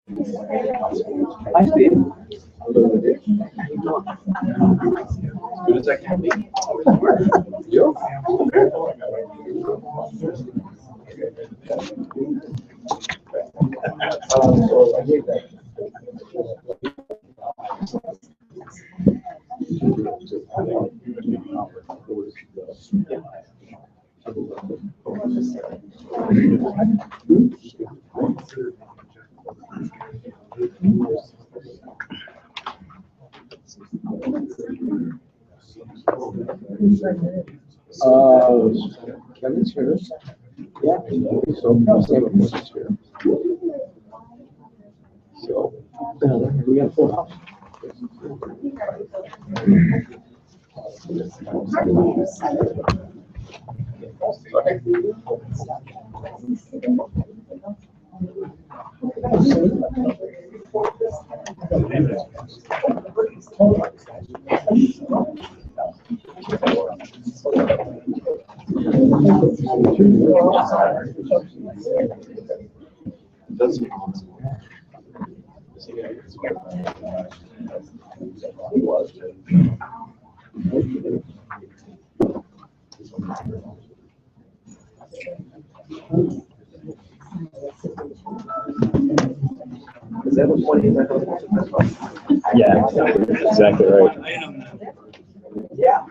Hi, Steve. Good as I can be. You? So I gave that. Kevin's here. Yeah, so Sam is here. So we got full house. Is that what 20 is? Yeah, exactly right. Yeah.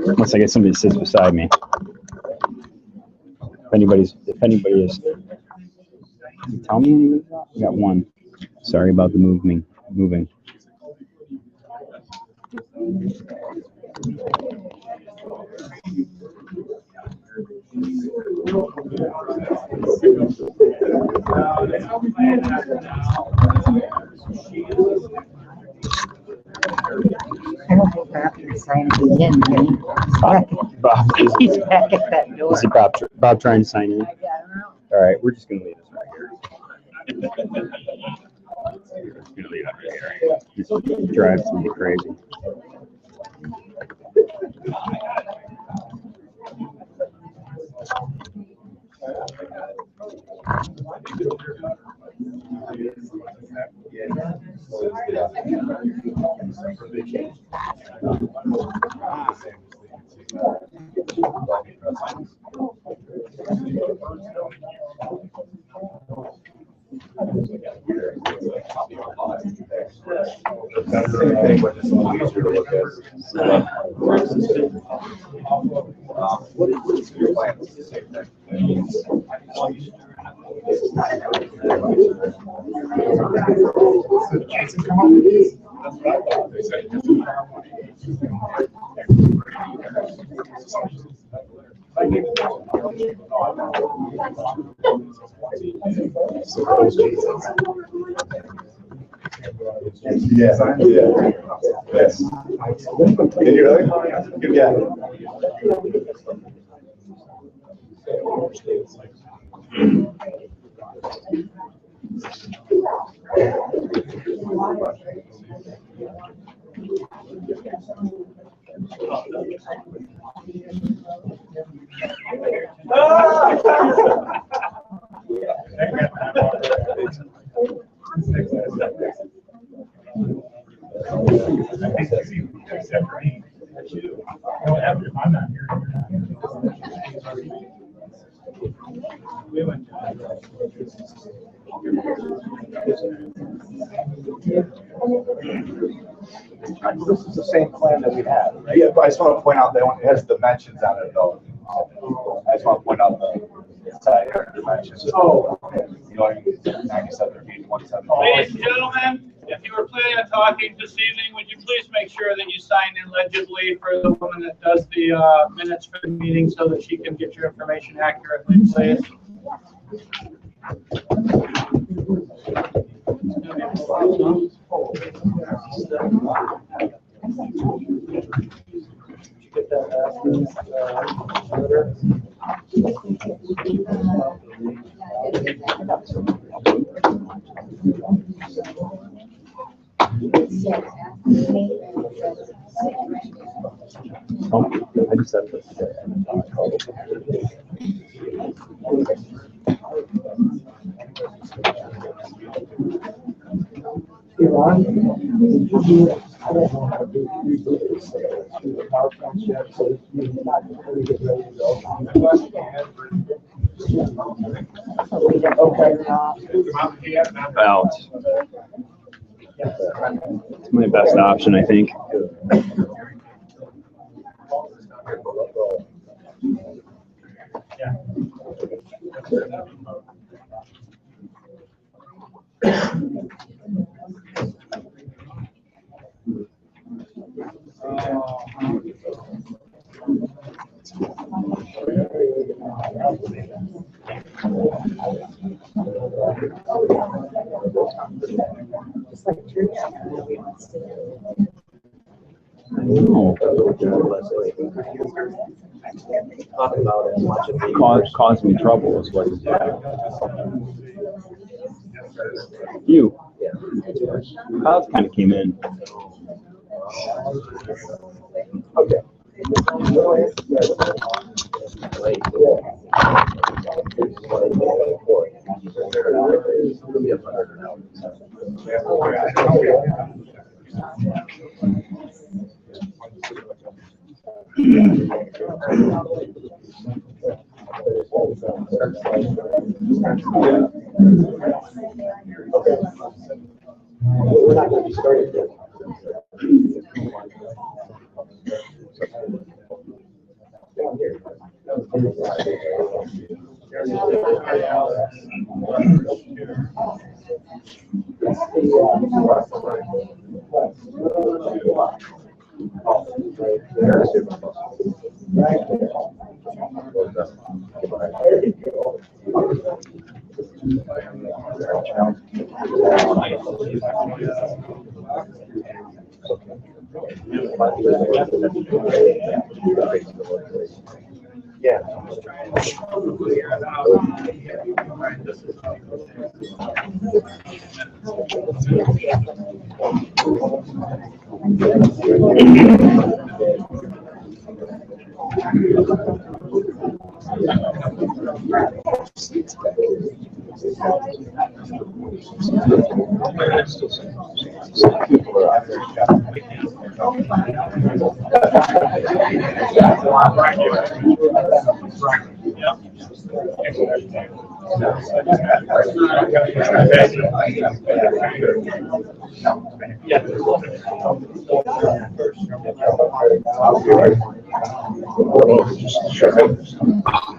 Unless I get somebody that sits beside me. If anybody is, tell me anything. We got one. Sorry about the moving. I don't think Bob can sign it again. Bob, He's back at that door. is he Bob trying to sign in? I don't know. All right, we're just gonna leave this right here. Just gonna leave it right here. This drives me crazy. Same thing, but just a little easier to look at. What is your plan? It's the same thing. Yes. Yes. Can you really? Yeah. This is the same plan that we have. Right? Yeah, but I just want to point out that it has dimensions on it, though. I just want to point out the side yard dimensions. Oh, you know, 97 feet, 170. Ladies and gentlemen, if you were planning on talking this evening, would you please make sure that you sign in legibly for the woman that does the minutes for the meeting so that she can get your information accurately, please? Get that letter? Oh, I just said this. Iran, did you do, I don't know how to do this, to the PowerPoint yet, so you're not really get ready to go. Okay. Well, it's my best option, I think. Just like church. No. Talk about as much of the. Cause me trouble is what it's you. Clouds kind of came in. Okay. We're not going to be starting yet. Down here. Yeah.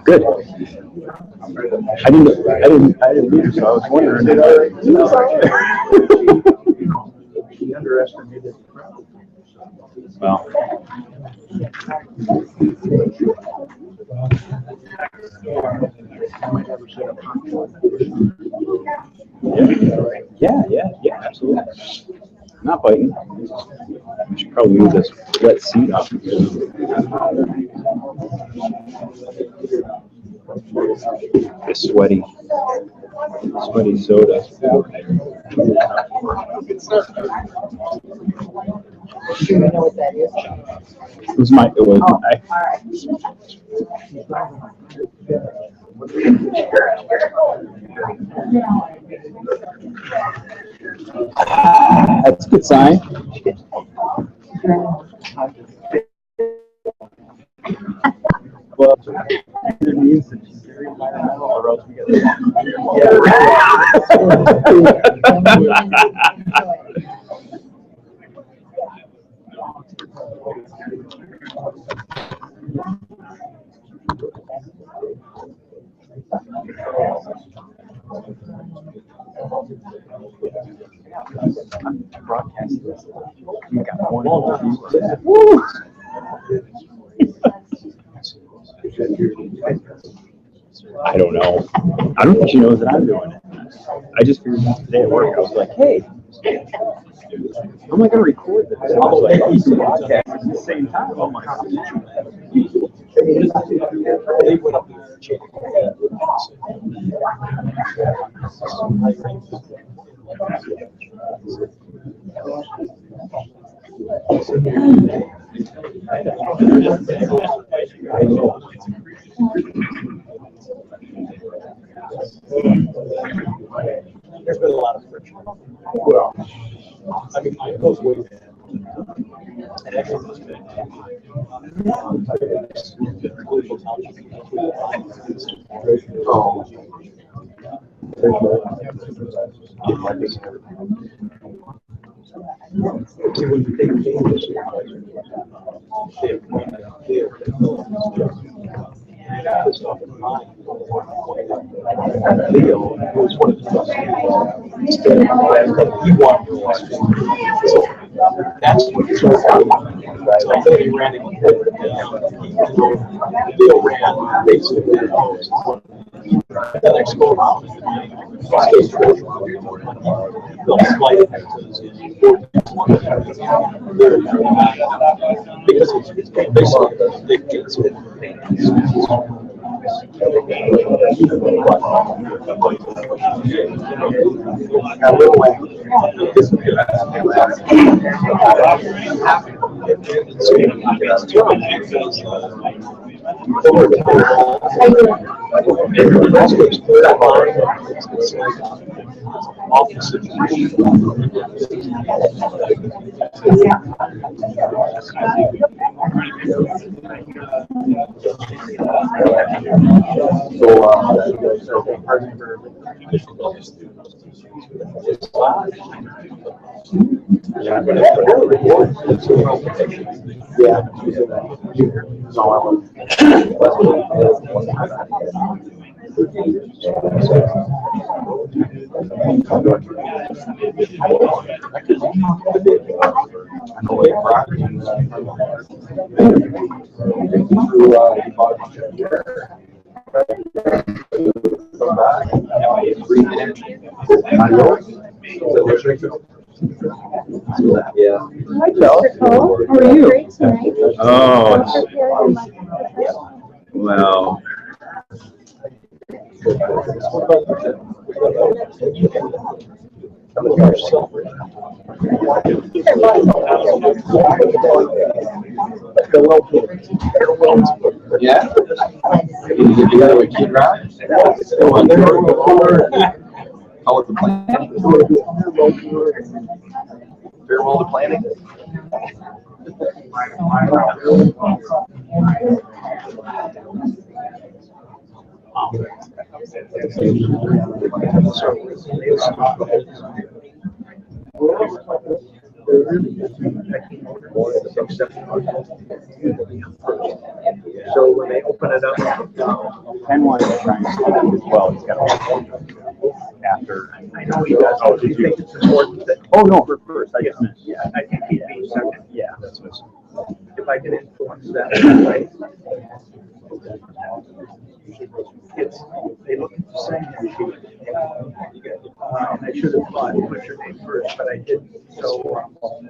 Good. I didn't read it, so I was wondering. He underestimated the crowd. Well. Yeah, absolutely. Not biting. We should probably move this wet seat up. It's sweaty soda. Do you know what that is? It was my. Oh, all right. That's a good sign. Well, it means that she's very environmental, or else we get broadcast this. We got one. Woo! I don't know. I don't think she knows that I'm doing it. I just figured out today at work. I was like, hey, I'm not gonna record this. I was like, these podcasts at the same time. Oh my God. They went up there and checked. There's been a lot of friction. Well, I mean, it goes way back. It actually goes back. Leo was one of the trustees. He wanted to watch it. So that's what it's all about. So he ran it. Leo ran basically the host. The next go around. Because it's basically Hi, Mr. Cole. How are you? Great tonight. Oh, well. Yeah? You got a key drive? How was the planning? Farewell to planning? So when they open it up, Ken wanted to try and speak as well. He's got a after. I know he does. Oh, do you think it's important that? Oh, no, for first. I just missed. Yeah, I think he'd be second. Yeah, that's what's. If I can influence that, right? It's, they look at the same. And I should have thought, put your name first, but I didn't. So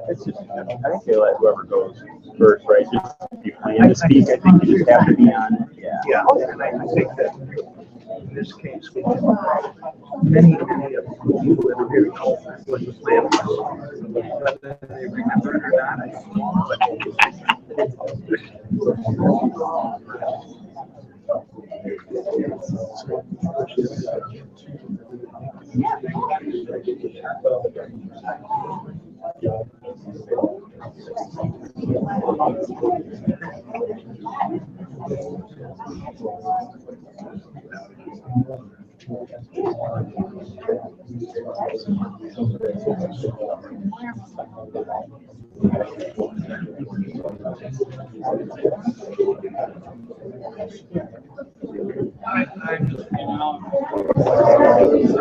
It's just, I think they let whoever goes first, right? Just if you plan to speak, I think you just have to be on it. Yeah. yeah, and I think that in this case, we can, many of the people that are here know what the plan was. Whether they remember it or not, I don't I'm just,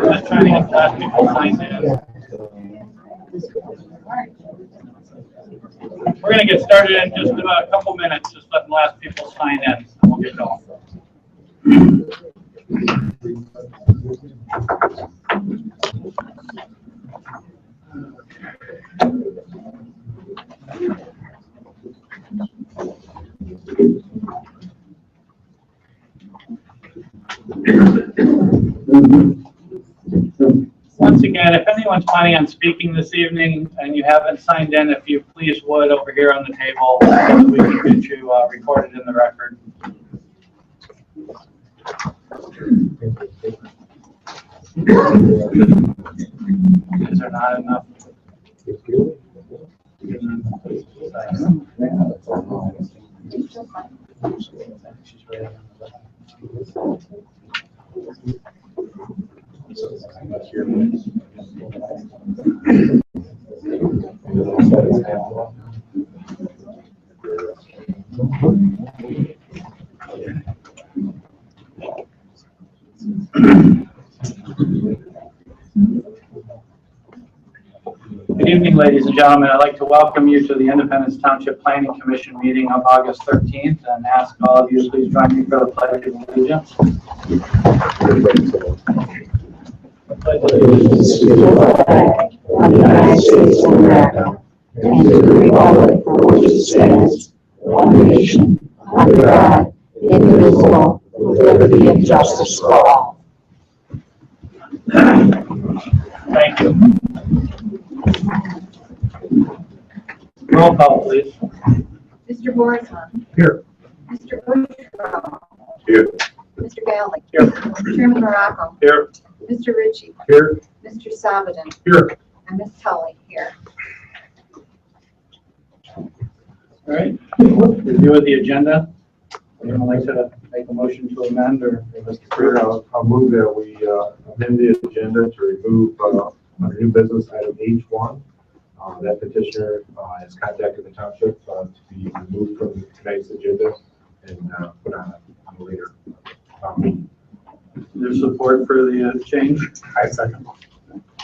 just trying to get last people signed in. We're going to get started in just about a couple minutes, just letting the last people sign in, and we'll get going. Once again, if anyone's planning on speaking this evening and you haven't signed in, if you please would over here on the table, so that we can get you recorded in the record. Is there not enough? Good evening, ladies and gentlemen. I'd like to welcome you to the Independence Township Planning Commission meeting of August 13th and ask all of you to please join me for the Pledge of Allegiance. Allegiance to the flag of the United States of America and to the republic for which it stands, one nation, under God, indivisible, with liberty and justice for all. Thank you. Roll call, please. Mr. Borisman. Here. Mr. Bushrow. Here. Mr. Galley. Here. Chairman Morocco. Here. Mr. Ritchie. Here. Mr. Sabaden. Here. And Ms. Tully here. All right. Review of the agenda. Would you like to make a motion to amend or? Mr. Chair, I'll move that we amend the agenda to remove under new business item H1. That petitioner has contacted the township to be removed from tonight's agenda and put on a later meeting. There's support for the change. I second.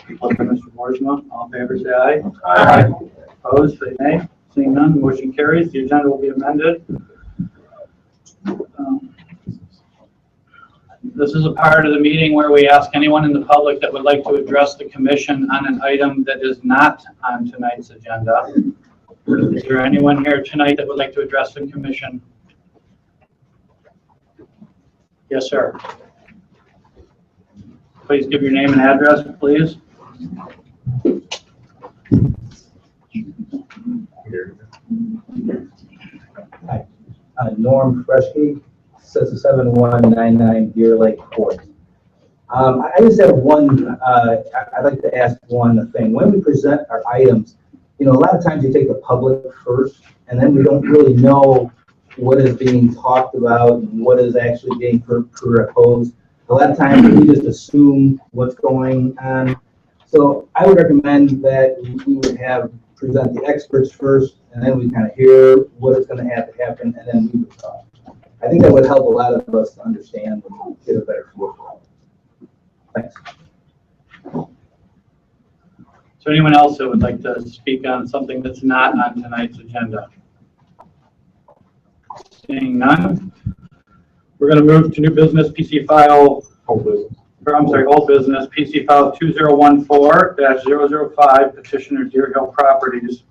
Support by Mr. Borisma. All in favor, say aye. Aye. Opposed, say nay. Seeing none, motion carries. The agenda will be amended. This is a part of the meeting where we ask anyone in the public that would like to address the commission on an item that is not on tonight's agenda. Is there anyone here tonight that would like to address the commission? Yes, sir. Please give your name and address, please. Hi, Norm Fresky, 7199 Deer Lake Court. I just have one, I'd like to ask one thing. When we present our items, you know, a lot of times you take the public first, and then we don't really know what is being talked about and what is actually being proposed. A lot of times we just assume what's going on. So I would recommend that we would present the experts first, and then we kind of hear what is going to have to happen, and then we would talk. I think that would help a lot of us to understand and get a better feel for it. Thanks. So anyone else that would like to speak on something that's not on tonight's agenda? Seeing none, we're going to move to new business PC file. Old business. Old business PC file 2014-005, petitioner Deerhill Properties,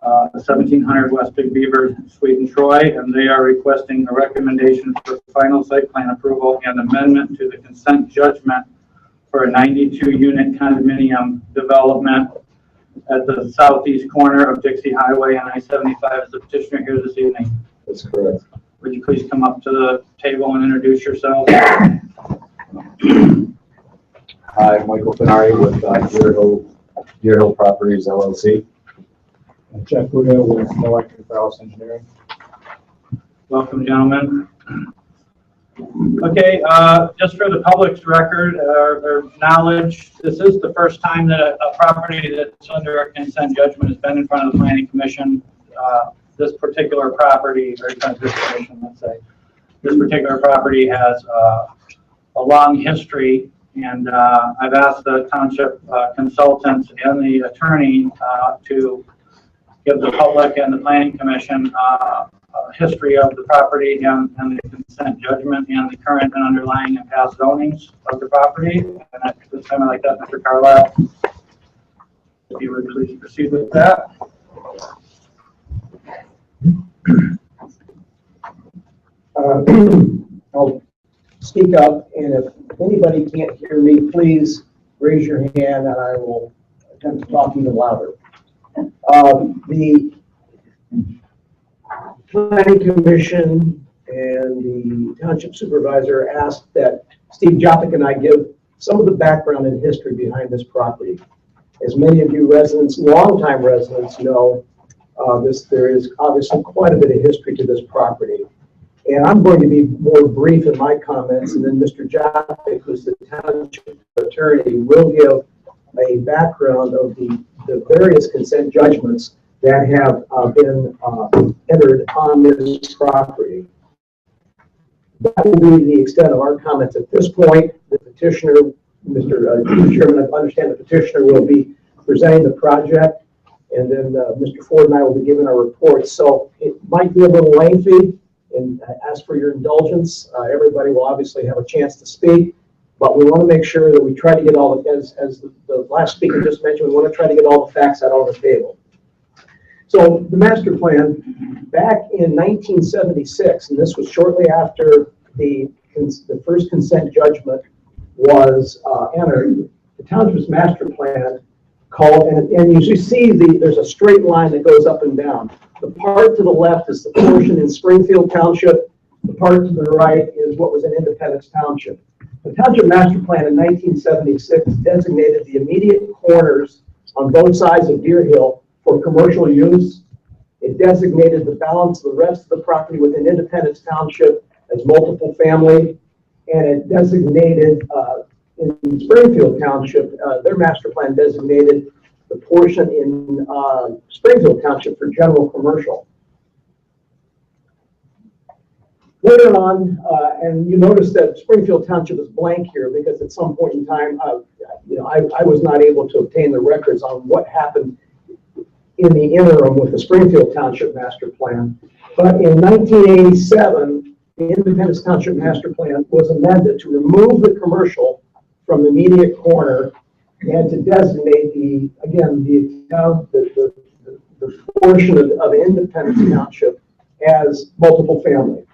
1700 West Big Beaver, Suite and Troy, and they are requesting a recommendation for final site plan approval and amendment to the consent judgment for a 92-unit condominium development at the southeast corner of Dixie Highway and I-75. Is the petitioner here this evening? That's correct. Would you please come up to the table and introduce yourself? Hi, Michael Finari with Deerhill Properties LLC. Jeff Buda with Electric Valves Engineering. Welcome, gentlemen. Okay, just for the public's record or knowledge, this is the first time that a property that's under a consent judgment has been in front of the Planning Commission. This particular property, or this commission, let's say, this particular property has a long history, and I've asked the township consultants and the attorney to give the public and the Planning Commission a history of the property and the consent judgment and the current and underlying and past zonings of the property. And at this time, I'd like that, Mr. Carlisle, if you would please proceed with that. I'll speak up, and if If anybody can't hear me, please raise your hand and I will attempt to talk even louder. The Planning Commission and the Township Supervisor asked that Steve Jopik and I give some of the background and history behind this property. As many of you residents, longtime residents know, there is obviously quite a bit of history to this property. And I'm going to be more brief in my comments, and then Mr. Jopik, who's the township attorney, will give a background of the various consent judgments that have been entered on this property. That will be the extent of our comments at this point. The petitioner, Mr. Chairman, I understand the petitioner will be presenting the project, and then Mr. Ford and I will be giving our reports. So it might be a little lengthy, and I ask for your indulgence. Everybody will obviously have a chance to speak, but we want to make sure that we try to get all, as the last speaker just mentioned, we want to try to get all the facts out on the table. So the master plan, back in 1976, and this was shortly after the first consent judgment was entered, the township's master plan called, and you see there's a straight line that goes up and down. The part to the left is the portion in Springfield Township. The part to the right is what was in Independence Township. The Township Master Plan in 1976 designated the immediate corners on both sides of Deerhill for commercial use. It designated the balance of the rest of the property within Independence Township as multiple family, and it designated in Springfield Township, their master plan designated the portion in Springfield Township for general commercial. Later on, and you notice that Springfield Township is blank here because at some point in time, I was not able to obtain the records on what happened in the interim with the Springfield Township Master Plan. But in 1987, the Independence Township Master Plan was amended to remove the commercial from the immediate corner and to designate the portion of Independence Township as multiple family.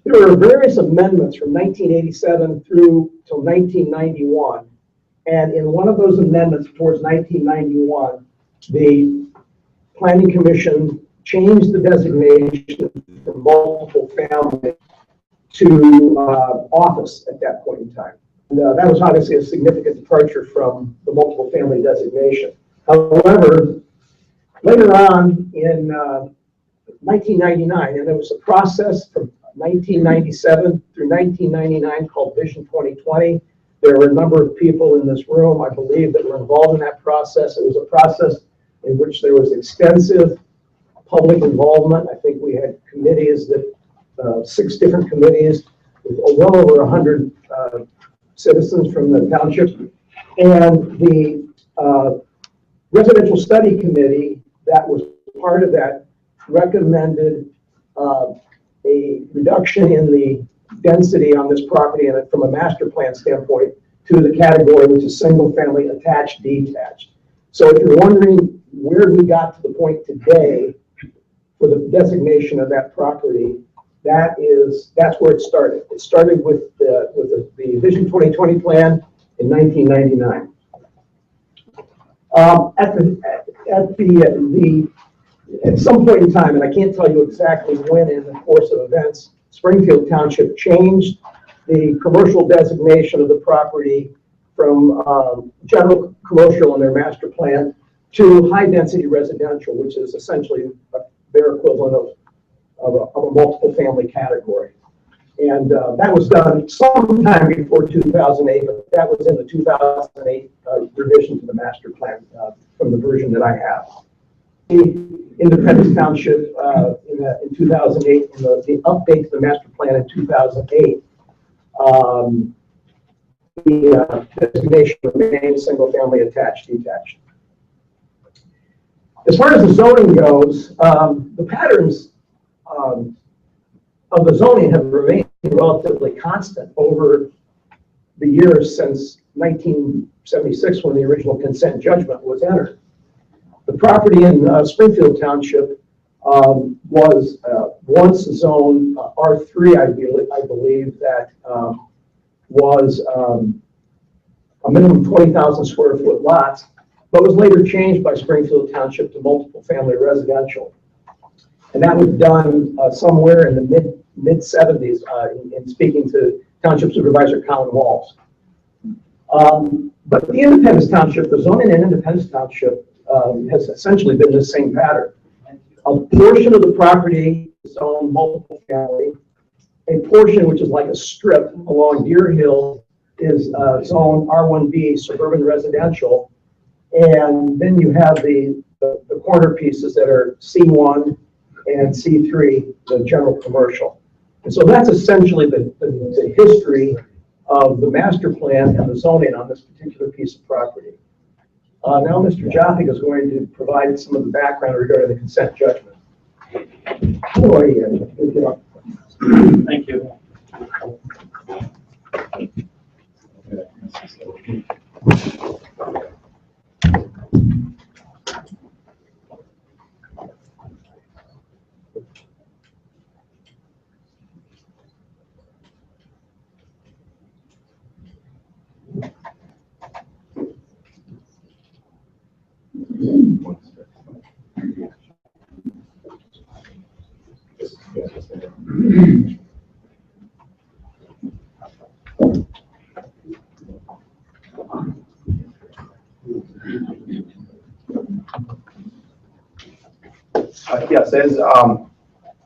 There were various amendments from 1987 through till 1991. And in one of those amendments towards 1991, the Planning Commission changed the designation from multiple family to office at that point in time. And, that was obviously a significant departure from the multiple family designation. However, later on in 1999, and there was a process from 1997 through 1999 called Vision 2020. There were a number of people in this room, I believe, that were involved in that process. It was a process in which there was extensive public involvement. I think we had committees that 6 different committees with well over 100 citizens from the township. And the residential study committee that was part of that recommended a reduction in the density on this property and from a master plan standpoint to the category which is single family attached detached. So if you're wondering where we got to the point today for the designation of that property, that's where it started. It started with the Vision 2020 plan in 1999. At some point in time, and I can't tell you exactly when in the course of events, Springfield Township changed the commercial designation of the property from general commercial in their master plan to high density residential, which is essentially their equivalent of a multiple family category. And that was done sometime before 2008, but that was in the 2008 revision to the master plan from the version that I have. Independence Township in 2008, in the update to the master plan in 2008, the designation remains single family attached detached. As far as the zoning goes, the patterns of the zoning have remained relatively constant over the years since 1976 when the original consent judgment was entered. The property in Springfield Township was once zone R3, I believe that was a minimum 20,000 square foot lots, but was later changed by Springfield Township to multiple family residential. And that was done somewhere in the mid 70s in speaking to Township Supervisor Colin Walls. But the Independence Township, the zoning in Independence Township has essentially been the same pattern. A portion of the property is owned multiple family. A portion, which is like a strip along Deerhill, is zone R1B, suburban residential. And then you have the corner pieces that are C1 and C3, the general commercial. And so that's essentially the history of the master plan and the zoning on this particular piece of property. Now Mr. Jaffe is going to provide some of the background regarding the consent judgment. How are you? Thank you. Yes, as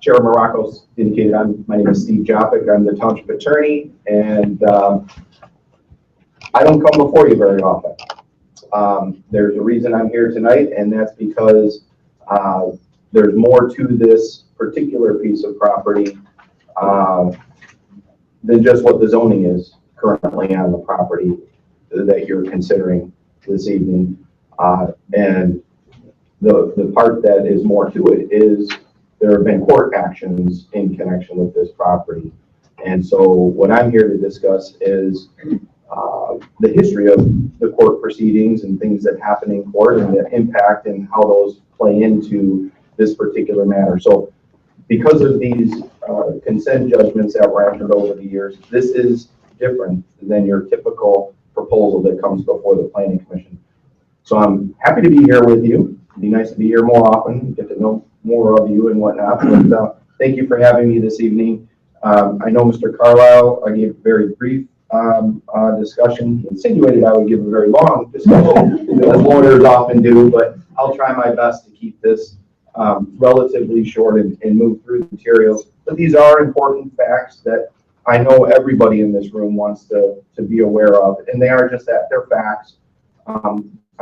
Chair Morocco's indicated, my name is Steve Joppick. I'm the Township Attorney, and I don't come before you very often. There's a reason I'm here tonight, and that's because there's more to this particular piece of property than just what the zoning is currently on the property that you're considering this evening. And the part that is more to it is there have been court actions in connection with this property. And so what I'm here to discuss is the history of the court proceedings and things that happen in court and the impact and how those play into this particular matter. So because of these consent judgments that were entered over the years, this is different than your typical proposal that comes before the Planning Commission. So I'm happy to be here with you. It'd be nice to be here more often, get to know more of you and whatnot. But thank you for having me this evening. I know Mr. Carlisle, I gave a very brief discussion. He insinuated I would give a very long discussion, as lawyers often do, but I'll try my best to keep this relatively short and move through the materials. But these are important facts that I know everybody in this room wants to be aware of, and they are just that, they're facts.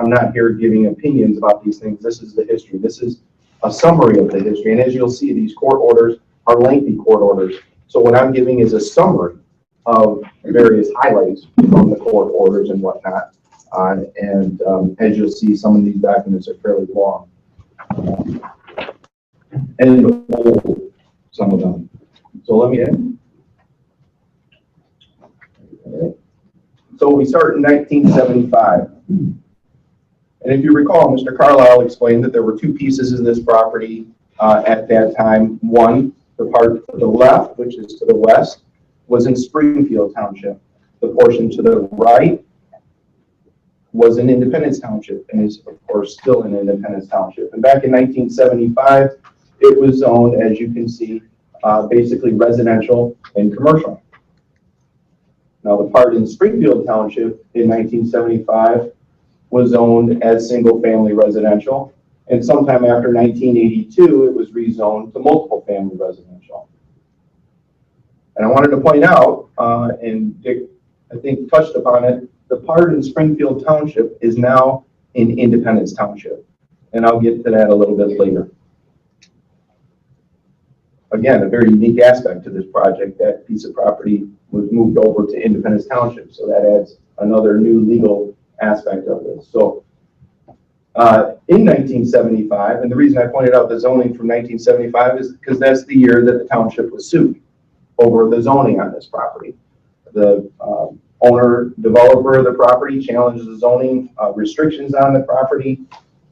I'm not here giving opinions about these things. This is the history. This is a summary of the history. And as you'll see, these court orders are lengthy court orders. So what I'm giving is a summary of various highlights from the court orders and whatnot. As you'll see, some of these documents are fairly long. And old, some of them. So let me end. So we start in 1975. And if you recall, Mr. Carlisle explained that there were two pieces of this property at that time. One, the part to the left, which is to the west, was in Springfield Township. The portion to the right was in Independence Township and is, of course, still in Independence Township. And back in 1975, it was zoned, as you can see, basically residential and commercial. Now, the part in Springfield Township in 1975 was zoned as single-family residential, and sometime after 1982, it was rezoned to multiple-family residential. And I wanted to point out, and Dick, I think, touched upon it, the part in Springfield Township is now in Independence Township, and I'll get to that a little bit later. Again, a very unique aspect to this project. That piece of property was moved over to Independence Township, so that adds another new legal aspect of this. So in 1975, and the reason I pointed out the zoning from 1975 is because that's the year that the township was sued over the zoning on this property. The owner, developer of the property challenged the zoning restrictions on the property,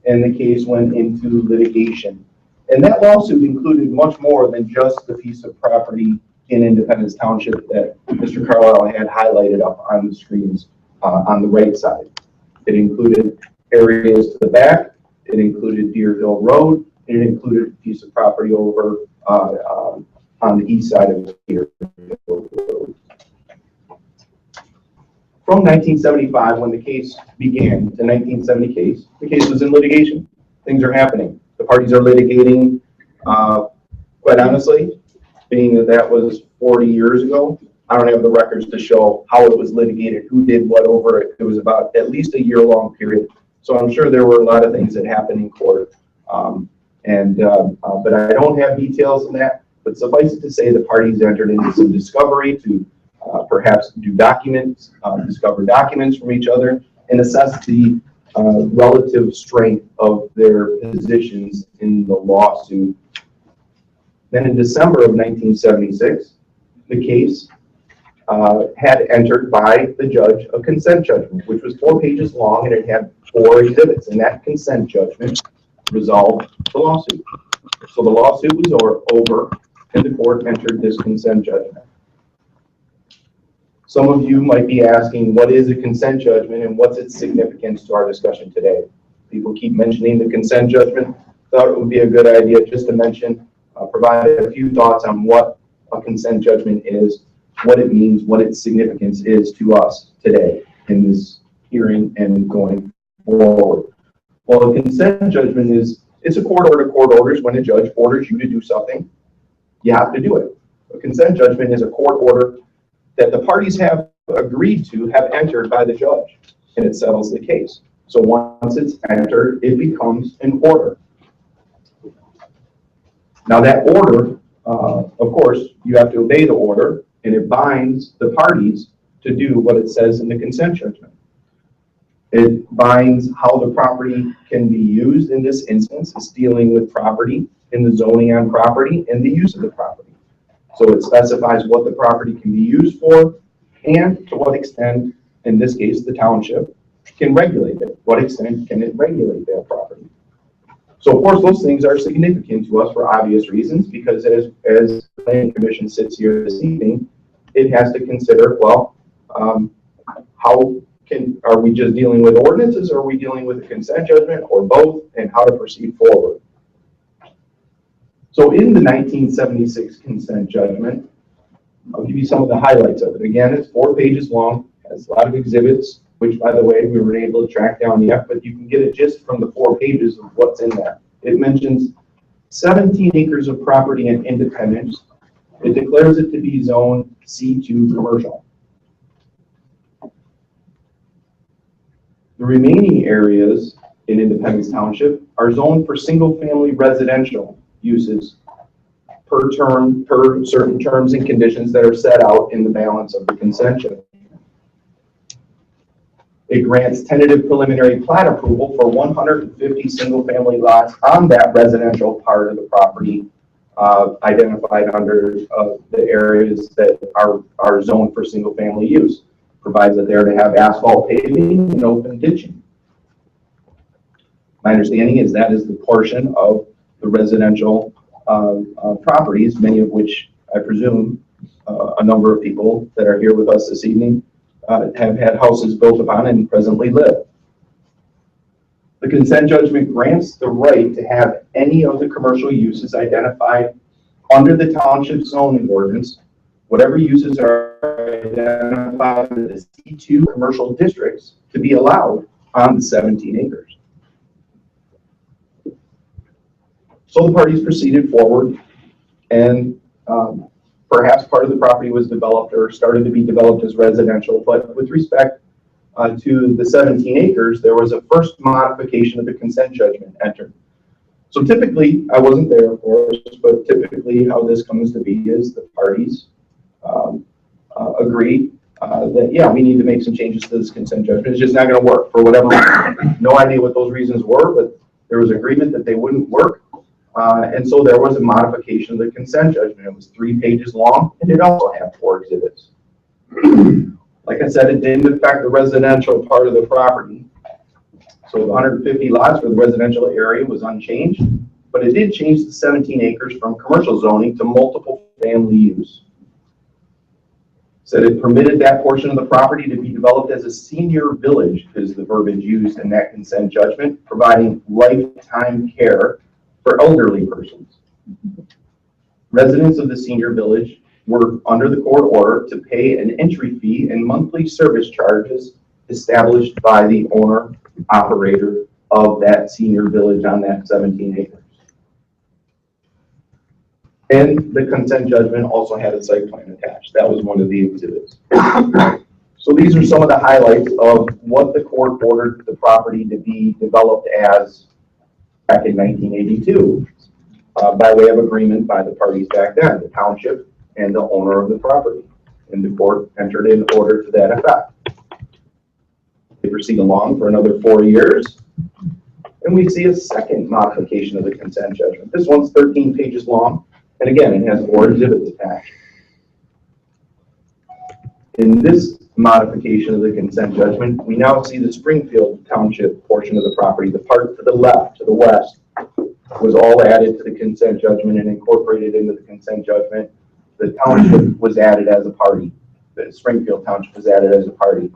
and the case went into litigation. And that lawsuit included much more than just the piece of property in Independence Township that Mr. Carlisle had highlighted up on the screens on the right side. It included areas to the back, it included Deerhill Road, and it included a piece of property over on the east side of Deerhill Road. From 1975, when the case began, the 1970 case, the case was in litigation. Things are happening. The parties are litigating. Quite honestly, being that that was 40 years ago, I don't have the records to show how it was litigated, who did what over it. It was about at least a year-long period. So I'm sure there were a lot of things that happened in court. But I don't have details on that. But suffice it to say, the parties entered into some discovery to perhaps do documents, discover documents from each other, and assess the relative strength of their positions in the lawsuit. Then in December of 1976, the case had entered by the judge a consent judgment, which was 4 pages long, and it had 4 exhibits, and that consent judgment resolved the lawsuit. So the lawsuit was over, and the court entered this consent judgment. Some of you might be asking, what is a consent judgment and what's its significance to our discussion today? People keep mentioning the consent judgment. Thought it would be a good idea just to mention, provide a few thoughts on what a consent judgment is, what it means, what its significance is to us today in this hearing and going forward. Well, a consent judgment it's a court order. Court orders, when a judge orders you to do something, you have to do it. A consent judgment is a court order that the parties have agreed to have entered by the judge, and it settles the case. So once it's entered, it becomes an order. Now that order, of course, you have to obey the order, and it binds the parties to do what it says in the consent judgment. It binds how the property can be used in this instance. It's dealing with property and the zoning on property and the use of the property. So it specifies what the property can be used for and to what extent, in this case, the township can regulate it. What extent can it regulate that property? So of course, those things are significant to us for obvious reasons, because as the Planning Commission sits here this evening, it has to consider, well, are we just dealing with ordinances, or are we dealing with a consent judgment, or both, and how to proceed forward? So in the 1976 consent judgment, I'll give you some of the highlights of it. Again, it's 4 pages long, has a lot of exhibits, which, by the way, we weren't able to track down yet, but you can get a gist from the 4 pages of what's in there. It mentions 17 acres of property in Independence. It declares it to be zone C2 commercial. The remaining areas in Independence Township are zoned for single-family residential uses per certain terms and conditions that are set out in the balance of the consent judgment. It grants tentative preliminary plat approval for 150 single-family lots on that residential part of the property identified under the areas that are zoned for single-family use. Provides that they're to have asphalt paving and open ditching. My understanding is that is the portion of the residential properties, many of which I presume a number of people that are here with us this evening have had houses built upon and presently live. The consent judgment grants the right to have any of the commercial uses identified under the township zoning ordinance, whatever uses are identified under the C2 commercial districts, to be allowed on the 17 acres. So the parties proceeded forward, and perhaps part of the property was developed or started to be developed as residential, but with respect to the 17 acres, there was a first modification of the consent judgment entered. So typically, I wasn't there, of course, but typically how this comes to be is the parties agree that, yeah, we need to make some changes to this consent judgment. It's just not going to work for whatever reason. No idea what those reasons were, but there was agreement that they wouldn't work. And so there was a modification of the consent judgment. It was 3 pages long, and it also had 4 exhibits. Like I said, it didn't affect the residential part of the property. So the 150 lots for the residential area was unchanged, but it did change the 17 acres from commercial zoning to multiple family use. Said it permitted that portion of the property to be developed as a senior village, is the verbiage used in that consent judgment, providing lifetime care for elderly persons. Residents of the senior village were under the court order to pay an entry fee and monthly service charges established by the owner operator of that senior village on that 17 acres. And the consent judgment also had a site plan attached. That was one of the exhibits. So these are some of the highlights of what the court ordered the property to be developed as back in 1982, by way of agreement by the parties back then, the township and the owner of the property. And the court entered in order to that effect. They proceed along for another 4 years, and we see a second modification of the consent judgment. This one's 13 pages long, and again, it has 4 exhibits attached. In this modification of the consent judgment, we now see the Springfield Township portion of the property. The part to the left, to the west, was all added to the consent judgment and incorporated into the consent judgment. The township was added as a party. The Springfield Township was added as a party.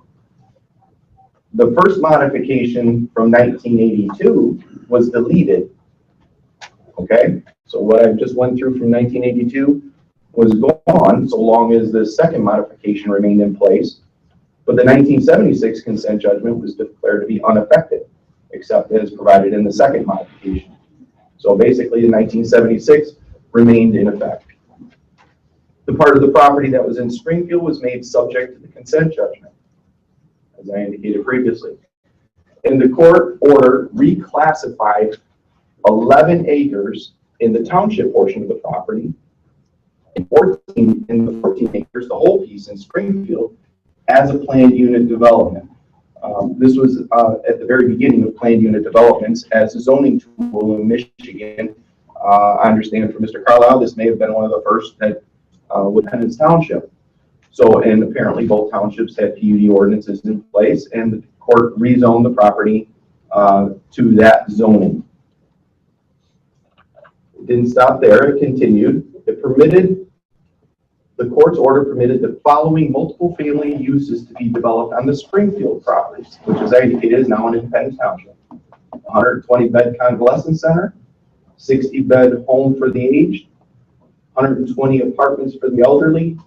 The first modification from 1982 was deleted. Okay, so what I just went through from 1982 was gone so long as the second modification remained in place. But the 1976 consent judgment was declared to be unaffected, except as provided in the second modification. So basically, the 1976 remained in effect. The part of the property that was in Springfield was made subject to the consent judgment, as I indicated previously. And the court order reclassified 11 acres in the township portion of the property, and 14 in the 14 acres, the whole piece in Springfield, as a planned unit development. This was at the very beginning of planned unit developments as a zoning tool in Michigan. I understand from Mr. Carlisle, this may have been one of the first that with Independence Township. So, and apparently both townships had PUD ordinances in place, and the court rezoned the property to that zoning. It didn't stop there, it continued. It permitted, the court's order permitted the following multiple family uses to be developed on the Springfield properties, which, as I indicated, is now an Independence Township. 120 bed convalescent center, 60 bed home for the aged, 120 apartments for the elderly,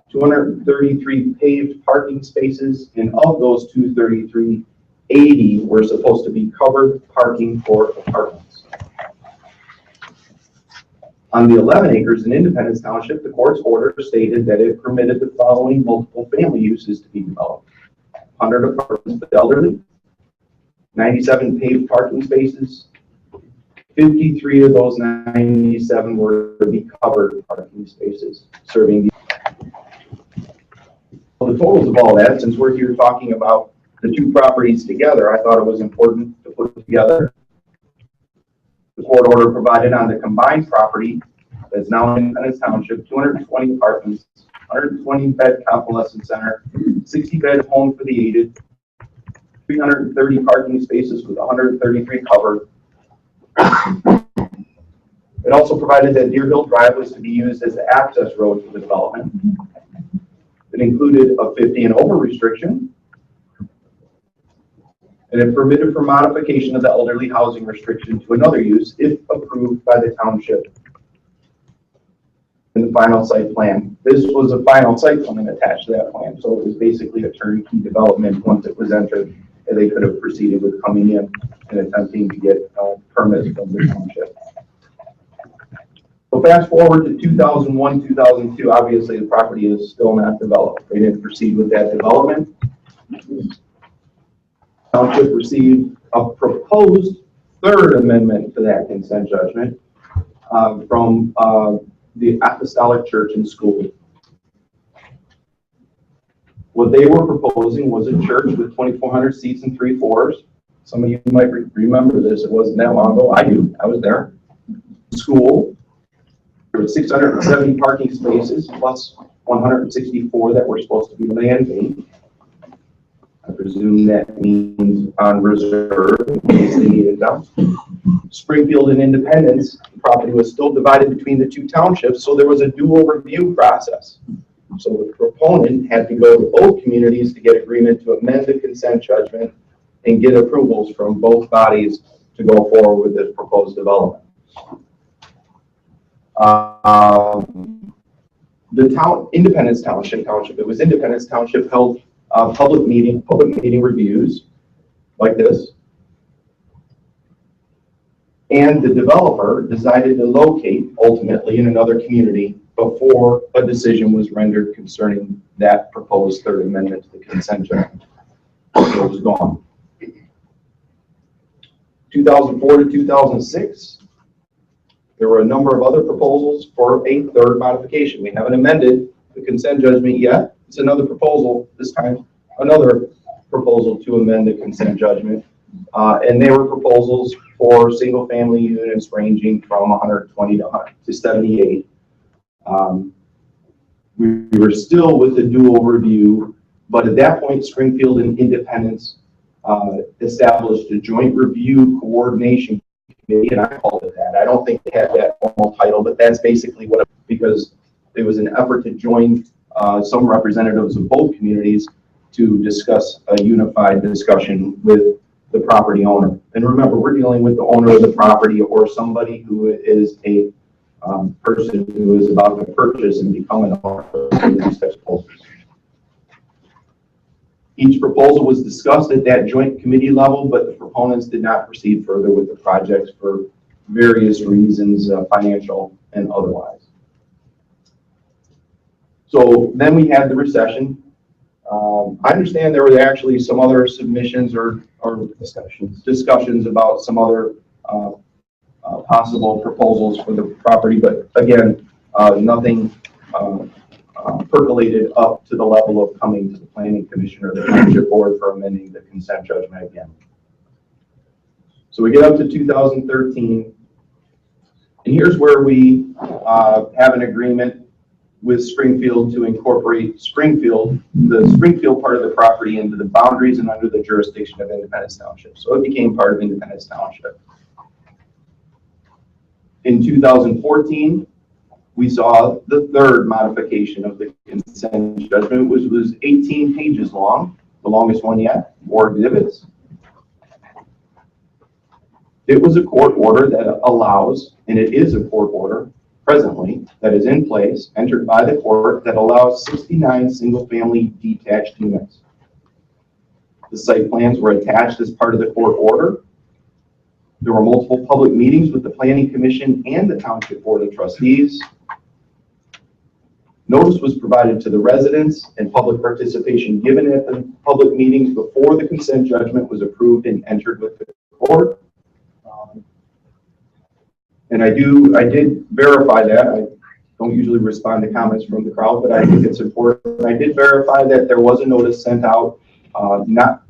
233 paved parking spaces, and of those 233, 80 were supposed to be covered parking for apartments. On the 11 acres in Independence Township, the court's order stated that it permitted the following multiple family uses to be developed: 100 apartments for the elderly, 97 paved parking spaces, 53 of those 97 were to be covered parking spaces, serving the. Well, the totals of all that, since we're here talking about the two properties together, I thought it was important to put together. The court order provided on the combined property that's now in Independence Township, 220 apartments, 120 bed convalescent center, 60 bed home for the aged, 330 parking spaces with 133 covered. It also provided that Deerhill Drive was to be used as the access road for the development. It included a 50 and over restriction, and it permitted for modification of the elderly housing restriction to another use if approved by the township in the final site plan. This was a final site plan attached to that plan, so it was basically a turnkey development once it was entered, and they could have proceeded with coming in and attempting to get permits from the township. So fast forward to 2001, 2002, obviously the property is still not developed. They didn't proceed with that development. Township received a proposed third amendment to that consent judgment from the Apostolic Church and School. What they were proposing was a church with 2,400 seats and 3 floors. Some of you might remember this. It wasn't that long ago. I do. I was there. School. There were 670 parking spaces plus 164 that were supposed to be landing. I presume that means on reserve in case they need it done. Springfield and Independence, the property was still divided between the two townships, so there was a dual review process. So the proponent had to go to both communities to get agreement to amend the consent judgment and get approvals from both bodies to go forward with this proposed development. Independence Township, it was Independence Township held public meeting reviews like this. And the developer decided to locate ultimately in another community before a decision was rendered concerning that proposed third amendment to the consent judgment. So it was gone. 2004 to 2006, there were a number of other proposals for a third modification. We haven't amended the consent judgment yet. It's another proposal, this time another proposal to amend the consent judgment. And they were proposals for single family units ranging from 120 to 78. We were still with the dual review, but at that point, Springfield and Independence established a joint review coordination committee, and I called it that. I don't think they had that formal title, but that's basically what, because it was an effort to join some representatives of both communities to discuss a unified discussion with the property owner. And remember, we're dealing with the owner of the property or somebody who is a person who is about to purchase and become an owner of these types of proposals. Each proposal was discussed at that joint committee level, but the proponents did not proceed further with the projects for various reasons, financial and otherwise. So then we had the recession. I understand there were actually some other submissions or discussions about some other possible proposals for the property, but again, nothing percolated up to the level of coming to the Planning Commission or the Township Board for amending the consent judgment again. So we get up to 2013, and here's where we have an agreement with Springfield to incorporate Springfield, the Springfield part of the property, into the boundaries and under the jurisdiction of Independence Township. So it became part of Independence Township. In 2014, we saw the third modification of the consent judgment, which was 18 pages long, the longest one yet, more exhibits. It was a court order that allows, and it is a court order presently, that is in place, entered by the court, that allows 69 single-family detached units. The site plans were attached as part of the court order. There were multiple public meetings with the Planning Commission and the Township Board of Trustees. Notice was provided to the residents and public participation given at the public meetings before the consent judgment was approved and entered with the court. And I did verify that. I don't usually respond to comments from the crowd, but I think it's important. I did verify that there was a notice sent out, not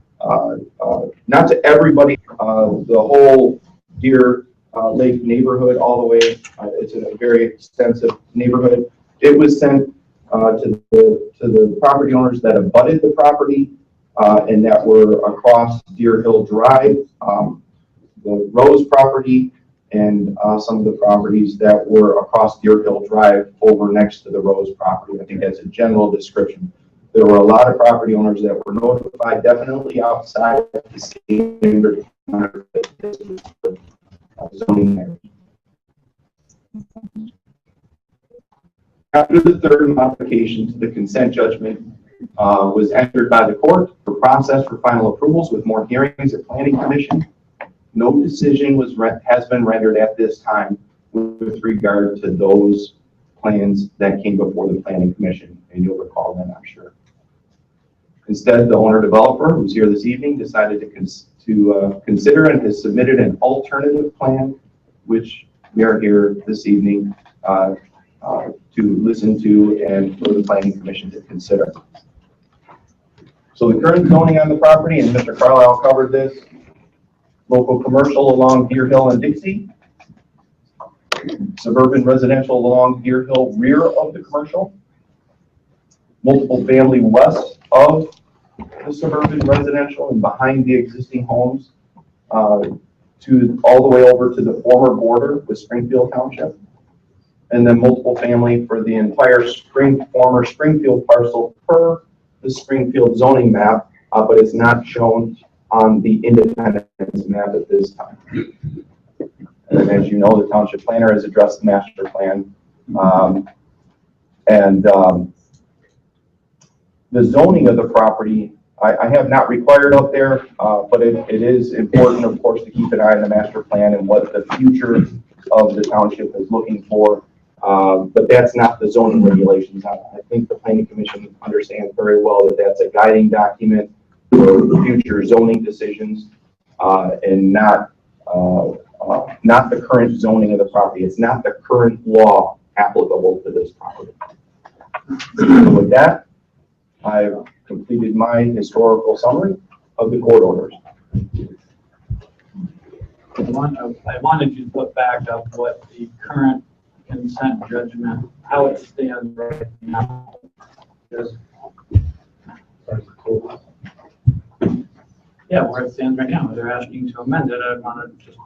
to everybody, the whole Deer Lake neighborhood all the way. It's a very extensive neighborhood. It was sent to the property owners that abutted the property and that were across Deerhill Drive, the Rose property, and some of the properties that were across Deerhill Drive over next to the Rose property. I think that's a general description. There were a lot of property owners that were notified, definitely outside of the standard zoning area. After the third modification to the consent judgment was entered by the court for process for final approvals with more hearings at Planning Commission, no decision has been rendered at this time with regard to those plans that came before the Planning Commission, and you'll recall them, I'm sure. Instead, the owner developer, who's here this evening, decided to consider and has submitted an alternative plan, which we are here this evening to listen to and for the Planning Commission to consider. So the current zoning on the property, and Mr. Carlisle covered this, local commercial along Deerhill and Dixie, suburban residential along Deerhill rear of the commercial, multiple family west of the suburban residential and behind the existing homes to all the way over to the former border with Springfield Township. And then multiple family for the entire former Springfield parcel per the Springfield zoning map, but it's not shown on the Independence map at this time. And then, as you know, the township planner has addressed the master plan. The zoning of the property, I have not required up there, but it is important, of course, to keep an eye on the master plan and what the future of the township is looking for. But that's not the zoning regulations. I think the Planning Commission understands very well that that's a guiding document for future zoning decisions, and not the current zoning of the property. It's not the current law applicable to this property. So with that, I've completed my historical summary of the court orders. I wanted you to put back up what the current consent judgment, how it stands right now. Yeah, where it stands right now. They're asking to amend it. I want to just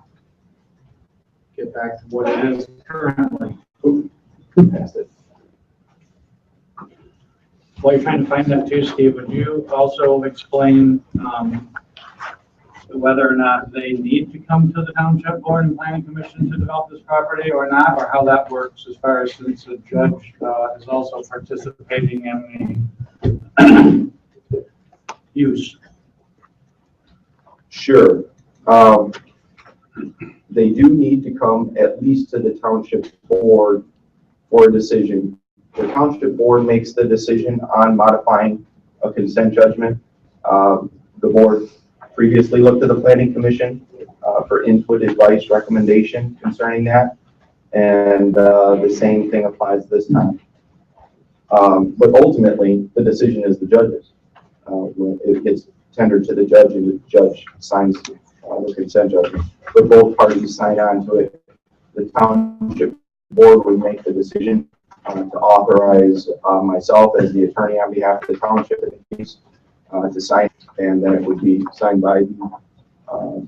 get back to what it is currently. Passed it. While you're trying to find that too, Steve, would you also explain whether or not they need to come to the Township Board and Planning Commission to develop this property or not, or how that works as far as since the judge is also participating in the use? Sure. They do need to come at least to the Township Board for a decision. The Township Board makes the decision on modifying a consent judgment. The board previously looked to the Planning Commission for input, advice, recommendation concerning that, and the same thing applies this time. But ultimately, the decision is the judge's. When it gets tendered to the judge and the judge signs the consent judgment, but both parties sign on to it. The Township Board would make the decision to authorize myself as the attorney on behalf of the township in the case to sign, and then it would be signed by the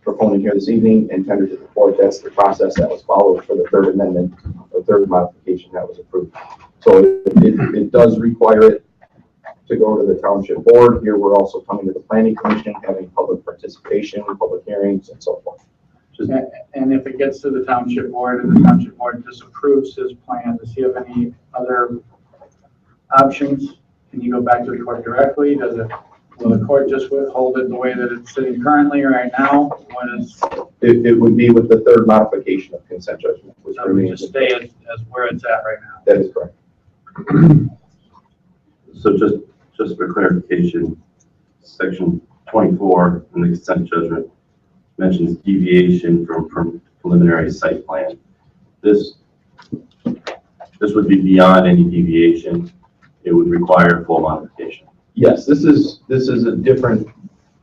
proponent here this evening and tendered to the court. That's the process that was followed for the third amendment, the third modification that was approved. So it does require it to go to the Township Board. Here we're also coming to the Planning Commission, having public participation, public hearings, and so forth. And if it gets to the Township Board and the Township Board disapproves his plan, does he have any other options? Can you go back to the court directly? Will the court just hold it the way that it's sitting currently right now? It would be with the third modification of consent judgment, which remains just stay as where it's at right now. That is correct. So just for clarification, section 24 in the consent judgment mentions deviation from preliminary site plan. This would be beyond any deviation. It would require full modification. Yes, this is a different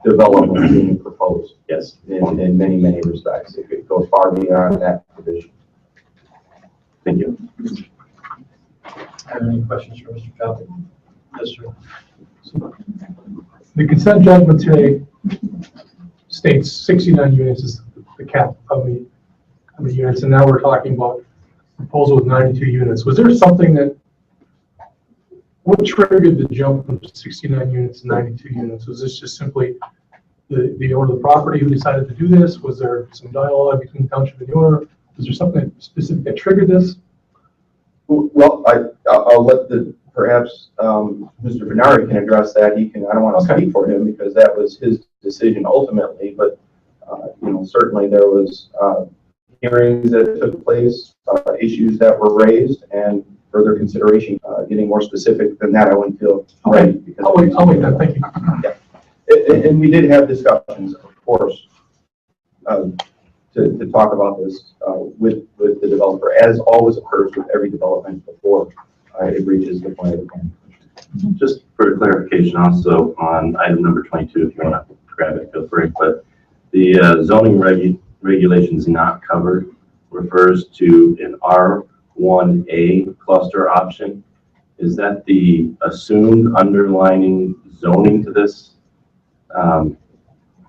development being proposed. Yes. In many respects. It goes far beyond that provision. Thank you. Have any questions for Mr. Falcon? Yes, sir. The consent judgment today states 69 units is the cap of the units, and now we're talking about a proposal with 92 units. Was there something what triggered the jump from 69 units to 92 units? Was this just simply the owner of the property who decided to do this? Was there some dialogue between the township and the owner? Was there something specific that triggered this? Well, I'll let perhaps Mr. Bernari can address that. I don't want to speak for him because that was his decision ultimately, but certainly there was hearings that took place, issues that were raised, and further consideration. Getting more specific than that, I wouldn't feel right. I'll wait that. Thank you. Yeah. And we did have discussions, of course, to talk about this with the developer, as always occurs with every development before it reaches the point of the plan. Just for clarification also on item number 22, if you want to grab it, feel free, but the zoning regulations not covered refers to an R1A cluster option is that the assumed underlining zoning to this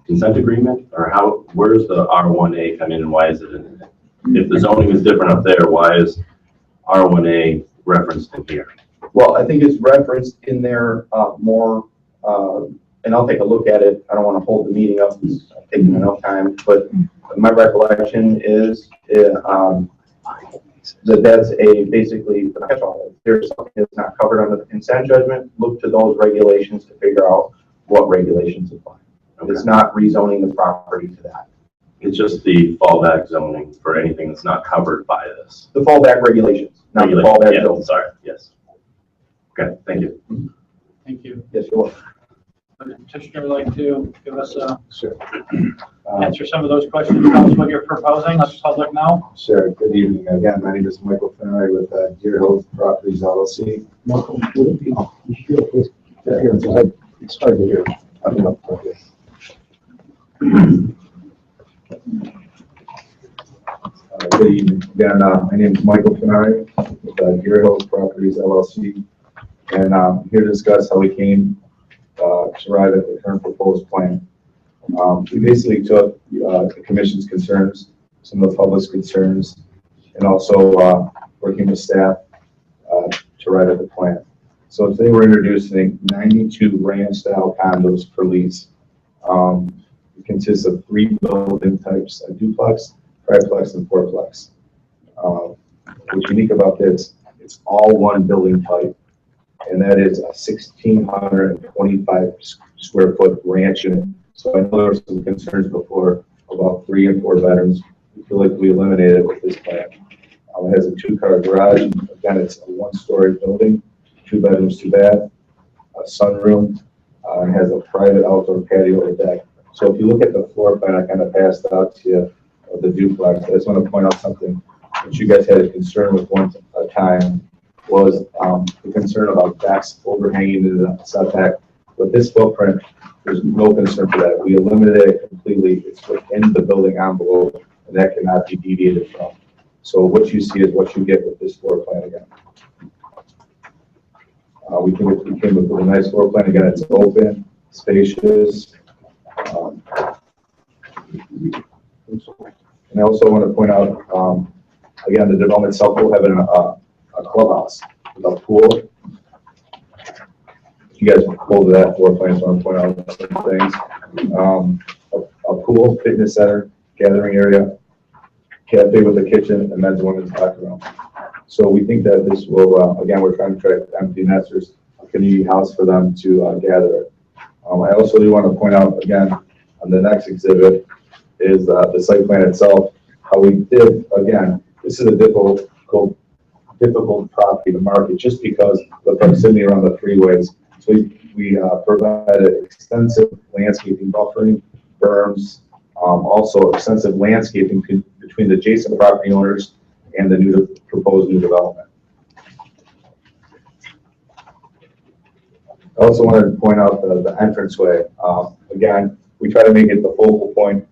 consent agreement? Or how, where's the R1A come in and why is it in? If the zoning is different up there, why is R1A referenced in here? Well, I think it's referenced in there more, and I'll take a look at it. I don't want to hold the meeting up, it's taking enough time, but my recollection is that that's a basically, there's something that's not covered under the consent judgment, look to those regulations to figure out what regulations apply. Okay. It's not rezoning the property to that. It's just the fallback zoning for anything that's not covered by this. The fallback regulations, not the fallback Yeah, zones. sorry, yes. Okay, thank you. Thank you. Yes, you're welcome. Would the petitioner like to give us Sure. answer some of those questions? Tell us what you're proposing. Let the public know. Sure. Good evening. Again, my name is Michael Finnery with Deerhill Properties LLC. Michael, would it be, you sure, please, it's hard to hear. Good evening. Again, my name is Michael Finnery with Deerhill Properties LLC. And I'm here to discuss how we came to arrive at the current proposed plan. We basically took the commission's concerns, some of the public's concerns, and also working with staff to write up the plan. So today we're introducing 92 ranch-style condos for lease. It consists of 3 building types: a duplex, triplex, and fourplex. What's unique about this, it's all one building type, and that is a 1,625 square foot ranch unit. So I know there were some concerns before about 3 and 4 bedrooms. We feel like we eliminated it with this plan. It has a 2-car garage. Again, it's a 1-story building, 2 bedrooms, 2 baths, a sunroom. It has a private outdoor patio or deck. So if you look at the floor plan, I kind of passed out to you of the duplex. I just want to point out something that you guys had a concern with one time was the concern about decks overhanging into the setback. With this footprint, there's no concern for that. We eliminated it completely. It's within the building envelope, and that cannot be deviated from. So what you see is what you get with this floor plan again. We think it came with a nice floor plan. Again, it's open, spacious. And I also want to point out, again, the development itself will have a clubhouse with a pool. You guys pulled that floor plan, so I want to point out some things. A pool, fitness center, gathering area, cafe with a kitchen, and men's and women's locker room. So we think that this will, again, we're trying to attract empty nesters, a community house for them to gather at. I also do want to point out, again, on the next exhibit is the site plan itself. How we did, again, this is a difficult property to market just because the proximity around the freeways. So we provided extensive landscaping buffering, berms, also extensive landscaping between the adjacent property owners and the proposed new development. I also wanted to point out the entranceway. Again, we try to make it the focal point,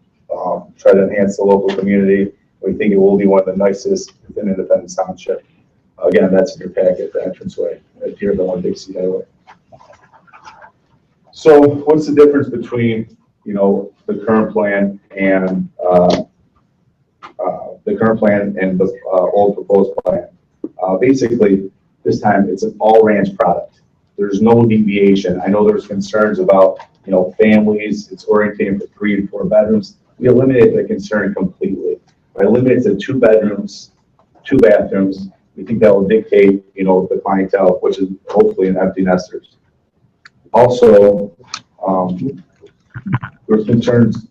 try to enhance the local community. We think it will be one of the nicest within Independence Township. Again, that's in your packet, the entranceway at Deerhill and Dixie Highway. So what's the difference between, you know, the current plan and the old proposed plan? Basically, this time it's an all ranch product. There's no deviation. I know there's concerns about, you know, families. It's oriented for 3 and 4 bedrooms. We eliminated the concern completely. By limiting to 2 bedrooms, 2 bathrooms, we think that will dictate, you know, the clientele, which is hopefully an empty nesters. Also, there's concerns.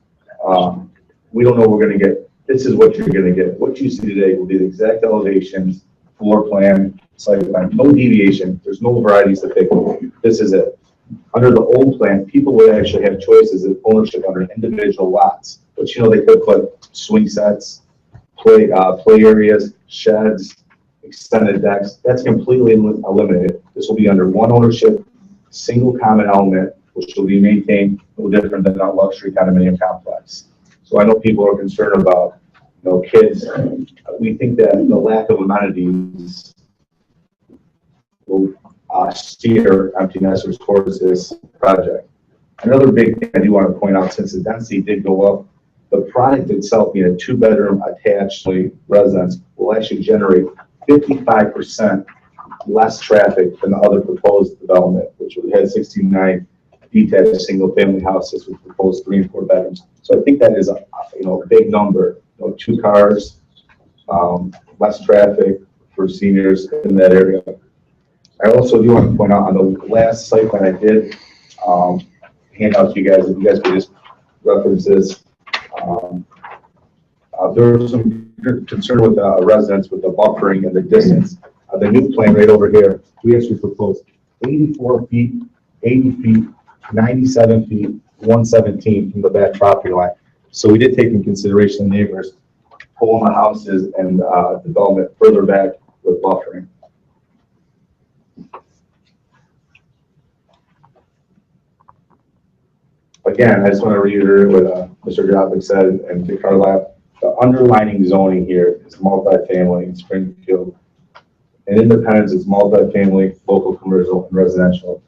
We don't know what we're going to get. This is what you're going to get. What you see today will be the exact elevations, floor plan, site plan, no deviation. There's no varieties to pick. This is it. Under the old plan, people would actually have choices of ownership under individual lots. But you know, they could put swing sets, play areas, sheds, extended decks. That's completely eliminated. This will be under one ownership, single common element, which will be maintained no different than our luxury condominium complex. So I know people are concerned about, you know, kids. We think that the lack of amenities will steer empty nesters towards this project. Another big thing I do want to point out, since the density did go up, the product itself, being a 2-bedroom attached residence, will actually generate 55% less traffic than the other proposed development, which had 69 detached single-family houses with proposed 3 and 4 bedrooms. So I think that is a big number. 2 cars, less traffic for seniors in that area. I also do want to point out on the last site plan I did hand out to you guys, if you guys could just reference this. There was some concern with residents with the buffering and the distance. The new plan right over here, we actually proposed 84 feet, 80 feet, 97 feet, 117 from the back property line. So we did take in consideration the neighbors pulling the houses and development further back with buffering. Again, I just want to reiterate what Mr. Graphic said and Dick Carlap. The underlining zoning here is multifamily in Springfield, and Independence is multifamily, local commercial, and residential.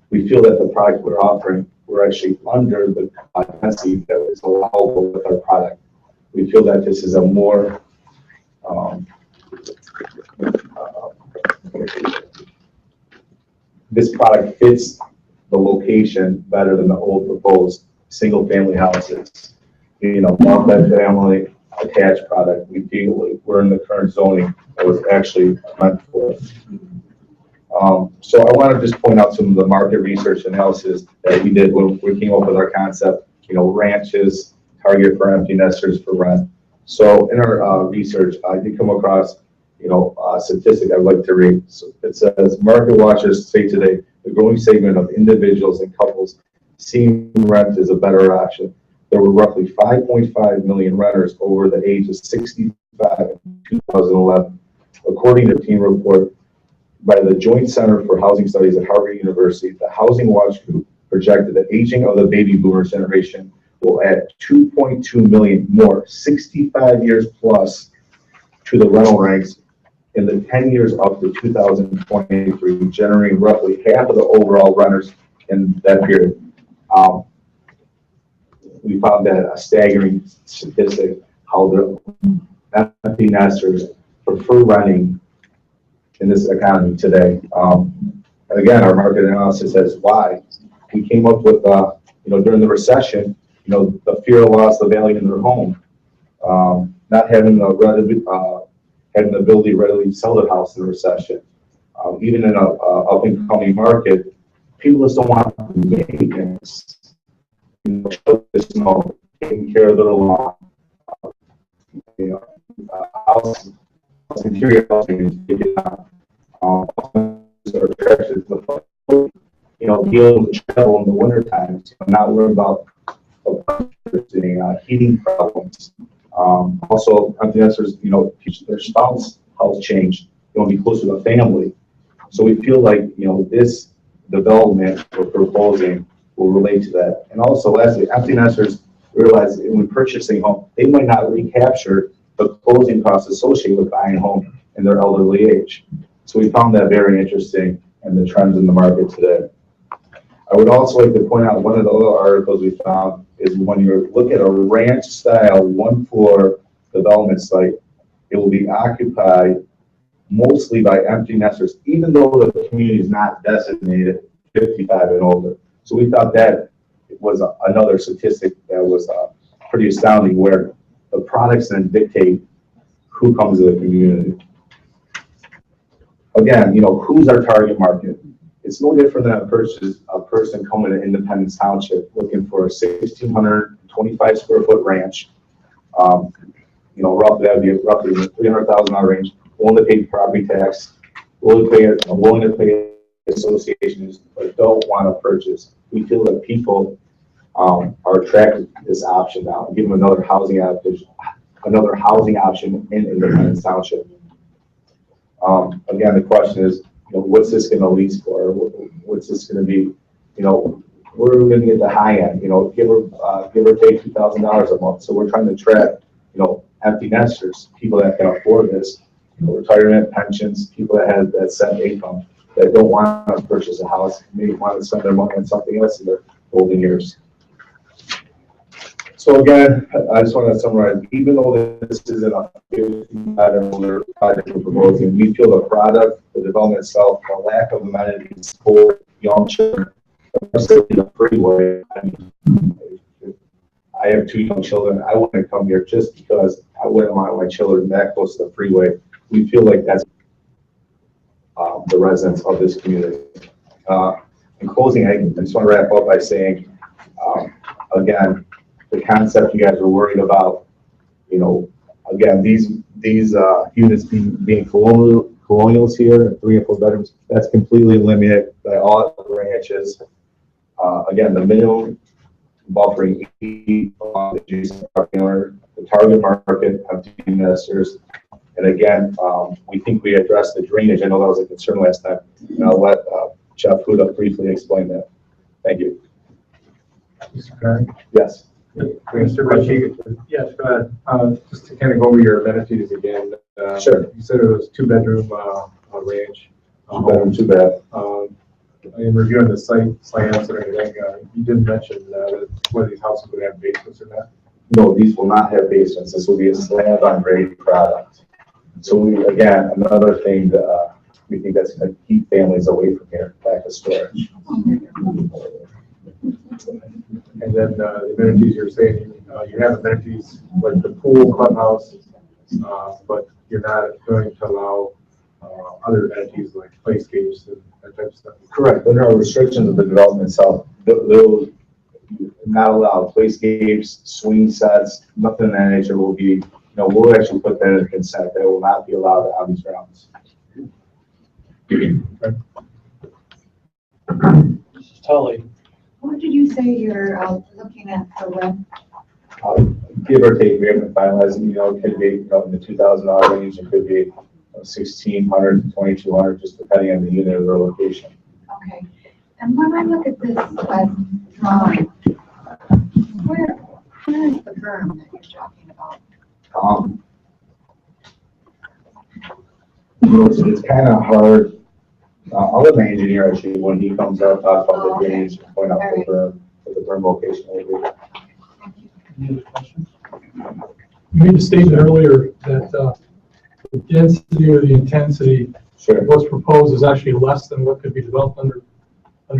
We feel that the product we're offering, we're actually under the density that is allowable with our product. We feel that this is a more this product fits the location better than the old proposed single-family houses. Multi-family attached product. We feel we're in the current zoning that was actually meant for. So I want to just point out some of the market research analysis that we did when we came up with our concept. Ranches target for empty nesters for rent. So in our research, I did come across a statistic I'd like to read. So it says, market watchers say today the growing segment of individuals and couples seeing rent is a better option. There were roughly 5.5 million renters over the age of 65 in 2011, according to a team report by the Joint Center for Housing Studies at Harvard University. The Housing Watch Group projected the aging of the baby boomer generation will add 2.2 million more, 65 years plus, to the rental ranks in the 10 years up to 2023, generating roughly half of the overall renters in that period. We found that a staggering statistic, how the empty nesters prefer renting in this economy today. And again, our market analysis says why. We came up with, during the recession, the fear of loss of value in their home, not having having the ability to readily sell their house in a recession. Even in a up-and-coming market, people just don't want to maintenance. Taking care of their lawn. Interior housing is taken out. Dealing with travel in the winter times, not worrying about heating problems. Also, empty nesters, teach their spouse house change. They want to be closer to the family. So we feel like, this development we're proposing will relate to that. And also, lastly, empty nesters realize that when purchasing a home, they might not recapture the closing costs associated with buying a home in their elderly age. So we found that very interesting and the trends in the market today. I would also like to point out one of the other articles we found is when you look at a ranch style 1-floor development site, it will be occupied mostly by empty nesters, even though the community is not designated 55 and older. So we thought that was another statistic that was pretty astounding, where the products then dictate who comes to the community. Again, who's our target market? It's no different than a person coming to Independence Township looking for a 1,625 square foot ranch. Roughly that'd be roughly the $300,000 range. Willing to pay property tax, willing to pay associations, but don't want to purchase. We feel that people are attracted to this option now. Give them another housing option in Independence Township. Again, the question is, what's this going to lease for? What's this going to be? We're going to get the high end. Give or take $2,000 a month. So we're trying to attract, empty nesters, people that can afford this, retirement, pensions, people that have that set income. that don't want to purchase a house, maybe want to spend their money on something else in their older years. So again, I just want to summarize, even though this isn't a older project we're proposing, we feel the product, the development itself, the lack of amenities for young children, especially the freeway. I have 2 young children. I wouldn't come here just because I wouldn't want my children that close to the freeway. We feel like that's the residents of this community. In closing, I just want to wrap up by saying, again, the concept you guys were worried about, you know, again, these units being colonials here, 3 or 4 bedrooms, that's completely limited by all the ranches. Again, the minimum buffering along the adjacent property owner, the target market of investors. And again, we think we addressed the drainage. I know that was a concern last time, and I'll let Jeff Huda briefly explain that. Thank you. Mr. Kern? Yes. Mr. Ritchie? Yes, go ahead. Just to kind of go over your amenities again. Sure. You said it was 2-bedroom ranch. 2 bedroom, 2 bath. In reviewing the site plans and everything, you did mention that whether these houses would have basements or not. No, these will not have basements. This will be a slab on grade product. So we, again, another thing that we think that's going to keep families away from here, back to storage. And then the amenities you're saying, you have amenities like the pool, clubhouse, but you're not going to allow other amenities like playscapes and that type of stuff. Correct. There are restrictions of the development itself. Those not allowed. Playscapes, swing sets, nothing of that nature will be. You know, we'll actually put that in consent. That will not be allowed on these grounds. Tully. What did you say you're looking at for rent? Give or take, we haven't finalized. You know, it could be in the $2,000 range. It could be 1,600, 2,200, just depending on the unit or the location. Okay. And when I look at this drawing, where is the berm that you're talking about? You know, it's kind of hard. I'll let my engineer actually, when he comes up, talk about the drainage and point out what the berm location will be. Any other questions? You made a statement earlier that the density or the intensity of what's proposed is actually less than what could be developed under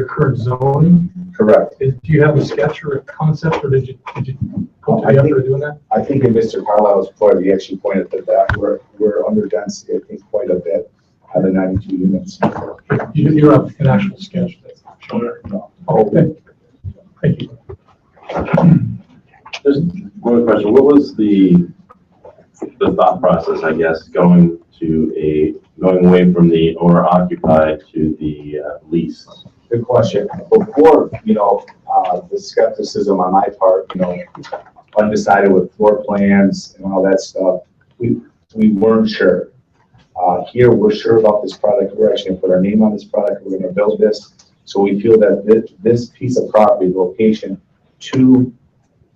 current zoning. Correct. Do you have a sketch or a concept, or did you go to the effort of doing that? I think in Mr. Carlisle's report, he actually pointed to that. We're under density, I think, quite a bit out of 92 units. You don't have an actual sketch that's shown there? No. Oh, okay. Thank you. Just one question. What was the thought process, I guess, going away from the owner occupied to the lease? Good question. Before, you know, the skepticism on my part, you know, undecided with floor plans and all that stuff, we weren't sure. Here, we're sure about this product. We're actually going to put our name on this product. We're going to build this. So we feel that this piece of property, location to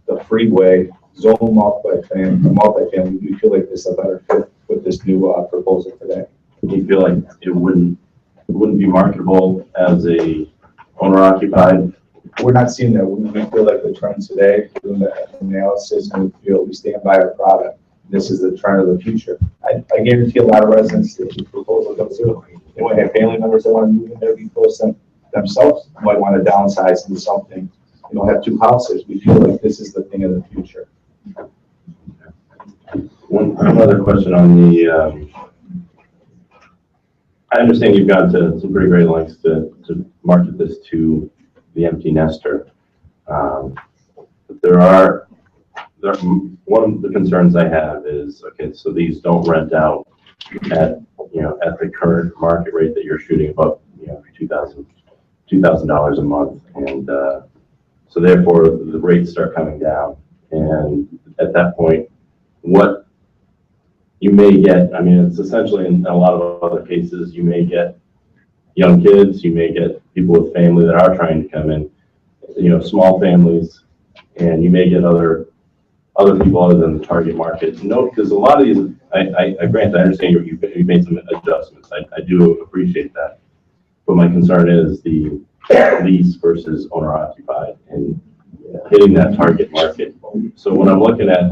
the freeway, zone multifamily, we feel like this is a better fit with this new proposal today. Do you feel like it wouldn't be marketable as a owner occupied? We're not seeing that. We feel like the trends today, doing the analysis, and we stand by our product. This is the trend of the future. I guarantee a lot of residents, if the proposal comes through, they might have family members that want to move in there, be close to themselves, might want to downsize into something, you know, have 2 houses. We feel like this is the thing of the future. One other question on the, I understand you've gone to some pretty great lengths to market this to the empty nester. But one of the concerns I have is, okay, so these don't rent out at the current market rate that you're shooting above, you know, $2,000 a month. And so therefore the rates start coming down. And at that point, what you may get, I mean, it's essentially in a lot of other cases, you may get young kids, you may get people with family that are trying to come in, you know, small families, and you may get other people other than the target market. No, because a lot of these, I understand you made some adjustments. I do appreciate that. But my concern is the lease versus owner occupied and hitting that target market. So when I'm looking at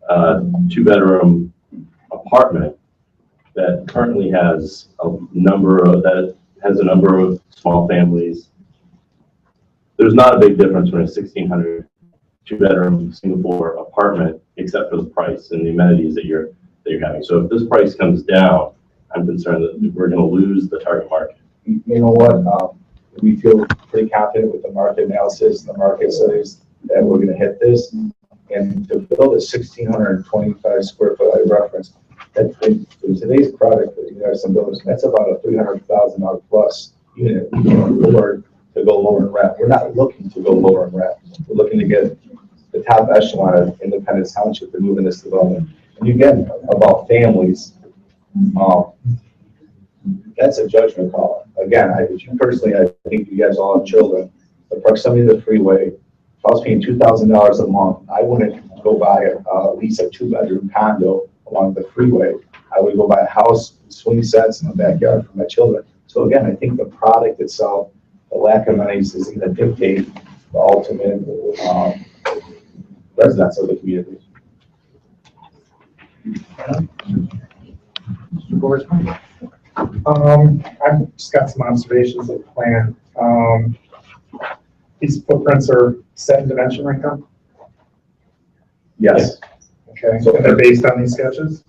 a 2-bedroom apartment that currently has a number of small families, there's not a big difference between a 1,600 2-bedroom Singapore apartment, except for the price and the amenities that you're having. So if this price comes down, I'm concerned that we're going to lose the target market. You know what? We feel pretty confident with the market analysis and the market studies that we're going to hit this. And to build a 1,625 square foot, I referenced, that in today's product, you have some builders, that's about a $300,000 plus unit. We can afford to go lower in rent. We're not looking to go lower in rent. We're looking to get the top echelon of Independence Township to move in this development. And again, about families, that's a judgment call. Again, I think you guys all have children. The proximity to the freeway, if I was paying $2,000 a month, I wouldn't go buy at least a 2-bedroom condo along the freeway. I would go buy a house, swing sets in the backyard for my children. So again, I think the product itself, the lack of amenities is going to dictate the ultimate residents of the community. Mr. Borsman? I've just got some observations of the plan. These footprints are set in dimension right now? Yes. Okay, so they're based on these sketches?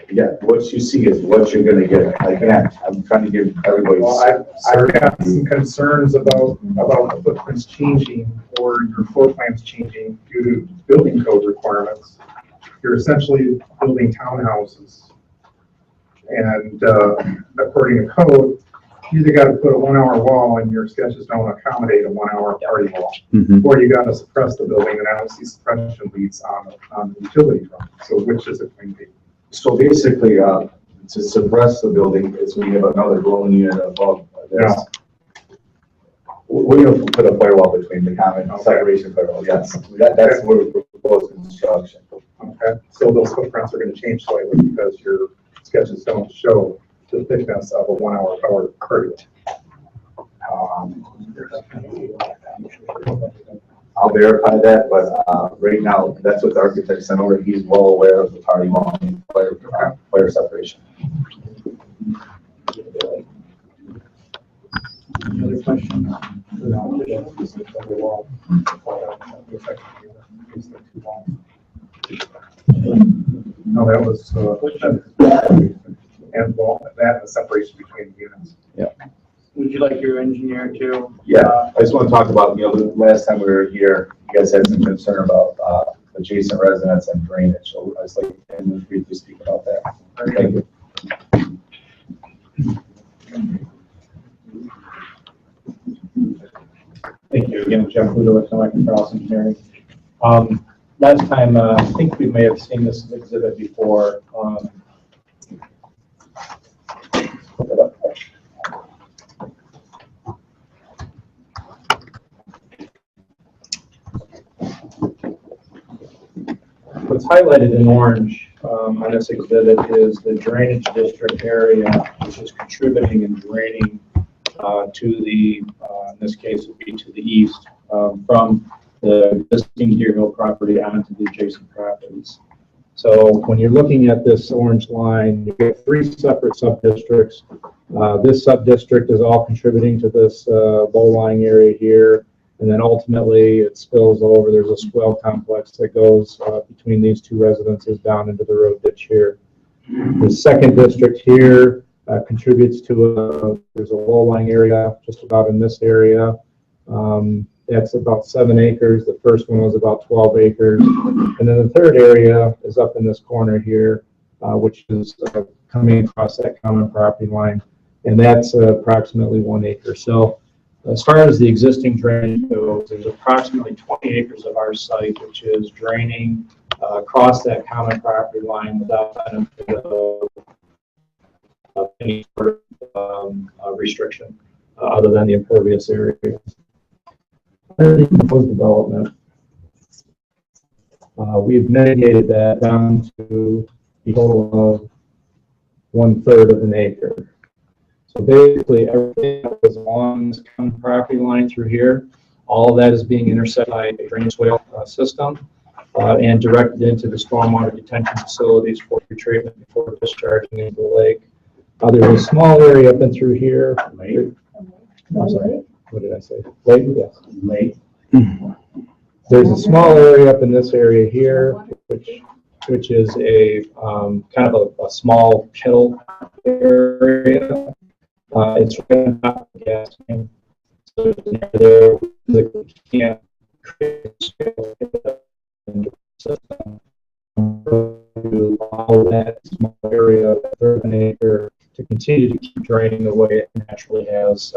Yeah, what you see is what you're going to get. Again, I'm trying to give everybody. Well, I've got some concerns about the footprints changing or your floor plans changing due to building code requirements. You're essentially building townhouses. And according to code, you either got to put a 1-hour wall and your sketches don't accommodate a 1-hour party wall, or you got to suppress the building, and I don't see suppression leads on the utility drawing. So which is it going to be? So basically, to suppress the building, is we have another dwelling unit above this. Yeah. We're going to put a firewall between the common separation firewall. Yes, that's where we propose construction. Okay, so those footprints are going to change slightly because your sketches don't show the thickness of a 1-hour power curtain. I'll verify that, but right now, that's what the architect sent over. He's well aware of the party wall and fire separation. Any other questions? No, that was and wall, that and the separation between the units. Yeah. Would you like your engineer to? Yeah, I just want to talk about, the last time we were here, you guys had some concern about adjacent residents and drainage. So I was like, can we briefly speak about that? Thank you. Thank you again, Jeff Ludo with Electric House Engineering. Last time, I think we may have seen this exhibit before. What's highlighted in orange on this exhibit is the drainage district area, which is contributing and draining to the, in this case, would be to the east from the existing Deerhill property onto the adjacent properties. So when you're looking at this orange line, you get 3 separate sub-districts. This sub-district is all contributing to this low-lying area here. And then ultimately it spills over. There's a swell complex that goes between these 2 residences down into the road ditch here. The second district here contributes to there's a low-lying area just about in this area. That's about 7 acres. The first one was about 12 acres. And then the third area is up in this corner here, which is coming across that common property line. And that's approximately 1 acre. So as far as the existing drainage goes, there's approximately 20 acres of our site, which is draining across that common property line without benefit of any sort of restriction other than the impervious area. The proposed development, we've mitigated that down to a total of 1/3 of an acre. So basically, everything that was along this common property line through here, all of that is being intersected by a drainage swale system and directed into the stormwater detention facilities for treatment before discharging into the lake. There's a small area up and through here. I'm sorry, what did I say? Lake? Yes. Lake. There's a small area up in this area here, which is a kind of a small kettle area. It's right on top of the gas main. So there, you can't create a system to allow that small area of an acre to continue to keep draining the way it naturally has.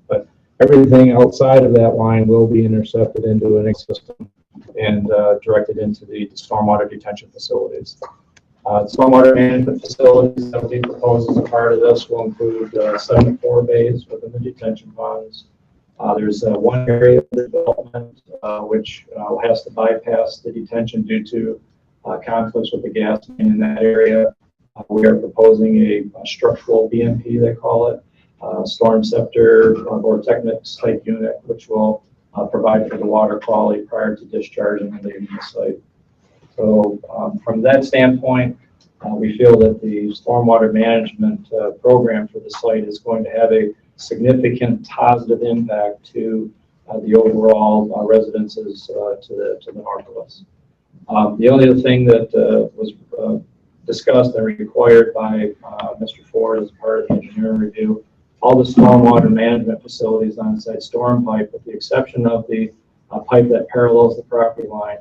But everything outside of that line will be intercepted into an system and directed into the stormwater detention facilities. Stormwater management facilities that will be proposed as a part of this will include 74 bays within the detention ponds. There's one area of development which has to bypass the detention due to conflicts with the gas main in that area. We are proposing a structural BMP, they call it, storm scepter or Technics type unit, which will provide for the water quality prior to discharging and leaving the site. So from that standpoint, we feel that the stormwater management program for the site is going to have a significant positive impact to the overall residences to the north of us. The only other thing that was discussed and required by Mr. Ford as part of the engineering review, all the stormwater management facilities on site storm pipe, with the exception of the pipe that parallels the property line,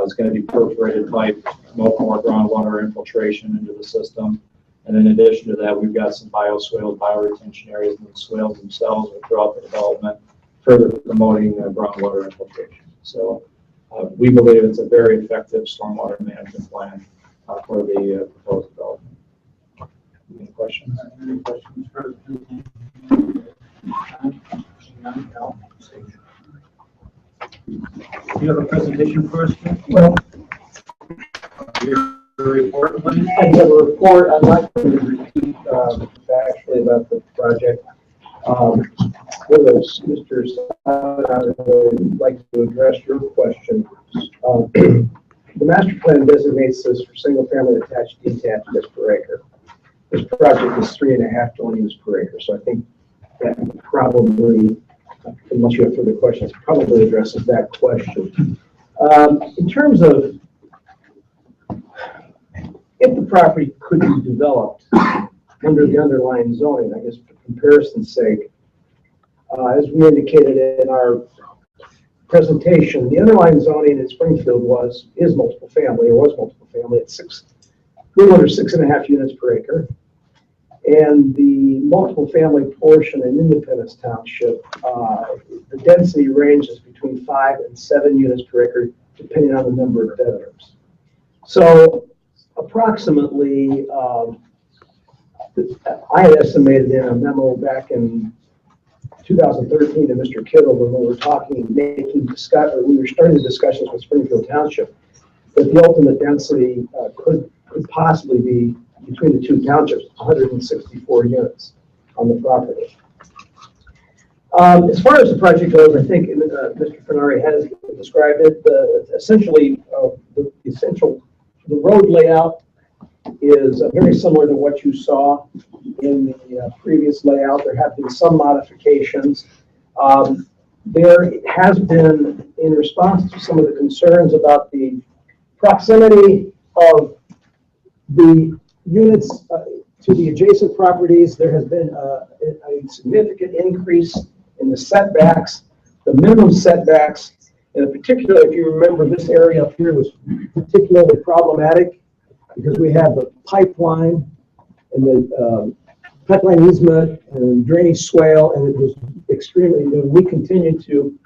is going to be perforated pipe, no more groundwater infiltration into the system. And in addition to that, we've got some bioswales, bioretention areas in the swales themselves throughout the development, further promoting groundwater infiltration. So we believe it's a very effective stormwater management plan for the proposed development. Any questions? Any questions for you have a presentation for us? Well, Your report, please. I have a report. I'm not going to repeat actually about the project. Whether Mr. I would like to address your question. The master plan designates this for single family attached detached units per acre. This project is 3.5 dwelling units per acre. So I think that probably, unless you have further questions, probably addresses that question. In terms of if the property could be developed under the underlying zoning, I guess for comparison's sake, as we indicated in our presentation, the underlying zoning in Springfield is multiple family, or was multiple family at a little under 6.5 units per acre. And the multiple family portion in Independence Township, the density ranges between 5 and 7 units per acre, depending on the number of bedrooms. So approximately, I had estimated in a memo back in 2013 to Mr. Kittle when we were we were starting the discussions with Springfield Township, that the ultimate density could possibly be between the two townships, 164 units on the property. As far as the project goes, I think Mr. Fenari has described it. Essentially, the road layout is very similar to what you saw in the previous layout. There have been some modifications. There has been, in response to some of the concerns about the proximity of the units to the adjacent properties, there has been a significant increase in the setbacks, the minimum setbacks. And in particular, if you remember, this area up here was particularly problematic because we have the pipeline and the pipeline easement and drainage swale, and it was extremely, we continue to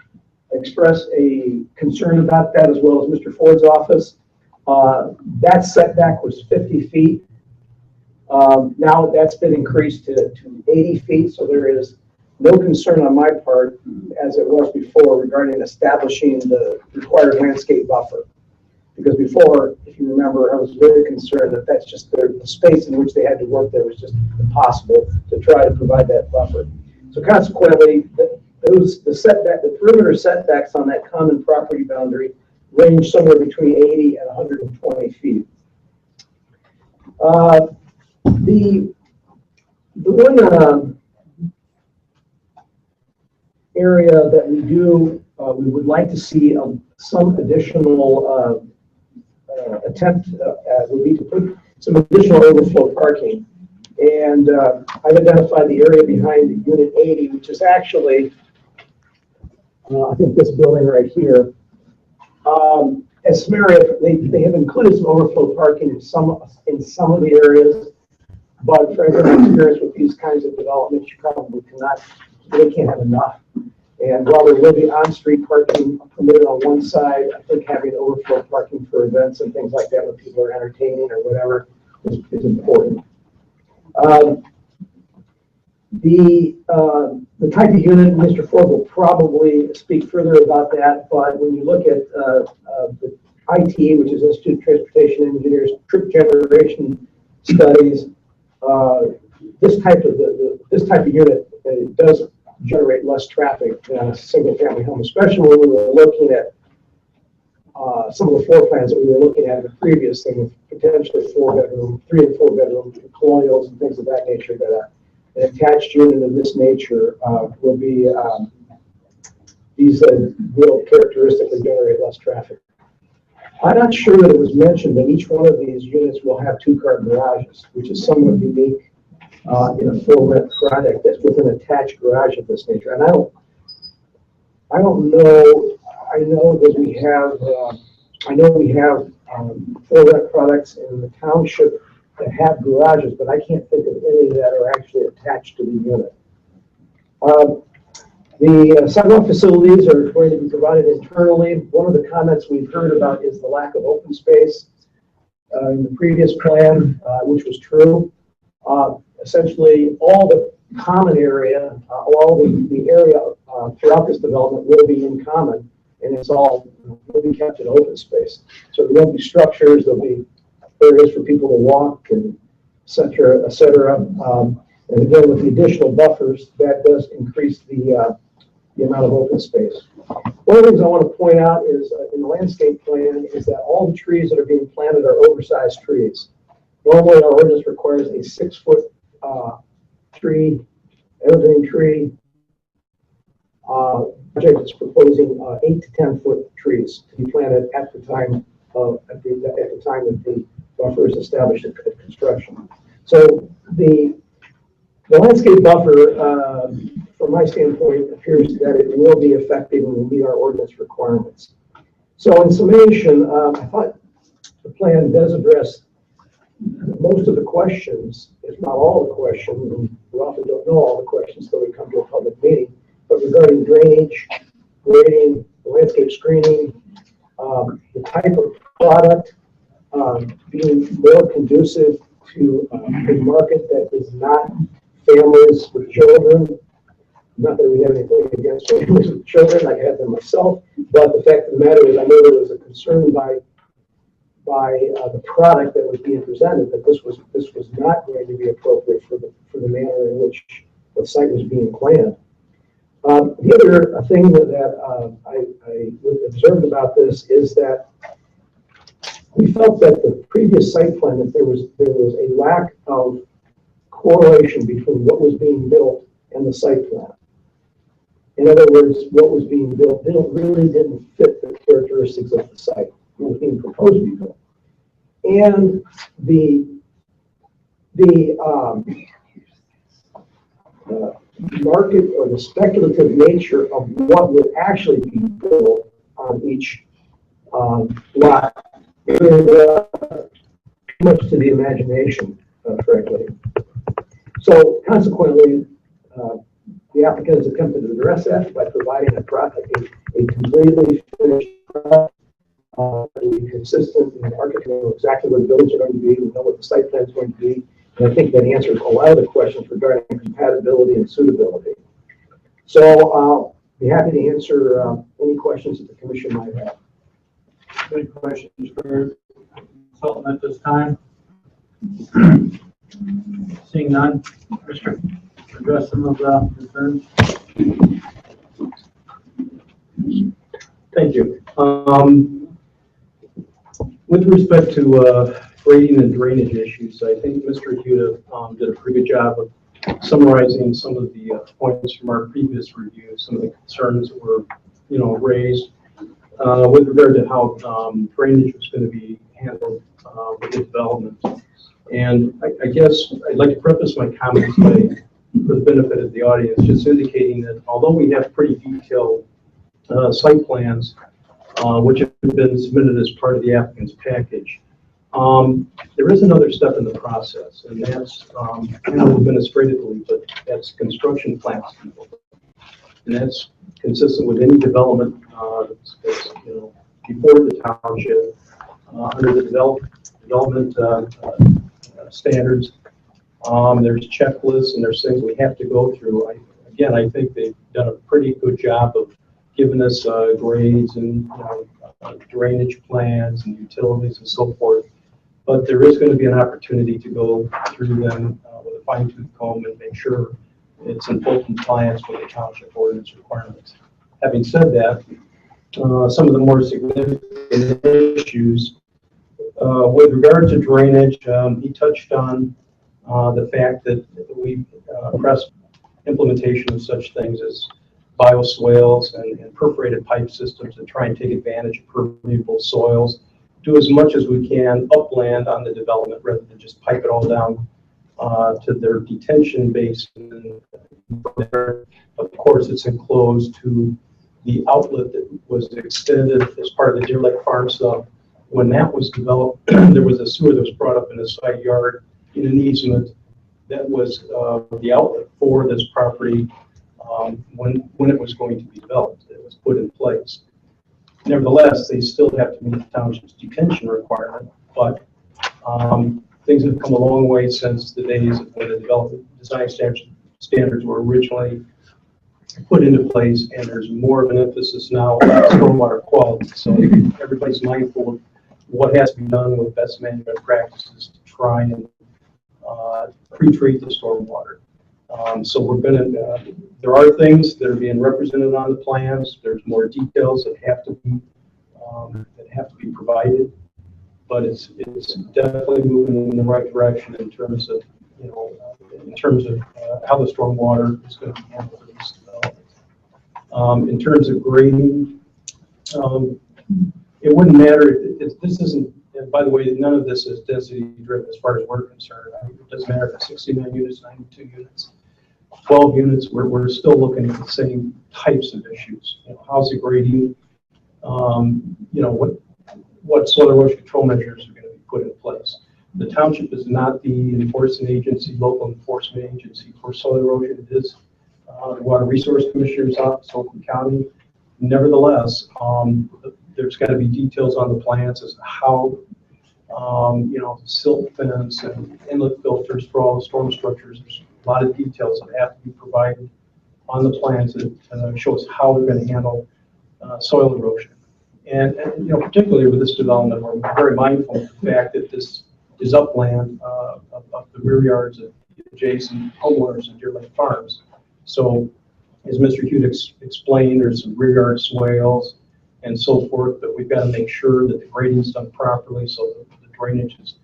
express a concern about that, as well as Mr. Ford's office. That setback was 50 feet. Now that's been increased to 80 feet, so there is no concern on my part, as it was before, regarding establishing the required landscape buffer. Because before, if you remember, I was very concerned that that's just the space in which they had to work there was just impossible to try to provide that buffer. So consequently, the perimeter setbacks on that common property boundary range somewhere between 80 and 120 feet. The one area that we would like to see some additional attempt would be to put some additional overflow parking. And I've identified the area behind Unit 80, which is actually, I think this building right here. As some area, they have included some overflow parking in some of the areas, but from my experience with these kinds of developments, you probably can't have enough. And while there will be on-street parking permitted on one side, I think having overflow parking for events and things like that when people are entertaining or whatever is important. The type of unit, Mr. Ford will probably speak further about that, but when you look at the IT, which is Institute of Transportation Engineers, trip generation studies, this type of unit does generate less traffic than a single-family home, especially when we were looking at some of the floor plans that we were looking at in the previous thing, with potentially 3 and 4 bedroom colonials and things of that nature. That an attached unit of this nature will be these will characteristically generate less traffic. I'm not sure that it was mentioned that each one of these units will have 2-car garages, which is somewhat unique in a full rent product that's with an attached garage of this nature. And I don't know. I know that we have full rent products in the township that have garages, but I can't think of any that are actually attached to the unit. The sidewalk facilities are going to be provided internally. One of the comments we've heard about is the lack of open space in the previous plan, which was true. Essentially, all the common area, all the area throughout this development will be in common, and it's all will be kept in open space. So there won't be structures, there'll be areas for people to walk, and et cetera, et cetera. And again, with the additional buffers, that does increase the amount of open space. One of the things I want to point out is in the landscape plan is that all the trees that are being planted are oversized trees. Normally, our ordinance requires a 6-foot tree, evergreen tree. Project is proposing 8 to 10-foot trees to be planted at the time that the buffer is established at construction. So the landscape buffer, from my standpoint, appears that it will be effective and will meet our ordinance requirements. So in summation, I thought the plan does address most of the questions, if not all the questions, and we often don't know all the questions until we come to a public meeting, but regarding drainage, grading, landscape screening, the type of product being more conducive to a market that is not families with children. Not that we have anything against families with children, I have them myself, but the fact of the matter is I know there was a concern by the product that was being presented that this was not going to be appropriate for the manner in which the site was being planned. The other thing that I observed about this is that we felt that the previous site plan, that there was a lack of correlation between what was being built and the site plan. In other words, what was being built really didn't fit the characteristics of the site. What was being proposed to be built. And the market or the speculative nature of what would actually be built on each lot is too much to the imagination, frankly. So consequently, the applicant has attempted to address that by providing a completely finished product. Be consistent in the architect, know exactly where the buildings are going to be, we know what the site plan is going to be, and I think that answers a lot of the questions regarding compatibility and suitability. So I'll be happy to answer any questions that the commission might have. Any questions for consultant at this time? Seeing none, Mr. Address some of the concerns. Thank you. With respect to grading and drainage issues, I think Mr. Huda did a pretty good job of summarizing some of the points from our previous review, some of the concerns that were, raised with regard to how drainage was going to be handled with the development. And I guess I'd like to preface my comments by, for the benefit of the audience, just indicating that although we have pretty detailed site plans, which have been submitted as part of the applicant's package, there is another step in the process, and that's administratively, but that's construction plans. And that's consistent with any development that's before the township under the development standards. There's checklists and there's things we have to go through. I think they've done a pretty good job of giving us grades and drainage plans and utilities and so forth. But there is going to be an opportunity to go through them with a fine-tooth comb and make sure it's in full compliance with the township ordinance requirements. Having said that, some of the more significant issues with regard to drainage, he touched on the fact that we pressed implementation of such things as bioswales and perforated pipe systems to try and take advantage of permeable soils. Do as much as we can upland on the development rather than just pipe it all down to their detention basin. Of course, it's enclosed to the outlet that was extended as part of the Deer Lake Farm sub. When that was developed, there was a sewer that was brought up in a side yard in an easement that was the outlet for this property when it was going to be developed. It was put in place. Nevertheless, they still have to meet the township's detention requirement, but things have come a long way since the days of when the development design standards were originally put into place, and there's more of an emphasis now on stormwater quality. So everybody's mindful of what has to be done with best management practices to try and pre-treat the stormwater. So we're going to, there are things that are being represented on the plans. There's more details that have to be provided, but it's definitely moving in the right direction in terms of how the stormwater is going to be handled in this development. In terms of grading, it wouldn't matter if this isn't. And by the way, none of this is density driven as far as we're concerned. It doesn't matter if it's 69 units, 92 units, 12 units. We're still looking at the same types of issues. How's the grading? What soil erosion control measures are going to be put in place? The township is not the enforcing agency, local enforcement agency for soil erosion. It is the Water Resource Commissioner's Office, Oakland County. Nevertheless, there's got to be details on the plans as to how, silt fence and inlet filters for all the storm structures. There's a lot of details that have to be provided on the plans that shows how they're going to handle soil erosion. And particularly with this development, we're very mindful of the fact that this is upland of the rear yards of adjacent homeowners and Deer Lake Farms. So, as Mr. Hughes explained, there's some rear yard swales and so forth, but we've got to make sure that the grading is done properly so that the drainage is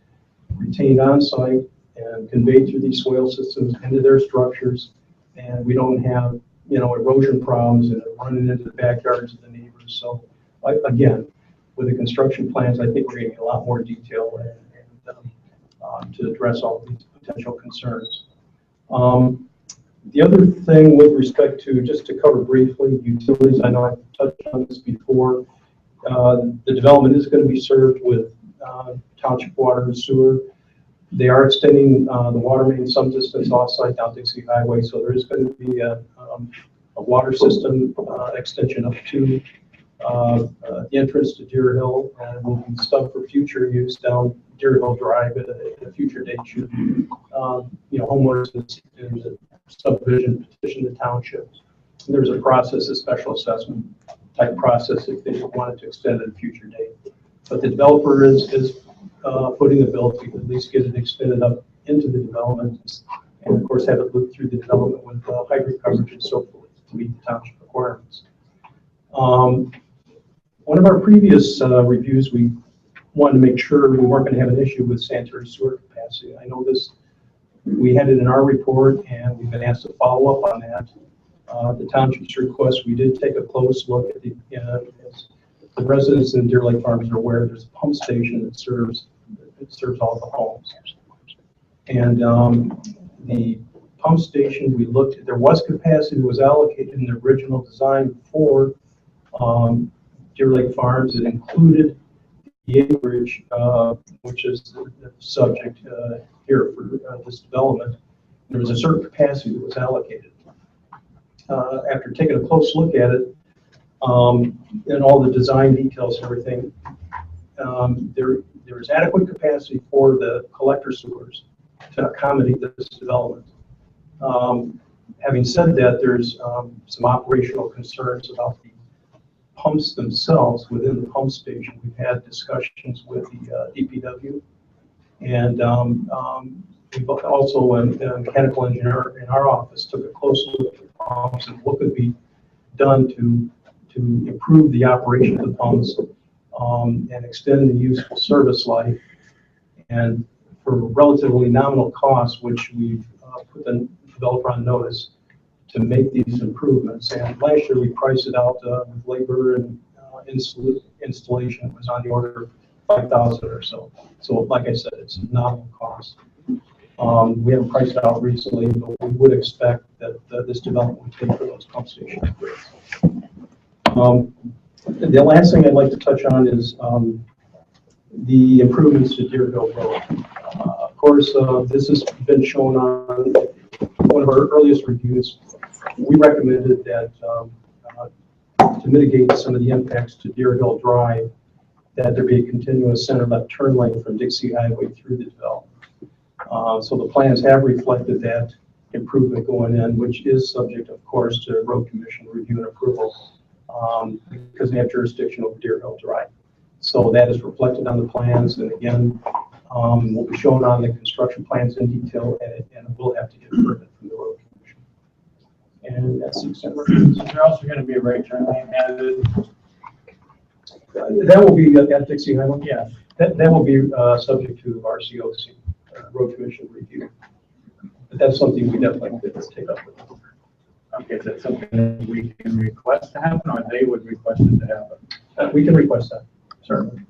retained on site and conveyed through these swale systems into their structures, and we don't have erosion problems and running into the backyards of the neighbors. So again, with the construction plans, I think we're getting a lot more detail and to address all these potential concerns. The other thing with respect to, just to cover briefly, utilities, I know I've touched on this before. The development is going to be served with township water and sewer. They are extending the water main some distance off-site down Dixie Highway, so there is going to be a water system extension up to the entrance to Deerhill, and will be stuff for future use down Deerhill Drive at a future date. Should homeowners in the subdivision petition the township. And there's a process, a special assessment type process if they wanted to extend at a future date. But the developer is footing the bill to at least get it extended up into the development, and of course have it loop through the development with hybrid coverage and so forth to meet the township requirements. One of our previous reviews, we wanted to make sure we weren't going to have an issue with sanitary sewer capacity. I know this, we had it in our report, and we've been asked to follow up on that. The township's request, we did take a close look at the, as the residents in Deer Lake Farms are aware, there's a pump station that serves all the homes. And the pump station, we looked at, there was capacity that was allocated in the original design for Deer Lake Farms. It included the acreage, which is the subject here for this development. There was a certain capacity that was allocated. After taking a close look at it, and all the design details and everything, there is adequate capacity for the collector sewers to accommodate this development. Having said that, there's some operational concerns about the pumps themselves within the pump station. We've had discussions with the DPW, and we've also, a mechanical engineer in our office took a close look at the pumps and what could be done to improve the operation of the pumps and extend the useful service life, and for relatively nominal costs, which we've put the developer on notice to make these improvements. And last year we priced it out with labor and installation. It was on the order of $5,000 or so. So like I said, it's a nominal cost. We haven't priced it out recently, but we would expect that this development would pay for those pump stations. The last thing I'd like to touch on is the improvements to Deerhill Road. Of course, this has been shown on one of our earliest reviews. We recommended that to mitigate some of the impacts to Deerhill Drive, that there be a continuous center left turn lane from Dixie Highway through the development. So the plans have reflected that improvement going in, which is subject, of course, to Road Commission review and approval, because they have jurisdiction over Deerhill Drive. So that is reflected on the plans, and again, will be shown on the construction plans in detail, and we'll have to get permit from the Road Commission. And that's the extent. So there's also going to be a right turn lane added. That will be at Dixie Highway. Yes. That will be subject to RCOC, Road Commission review. But that's something we definitely have to take up with them. Okay, is that something that we can request to happen, or they would request it to happen? We can request that, Certainly.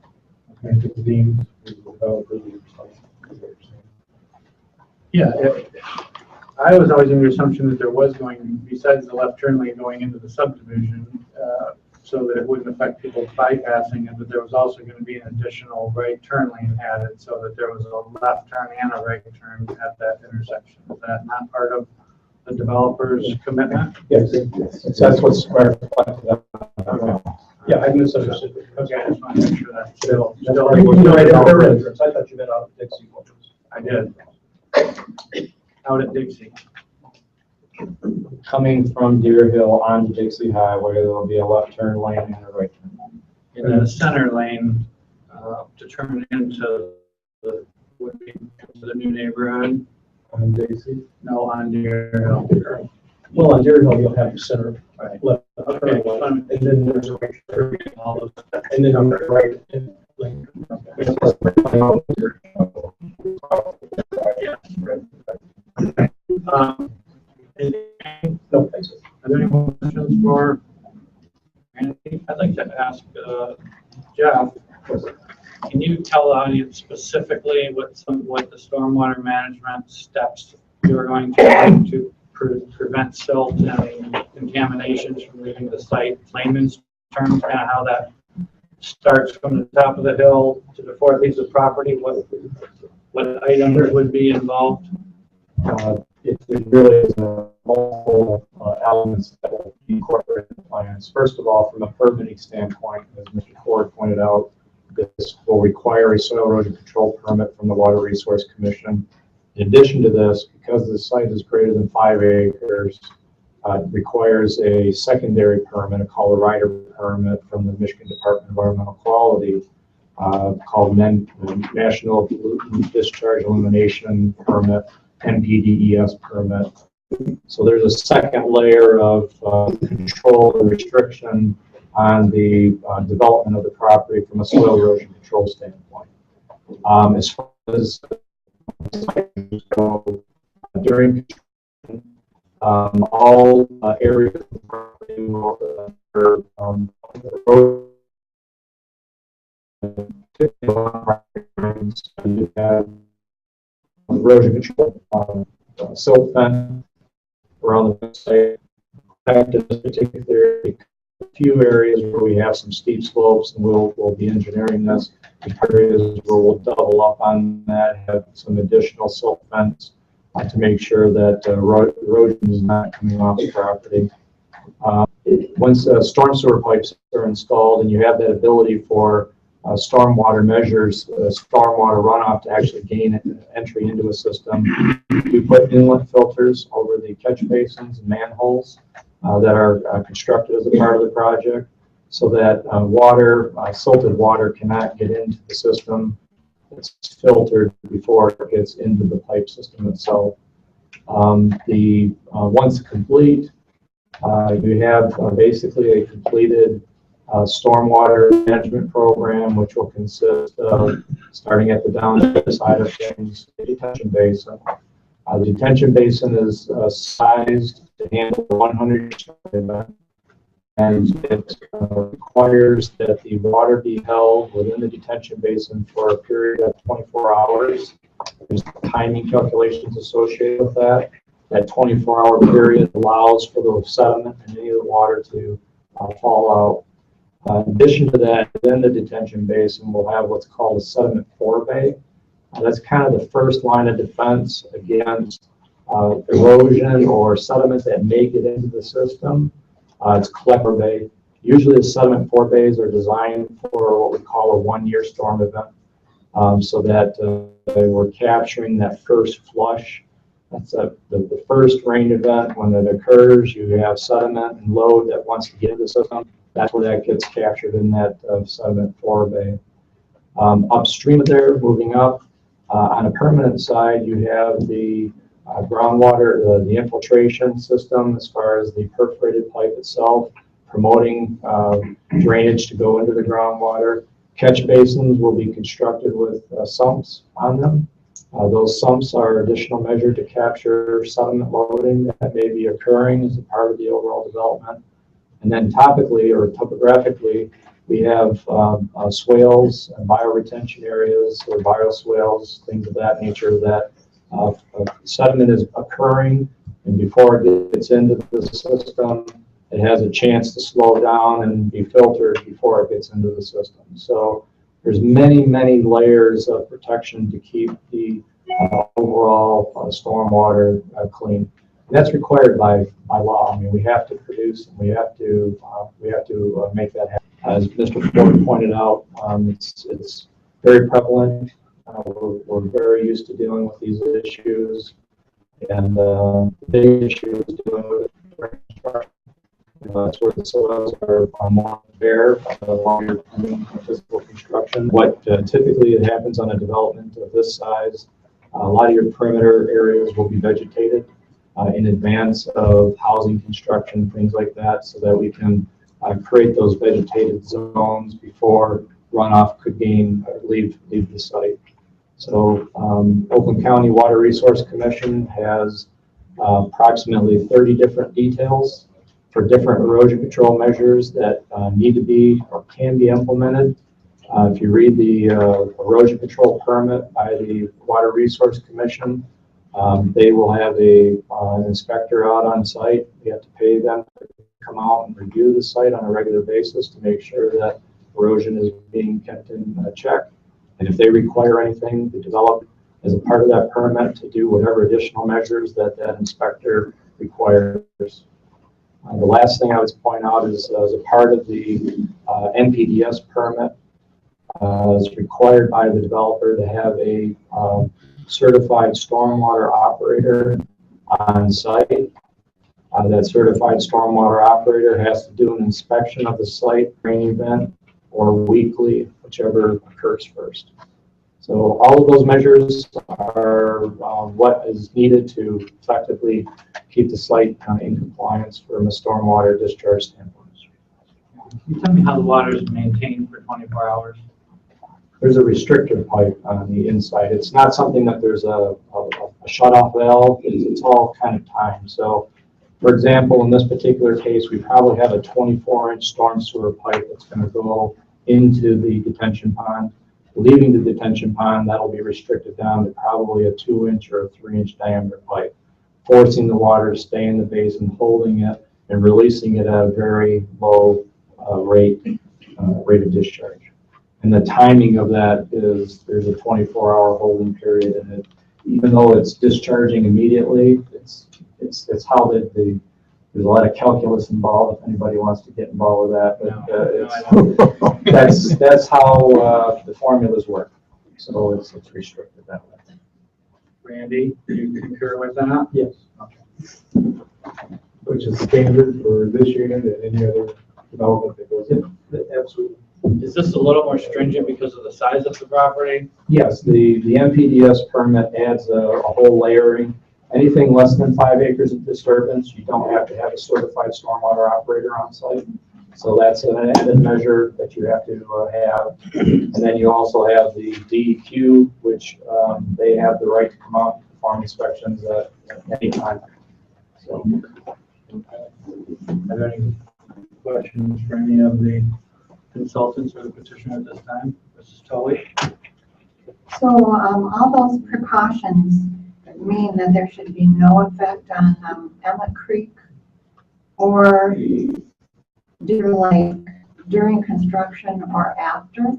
Yeah, I was always under the assumption that there was going, besides the left turn lane going into the subdivision, so that it wouldn't affect people bypassing it, but there was also going to be an additional right turn lane added, so that there was a left turn and a right turn at that intersection. Is that not part of the developer's commitment? Yes, that's what's reflected. Yeah, I misunderstood. Okay, I just want to make sure that still. Right at their entrance. I thought you meant out of Dixie. I did. Out at Dixie. Coming from Deerhill onto Dixie Highway, there will be a left turn lane and a right turn lane. In the center lane, to turn into the, would be to the new neighborhood. On Dixie? No, on Deerhill. Well, on Deerhill, you'll have the center left, Okay, and then there's a right turn, all those, and then on the right lane. No, thanks. Are there any more questions for Randy? I'd like to ask Jeff, can you tell the audience specifically what the stormwater management steps you're going to take to prevent silt and contaminations from leaving the site? Layman's terms, kind of how that starts from the top of the hill to before it leaves the property. What items would be involved? It really is multiple elements that will be incorporated in the plans. First of all, from a permitting standpoint, as Mr. Ford pointed out, this will require a soil erosion control permit from the Water Resource Commission. In addition to this, because the site is greater than 5 acres, it requires a secondary permit, a called a rider permit from the Michigan Department of Environmental Quality called National Pollutant Discharge Elimination Permit, NPDES permit. So there's a second layer of control and restriction on the development of the property from a soil erosion control standpoint. As far as go, during all areas of the property will erosion control, silt fence around the website. In fact, in this particular few areas where we have some steep slopes, and we'll be engineering this. In areas where we'll double up on that, have some additional silt fence to make sure that erosion is not coming off the property. Once storm sewer pipes are installed and you have that ability for stormwater measures, stormwater runoff to actually gain entry into a system, we put inlet filters over the catch basins and manholes that are constructed as a part of the project, so that silted water cannot get into the system. It's filtered before it gets into the pipe system itself. Once complete, you have basically a completed stormwater management program, which will consist of, starting at the downside of things, the detention basin. The detention basin is sized to handle 100 event, and it requires that the water be held within the detention basin for a period of 24 hours. There's timing calculations associated with that. That 24-hour period allows for the sediment and any of the water to fall out. In addition to that, within the detention basin, we'll have what's called a sediment forebay. That's kind of the first line of defense against erosion or sediment that may get into the system. It's collector bay. Usually the sediment forebays are designed for what we call a one-year storm event, so that we're capturing that first flush. That's the first rain event. When it occurs, you have sediment and load that wants to get into the system. That's where that gets captured in that sediment forebay. Upstream of there, moving up, on a permanent side, you have the groundwater, the infiltration system as far as the perforated pipe itself, promoting drainage to go into the groundwater. Catch basins will be constructed with sumps on them. Those sumps are additional measure to capture sediment loading that may be occurring as a part of the overall development. And then topically or topographically, we have swales and bioretention areas or bioswales, things of that nature, that sediment is occurring, and before it gets into the system, it has a chance to slow down and be filtered before it gets into the system. So there's many, many layers of protection to keep the overall stormwater clean. And that's required by law. I mean, we have to produce, and we have to make that happen. As Mr. Ford pointed out, it's very prevalent. We're very used to dealing with these issues, and the big issue is dealing with construction. That's where the soils are more bare, longer physical construction. What typically happens on a development of this size, a lot of your perimeter areas will be vegetated in advance of housing construction, things like that, so that we can create those vegetated zones before runoff could leave the site. So Oakland County Water Resource Commission has approximately 30 different details for different erosion control measures that need to be or can be implemented. If you read the erosion control permit by the Water Resource Commission, they will have an inspector out on site. We have to pay them to come out and review the site on a regular basis to make sure that erosion is being kept in check. And if they require anything to develop as a part of that permit, to do whatever additional measures that inspector requires. The last thing I would point out is, as a part of the NPDES permit, it's required by the developer to have a certified stormwater operator on site. That certified stormwater operator has to do an inspection of the site during an event or weekly, whichever occurs first. So all of those measures are what is needed to effectively keep the site in compliance from a stormwater discharge standpoint. Can you tell me how the water is maintained for 24 hours? There's a restrictor pipe on the inside. It's not something that there's a shut-off valve. It's all kind of timed. So, for example, in this particular case, we probably have a 24-inch storm sewer pipe that's going to go into the detention pond. Leaving the detention pond, that'll be restricted down to probably a 2-inch or a 3-inch diameter pipe, forcing the water to stay in the basin, holding it, and releasing it at a very low rate of discharge. And the timing of that is there's a 24-hour holding period, and even though it's discharging immediately, it's how there's a lot of calculus involved. If anybody wants to get involved with that, but that's how the formulas work. So it's restricted that way. Randy, do you concur with that? Yes. Okay. Which is standard for this unit and any other development that goes in. Absolutely. Is this a little more stringent because of the size of the property? Yes, the MPDS permit adds a whole layering. Anything less than 5 acres of disturbance, you don't have to have a certified stormwater operator on site. So that's an added measure that you have to have. And then you also have the DEQ, which they have the right to come out and perform inspections at any time. So, Are there any questions for any of the consultants or the petitioner at this time? Mrs. Tully? So, all those precautions mean that there should be no effect on Emmett Creek or Deer Lake during construction or after?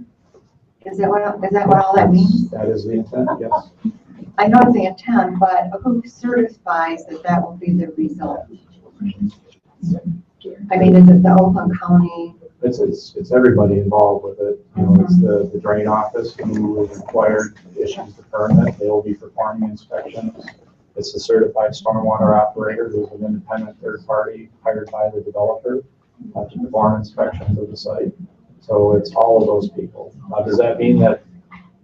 Is that what all that means? that is the intent, yes. I know it's the intent, but who certifies that that will be the result? I mean, is it the Oakland County? It's everybody involved with it. You know, it's the drain office who is required to issue the permit. They will be performing inspections. It's the certified stormwater operator who is an independent third party hired by the developer to perform inspections of the site. So it's all of those people. Does that mean that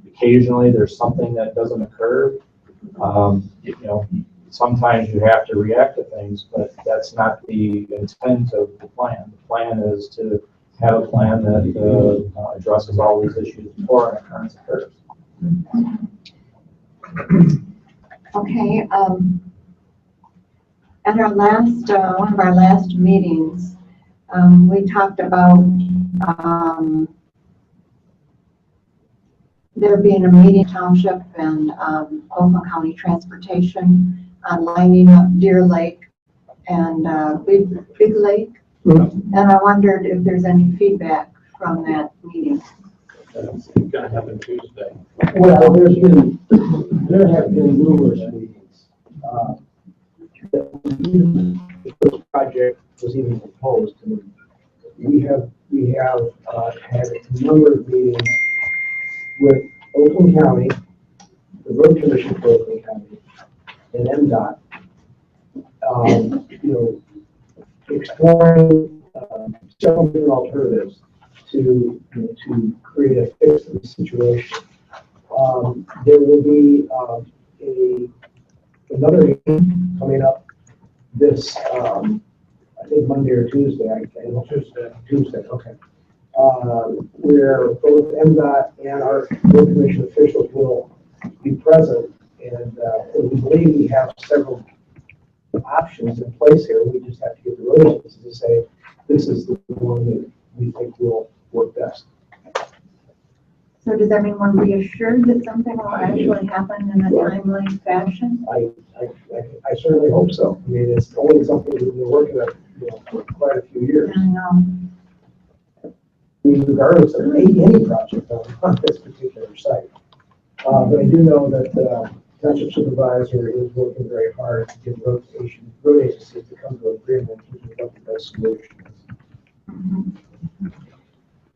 occasionally there's something that doesn't occur? You know, sometimes you have to react to things, but that's not the intent of the plan. The plan is to have a plan that addresses all these issues before an occurrence occurs. Okay, at our last, one of our last meetings, we talked about there being a meeting Township and Oakland County Transportation on lining up Deer Lake and Big Lake. And I wondered if there's any feedback from that meeting. It's going to happen Tuesday. Well, there have been numerous meetings. This project was even proposed. And we have had a number of meetings with Oakland County, the Road Commission for Oakland County, and MDOT. You know, exploring several different alternatives to create a fix to the situation. There will be another meeting coming up this, I think Monday or Tuesday. Tuesday, okay. Where both MDOT and our road commission officials will be present, and we believe we have several options in place here. We just have to get the road agencies to say this is the one that we think will work best. So does that mean we're reassured that something will actually happen in a timely fashion? I certainly hope so. I mean, it's only something we've been working on for quite a few years. I know. I mean, regardless of any project on this particular site. But I do know that the Township Supervisor is working very hard to get road agencies to come to an agreement with what the best solution is.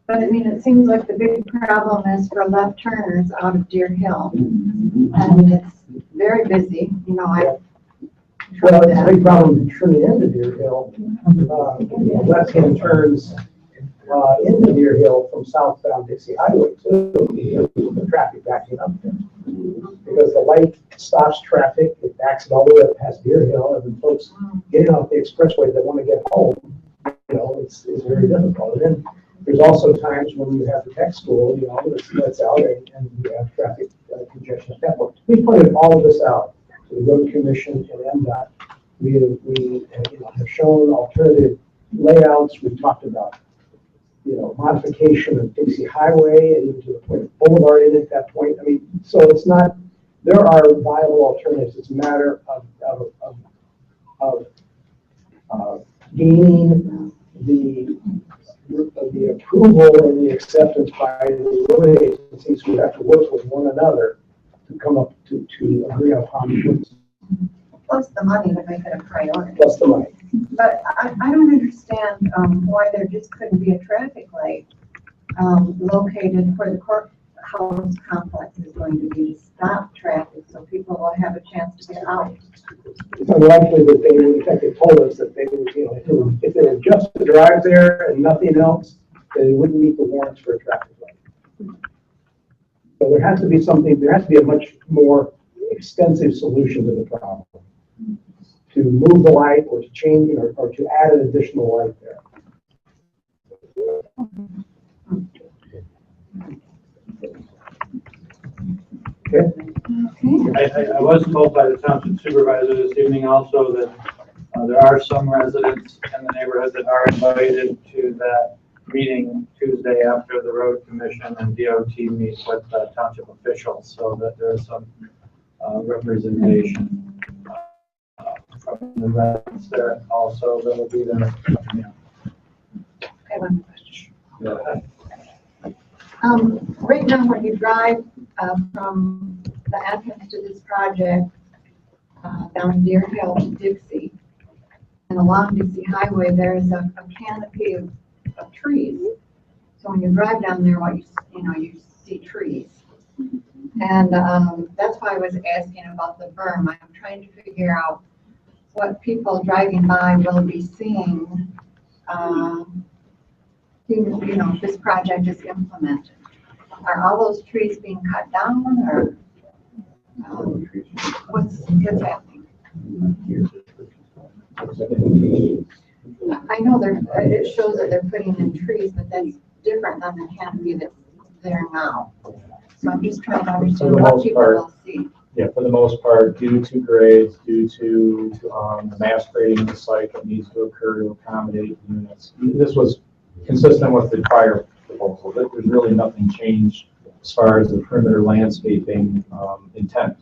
But I mean, it seems like the big problem is for left turners out of Deerhill. And it's very busy, you know, Well, it's a big problem turning into Deerhill. Left-hand turns into Deerhill from southbound Dixie Highway too, the traffic backing up there. Because the light stops traffic, it backs it all the way up past Deerhill, and then folks getting off the expressway that want to get home, it's very difficult. And then there's also times when you have the tech school, that's out and you have traffic congestion at that point. We pointed all of this out to the road commission and MDOT. We have shown alternative layouts. We've talked about, modification of Dixie Highway and to the point of Boulevard in at that point. I mean, so it's not, there are viable alternatives. It's a matter of gaining the approval and the acceptance by the road agencies who have to work with one another to come up to agree upon. Plus the money to make it a priority. Plus the money. But I don't understand why there just couldn't be a traffic light located where the courthouse complex is going to be to stop traffic so people will have a chance to get out. It's unlikely that they would, in fact, they told us that they would, if they had just to drive there and nothing else, then it wouldn't meet the warrants for a traffic light. So there has to be something, there has to be a much more extensive solution to the problem. To move the light or to change or to add an additional light there. Okay. I was told by the township supervisor this evening also that there are some residents in the neighborhood that are invited to that meeting Tuesday after the road commission and DOT meets with township officials, so that there is some representation from the residents there also that will be there. I have one question. Right now, when you drive from the entrance to this project down Deerhill to Dixie and along Dixie Highway, there's a canopy of trees. So when you drive down there, you see trees. And that's why I was asking about the berm. I'm trying to figure out what people driving by will be seeing, if this project is implemented. Are all those trees being cut down, or what's happening? I know it shows that they're putting in trees, but that's different than the canopy that's there now. So I'm just trying to understand what people will see. Yeah, for the most part, due to grades, due to the mass grading of the site that needs to occur to accommodate units. This was consistent with the prior proposal. There's really nothing changed as far as the perimeter landscaping intent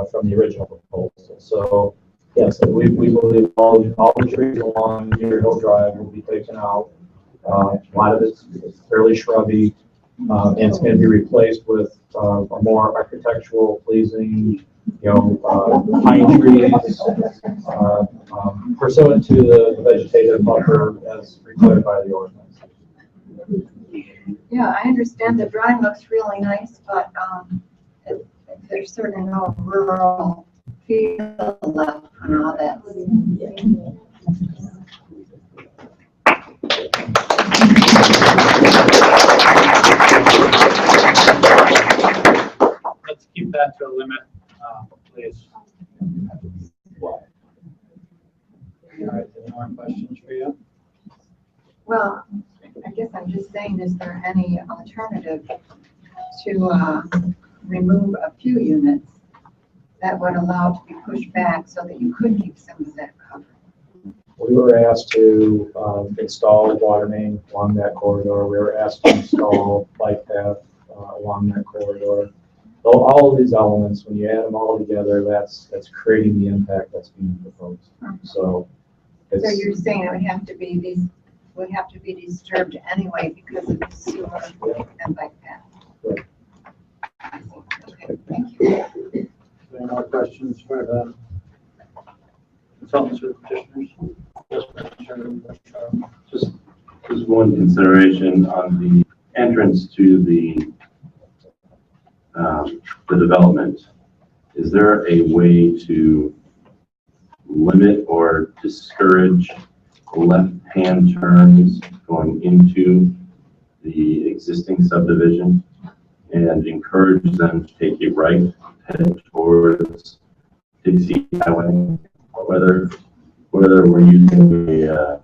from the original proposal. So yes, we believe all the trees along Deerhill Drive will be taken out. A lot of it's fairly shrubby. And it's going to be replaced with a more architectural pleasing, pine trees, pursuant to the vegetative buffer as required by the ordinance. Yeah, I understand the drawing looks really nice, but there's certainly no rural feel left on all that. Let's keep that to a limit, please. All right, any more questions for you? Well, I guess I'm just saying, is there any alternative to remove a few units that would allow to be pushed back so that you could keep some of that covered? We were asked to install water main along that corridor. We were asked to install bike path along that corridor. So all of these elements, when you add them all together, that's creating the impact that's being proposed. So you're saying it would have to be disturbed anyway because of the sewer and bike path. Right. Okay, thank you. Any more questions for the consultants or petitioners? Just one consideration on the entrance to the development. Is there a way to limit or discourage left-hand turns going into the existing subdivision and encourage them to take a right head towards Dixie Highway, whether we're using a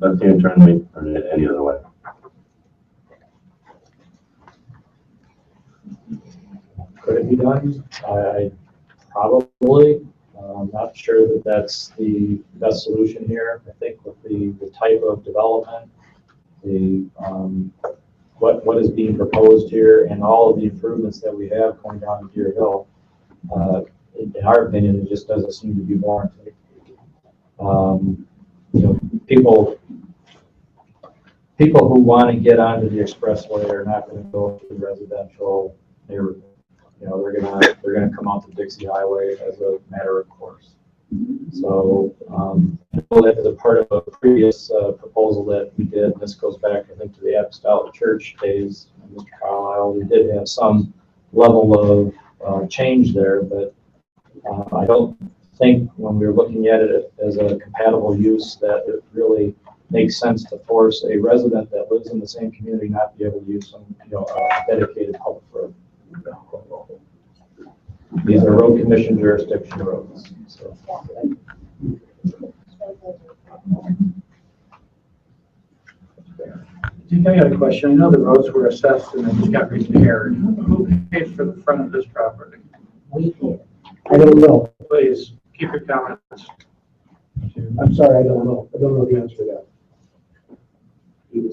left-hand turn lane or any other way. Could it be done? Probably. I'm not sure that that's the best solution here. I think with the type of development, what is being proposed here, and all of the improvements that we have going down to Deerhill, in our opinion, it just doesn't seem to be warranted. People who want to get onto the expressway are not going to go to the residential neighborhood. They're gonna come out to Dixie Highway as a matter of course. So I know that as a part of a previous proposal that we did, and this goes back, I think, to the Apostolic Church days, Mr. Carlisle, we did have some level of change there, but I don't think when we were looking at it as a compatible use that it really makes sense to force a resident that lives in the same community not to be able to use some, a dedicated public road. These are road commission jurisdiction roads. So. I got a question. I know the roads were assessed and then just got repaired. Who pays for the front of this property? I don't know. Please keep your comments. I'm sorry, I don't know. I don't know the answer to that.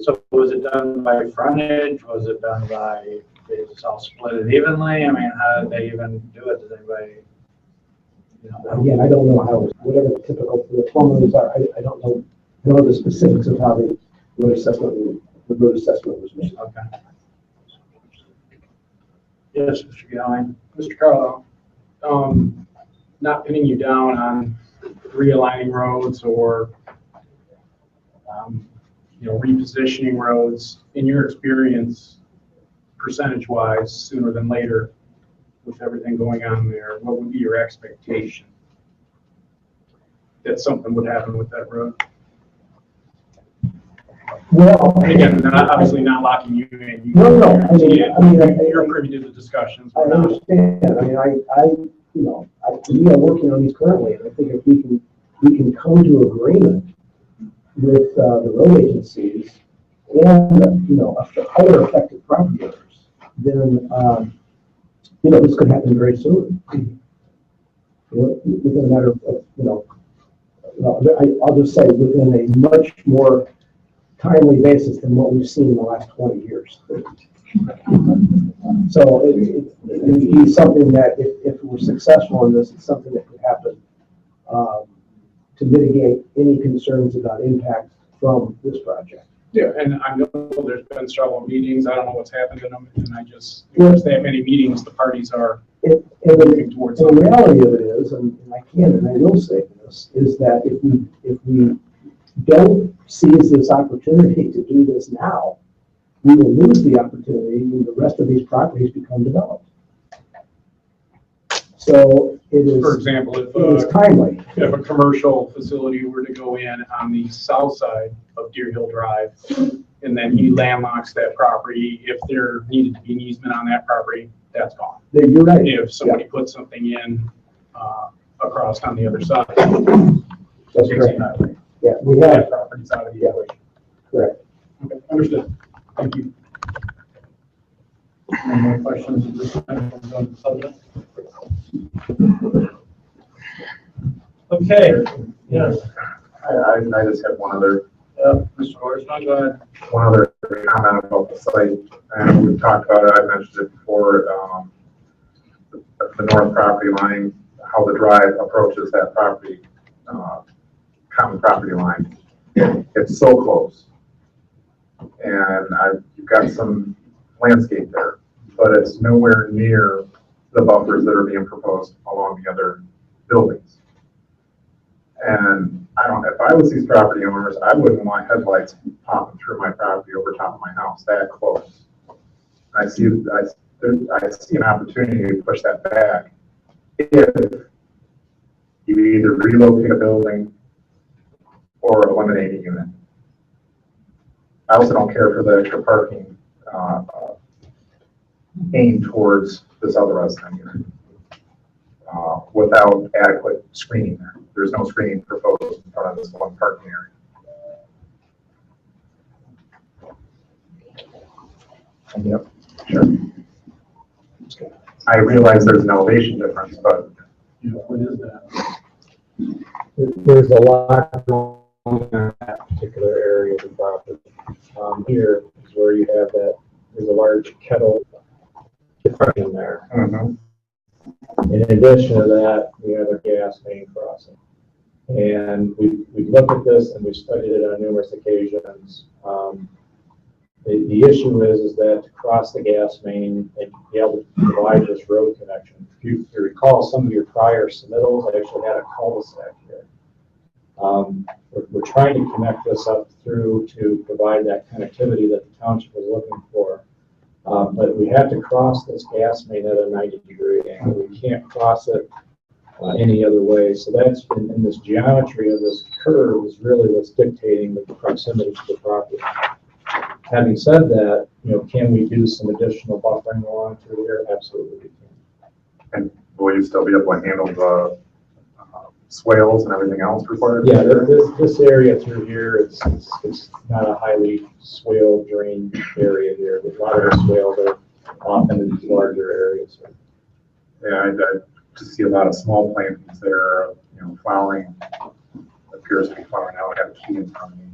So was it done by frontage? Was it done by, they just all split it evenly? I mean, how did they even do it? Did anybody, Again, I don't know how, whatever the typical formulas are, I don't know. I don't know the specifics of how the road assessment was made. Okay. Yes, Mr. Gowing. Mr. Carlisle, not pinning you down on realigning roads or, repositioning roads, in your experience, percentage-wise, sooner than later, with everything going on there, what would be your expectation that something would happen with that road? Well, And again, obviously not locking you in. No. You're privy to the discussions. I understand. I mean, we are working on these currently, and I think if we can come to agreement with the road agencies and other affected property owners, then this could happen very soon. Within a matter of I'll just say within a much more timely basis than what we've seen in the last 20 years. So it would be something that if we're successful in this, it's something that could happen to mitigate any concerns about impact from this project. Yeah, and I know there's been several meetings. I don't know what's happened in them, and if there's that many meetings, the parties are moving towards the reality of it is, and I can and I will say this, is that if we don't seize this opportunity to do this now, we will lose the opportunity when the rest of these properties become developed. So it is, for example, if it is timely. If a commercial facility were to go in on the south side of Deerhill Drive, and then he landlocks that property, if there needed to be an easement on that property, that's gone. Yeah, you're right. If somebody puts something in across on the other side, that's correct. Yeah, we have properties out of the equation. Correct. Okay, understood. Thank you. Any more questions at this time on the subject? Okay. Yes. I just have one other. Mr. Horsman, go ahead. One other comment about the site, and we've talked about it, I mentioned it before, the north property line, how the drive approaches that property, common property line. It's so close. And you've got some landscape there, but it's nowhere near the buffers that are being proposed along the other buildings. And if I was these property owners, I wouldn't want headlights popping through my property over top of my house that close. I see an opportunity to push that back if you either relocate a building or eliminating unit. I also don't care for the extra parking aimed towards this other resident unit without adequate screening there. There's no screening proposed in front of this one parking area. Yep, sure. I realize there's an elevation difference, but What is that? There's a lot going on in that particular area of the property. Here is where you have that, there's a large kettle in there. In addition to that, we have a gas main crossing. And we looked at this and we studied it on numerous occasions. The issue is that to cross the gas main and be able to provide this road connection, if you recall some of your prior submittals, I actually had a cul-de-sac here. We're trying to connect this up through to provide that connectivity that the township is looking for. But we have to cross this gas main at a 90-degree angle. We can't cross it any other way. So that's in this geometry of this curve is really what's dictating the proximity to the property. Having said that, can we do some additional buffering along through here? Absolutely we can. and will you still be able to handle the swales and everything else required? Yeah, this area through here, it's not a highly swale drain area here. A lot of the swales are often in these larger areas. Yeah, I just see a lot of small plantings there, flowering, appears to be flowering now. I have a key in front of me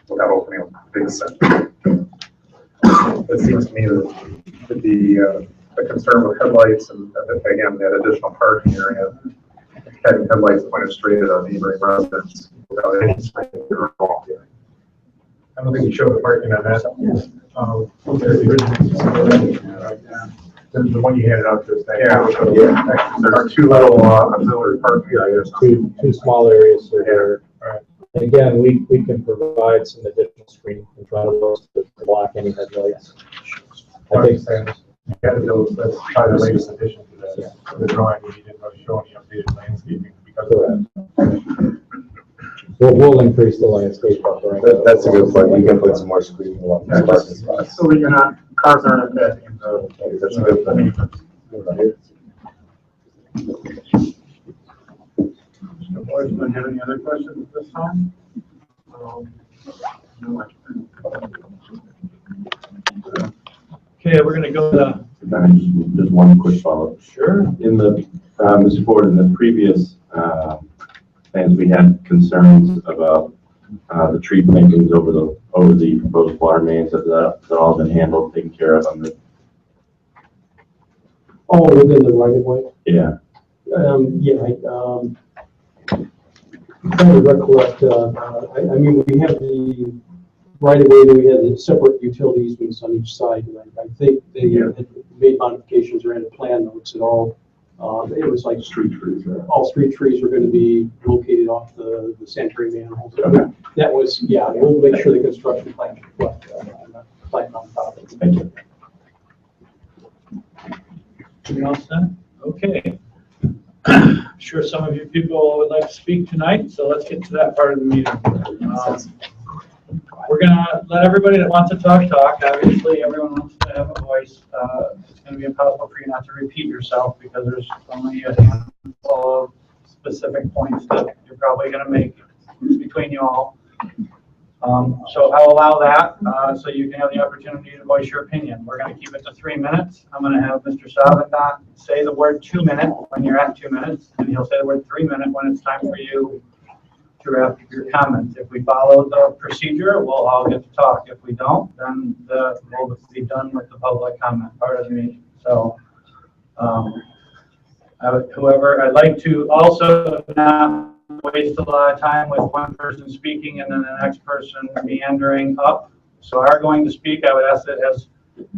without opening a big section. It seems to me that the concern with headlights and again, that additional parking area, having headlights pointed straight at our neighboring residents without any screening or all. I don't think you showed the parking on that. The one you handed out just yeah. There are two little auxiliary parking areas. Two small areas here. Right. And again, we can provide some additional screening in front of those to block any headlights. I think that's probably the latest addition to that. Yeah. The drawing we didn't show any updated landscaping because of that. We'll increase the landscape buffering. That's a good point. You can put some more screening along the parking spots. So you're not, cars aren't impacting the. That's a good point. Mr. Boydsman, have any other questions at this time? Okay, we're going to go to. Just one quick follow-up. Sure. In the, Mr. Ford, in the previous plans, we had concerns about the tree plantings over the proposed water mains. That all been handled, taken care of on the. Oh, within the right of way? Yeah. I'm trying to recollect, I mean, we have the right of way, then we have the separate utility easements on each side. And I think they had made modifications or added plan notes and all. It was like Street trees. Right? all street trees were going to be located off the sanitary manholes. Okay. That was, we'll make sure the construction plan reflect plan on top of it. Thank you. Anything else then? Okay. Sure, some of you people would like to speak tonight, so let's get to that part of the meeting. We're going to let everybody that wants to talk. Obviously, everyone wants to have a voice. It's going to be impossible for you not to repeat yourself because there's only a handful of specific points that you're probably going to make between you all. So I'll allow that so you can have the opportunity to voice your opinion. We're going to keep it to 3 minutes. I'm going to have Mr. Savinat say the word 2 minutes when you're at 2 minutes, and he'll say the word 3 minutes when it's time for you to wrap your comments. If we follow the procedure, we'll all get to talk. If we don't, then we'll be done with the public comment part of the meeting. So I'd like to also not waste a lot of time with one person speaking and then the next person meandering up. So are going to speak, I would ask that as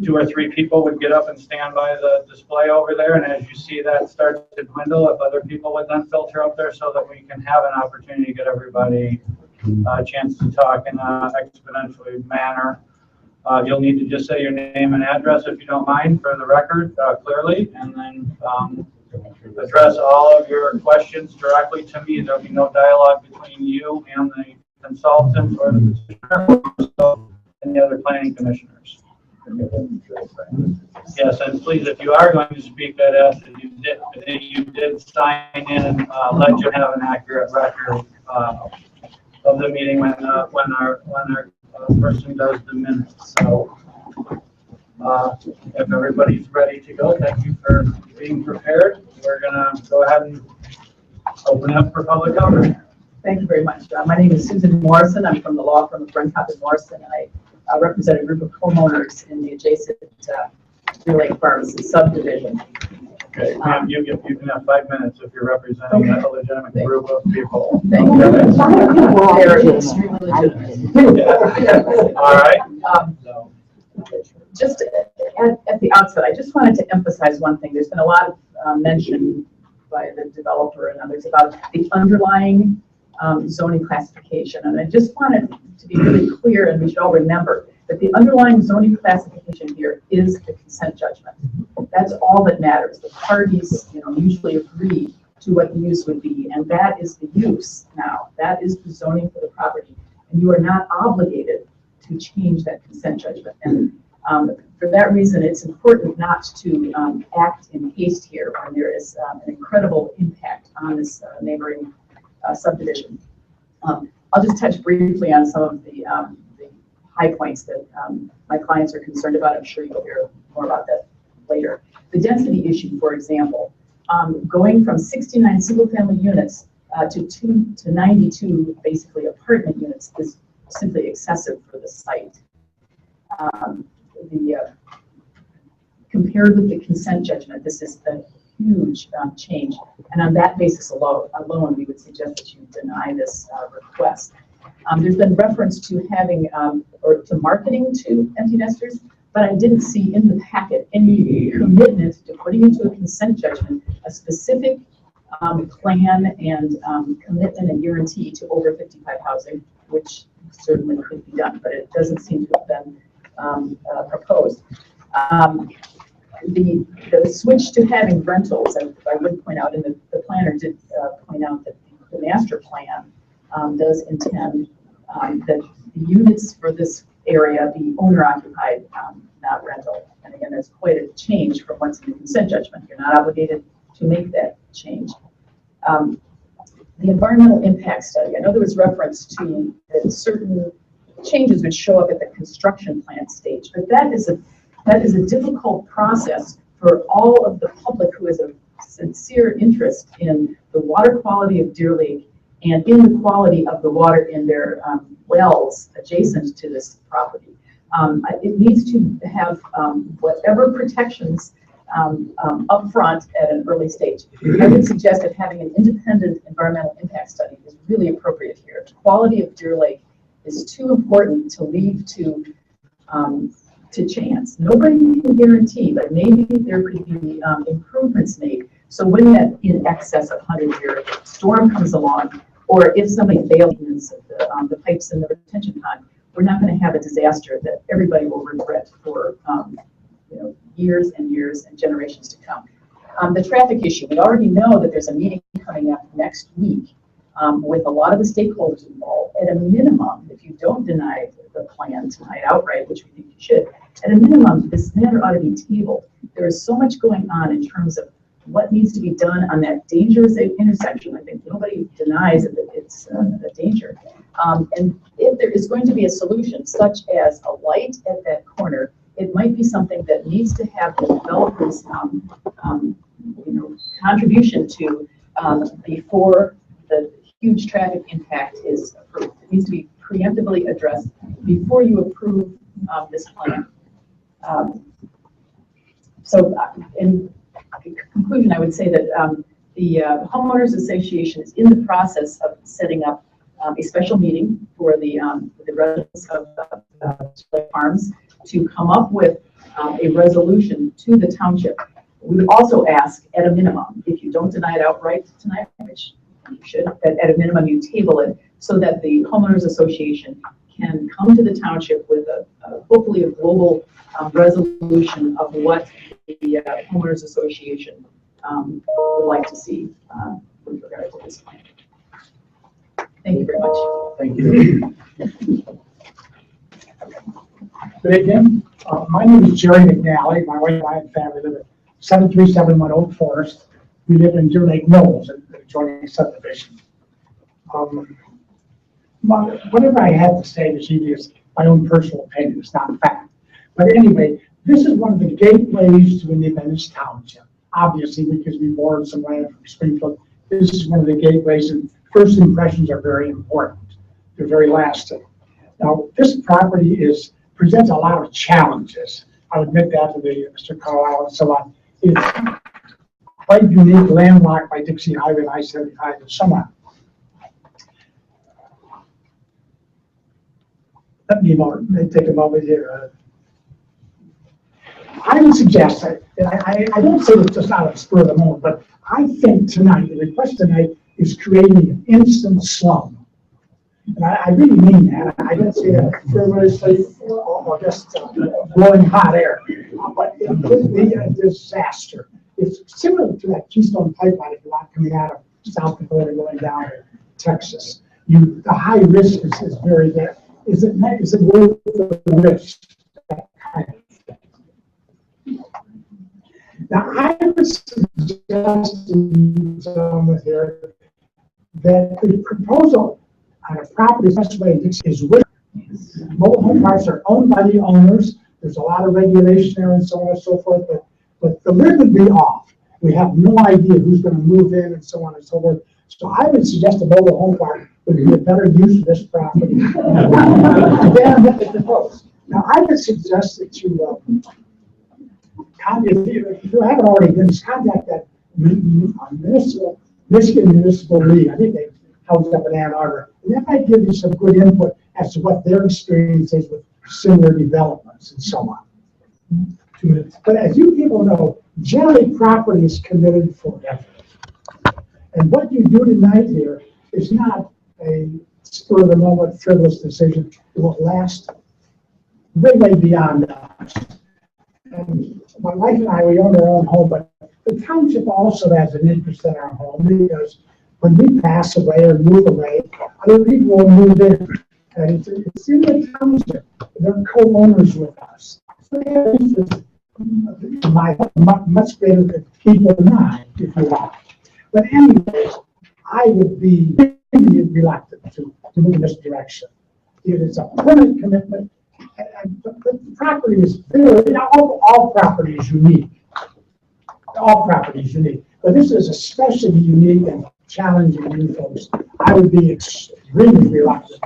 2 or 3 people would get up and stand by the display over there. And as you see that starts to dwindle, if other people would then filter up there so that we can have an opportunity to get everybody a chance to talk in an exponential manner. You'll need to just say your name and address if you don't mind for the record clearly, and then address all of your questions directly to me. There'll be no dialogue between you and the consultant or the petitioner, and the other planning commissioners. Yes, and please, if you are going to speak, I'd ask that you did sign in and let you have an accurate record of the meeting when our person does the minutes. So if everybody's ready to go, thank you for being prepared. We're gonna go ahead and open up for public comment. Thank you very much. My name is Susan Morrison. I'm from the law firm of Brencop and Morrison, and I represent a group of homeowners in the adjacent Deer Lake Farms subdivision. Okay, ma'am, you can have 5 minutes if you're representing a legitimate group of people. Thank you. They're extremely legitimate. All right. Just at the outset, I just wanted to emphasize one thing. There's been a lot of mention by the developer and others about the underlying zoning classification. And I just wanted to be really clear, and we should all remember that the underlying zoning classification here is the consent judgment. That's all that matters. The parties, usually agree to what the use would be, and that is the use now. That is the zoning for the property, and you are not obligated to change that consent judgment. And for that reason, it's important not to act in haste here when there is an incredible impact on this neighboring subdivision. I'll just touch briefly on some of the high points that my clients are concerned about. I'm sure you'll hear more about that later. The density issue, for example, going from 69 single-family units to 92 basically apartment units is simply excessive for the site. Compared with the consent judgment, this is a huge change. And on that basis alone, we would suggest that you deny this request. There's been reference to having, or to marketing to empty nesters, but I didn't see in the packet any commitment to putting into a consent judgment a specific plan and commitment and guarantee to over 55 housing, which certainly could be done, but it doesn't seem to have been proposed. The switch to having rentals, I would point out, and the planner did point out that the master plan does intend that the units for this area be owner occupied, not rental. And again, that's quite a change from what's in the consent judgment. You're not obligated to make that change. The environmental impact study, I know there was reference to that certain changes would show up at the construction plan stage, but that is a difficult process for all of the public who has a sincere interest in the water quality of Deer Lake and in the quality of the water in their wells adjacent to this property. It needs to have whatever protections up front at an early stage. I would suggest that having an independent environmental impact study is really appropriate here. The quality of Deer Lake is too important to leave to chance. Nobody can guarantee, but maybe there could be improvements made. So when that in excess of 100-year storm comes along, or if somebody fails the pipes in the retention pond, we're not going to have a disaster that everybody will regret for years and years and generations to come. The traffic issue, we already know that there's a meeting coming up next week with a lot of the stakeholders involved. At a minimum, if you don't deny the plan tonight outright, which we think you should, at a minimum, this matter ought to be tabled. There is so much going on in terms of what needs to be done on that dangerous intersection. I think nobody denies that it's a danger. And if there is going to be a solution, such as a light at that corner, it might be something that needs to have the developers' contribution to before the huge traffic impact is approved. It needs to be preemptively addressed before you approve this plan. So in conclusion, I would say that the Homeowners Association is in the process of setting up a special meeting for the residents of farms to come up with a resolution to the township. We would also ask, at a minimum, if you don't deny it outright tonight, which you should, that at a minimum you table it so that the Homeowners Association can come to the township with hopefully a global resolution of what the Homeowners Association would like to see with regard to this plan. Thank you very much. Thank you. Good evening. My name is Jerry McNally. My wife and I and family live at 7371 Oak Forest. We live in Deer Lake Knolls, adjoining subdivision. Whatever I have to say this evening is my own personal opinion. It's not fact. But anyway, this is one of the gateways to Independence Township. Obviously, because we borrowed some land from Springfield, this is one of the gateways, and first impressions are very important. They're very lasting. Now, this property presents a lot of challenges. I'll admit that to Mr. Carlisle and so on. It's quite unique, landlocked by Dixie Highway and I-75 and so on. Let me take a moment here. I would suggest, I don't say it's just out of spur of the moment, but I think tonight, the request tonight is creating an instant slum. And I really mean that. I don't say that frivolously or just blowing hot air, but it could be a disaster. It's similar to that Keystone Pipeline if you want coming out of South Dakota going down to Texas. The high risk is very there. Is it worth the risk? That kind of thing. Now, I would suggest to you here that the proposal on a property especially is with mobile home parks are owned by the owners. There's a lot of regulation there and so on and so forth, but the lid would be off. We have no idea who's going to move in and so on and so forth. So I would suggest a mobile home park would be a better use of this property than what they propose. Now, I would suggest that you, if you haven't already done this, contact that Michigan Municipal League. I think they held up in Ann Arbor. And that might give you some good input as to what their experience is with similar developments and so on. 2 minutes. But as you people know, generally property is committed forever. And what you do tonight here is not a spur of the moment frivolous decision. It will last way, way beyond us. And my wife and I, we own our own home, but the township also has an interest in our home because when we pass away or move away, other people will move in. And it's in the township. They're co-owners with us. So they have interest much greater than people not, if you want. But anyways, I would be reluctant to move in this direction. It is a permanent commitment. But the property is very, all property is unique. All property is unique. But this is especially unique and challenging to you folks. I would be extremely reluctant.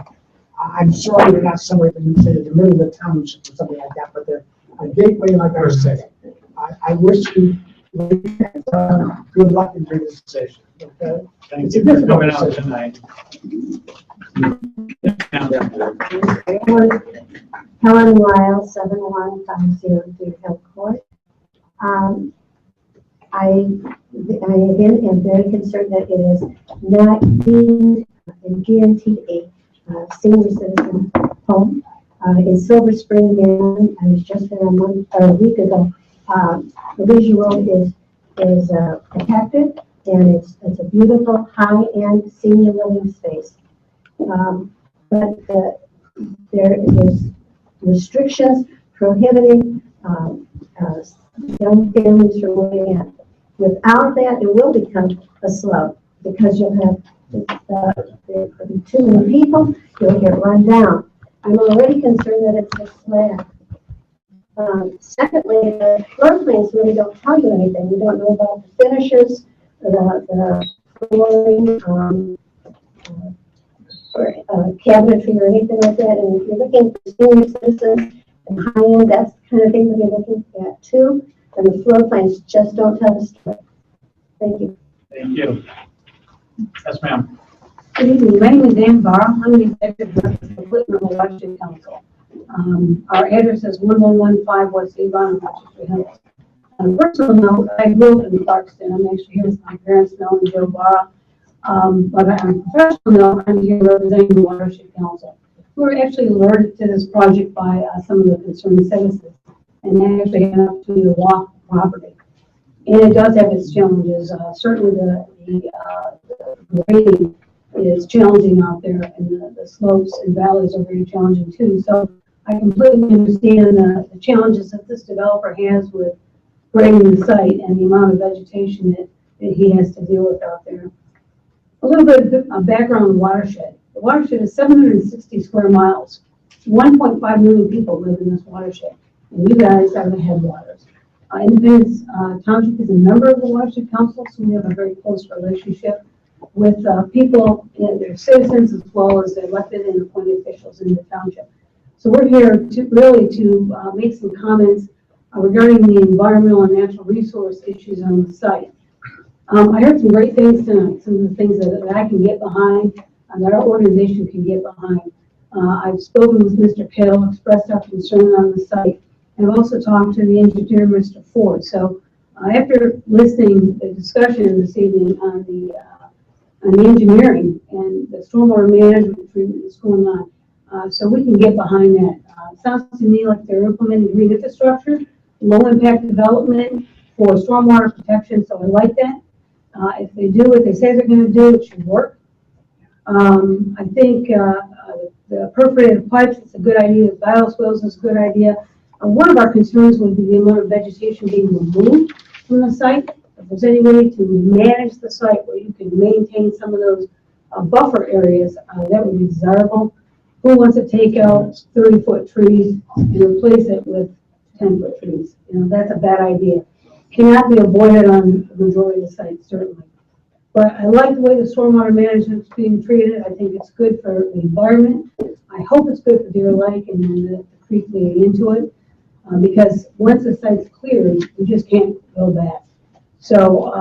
I'm sorry they're not somewhere that you say in the middle of the township or something like that, but they're a gateway, like I was saying. I wish you good luck in your decision. Okay? Thank you for coming out tonight. Helen Lyle, 7150 Deerhill Court. I again am very concerned that it is not deemed and guaranteed a senior citizen home. In Silver Spring, Maryland, I was just there a week ago. Elysian Road is protected, and it's a beautiful high-end senior living space. But there's restrictions prohibiting young families from moving in. Without that, it will become a slum because you'll have too many people. You'll get run down. I'm already concerned that it's a slab. Secondly, the floor plans really don't tell you anything. You don't know about the finishes, the flooring, or cabinetry or anything like that. And if you're looking for senior citizens and high-end, that's the kind of thing that you're looking at too. And the floor plans just don't tell the story. Thank you. Thank you. Yes, ma'am. Good evening. My name is Ann Barr. I'm the executive director for Clinton River Watershed Council. Our address is 1115 West Avon, Rochester Hills. On a personal note, I grew up in Clarkston. I'm actually here with my parents, Mel and Joe Barra. But on a professional note, I'm here representing the Watershed Council. We were actually alerted to this project by some of the concerned citizens, and they actually had an opportunity to walk the property. And it does have its challenges. Certainly the grading is challenging out there, and the slopes and valleys are very challenging too. So I completely understand the challenges that this developer has with grading the site and the amount of vegetation that he has to deal with out there. A little bit of background on the watershed. The watershed is 760 square miles. 1.5 million people live in this watershed, and you guys are the headwaters. Independence Township is a member of the Watershed Council, so we have a very close relationship with people and their citizens as well as elected and appointed officials in the township. So we're here to make some comments regarding the environmental and natural resource issues on the site. I heard some great things tonight, some of the things that I can get behind and that our organization can get behind. I've spoken with Mr. Kittle, expressed our concern on the site, and I've also talked to the engineer, Mr. Ford. So after listening to the discussion this evening on the engineering and the stormwater management treatment that's going on, so we can get behind that. It sounds to me like they're implementing green infrastructure, low impact development for stormwater protection, so I like that. If they do what they say they're going to do, it should work. I think the perforated pipes is a good idea. The bioswales is a good idea. One of our concerns would be the amount of vegetation being removed from the site. If there's any way to manage the site where you can maintain some of those buffer areas, that would be desirable. Who wants to take out 30-foot trees and replace it with 10-foot trees? You know, that's a bad idea. Cannot be avoided on the majority of the sites, certainly. But I like the way the stormwater management is being treated. I think it's good for the environment. I hope it's good for Deer Lake and the creek leading into it, because once the site's cleared, we just can't go back. So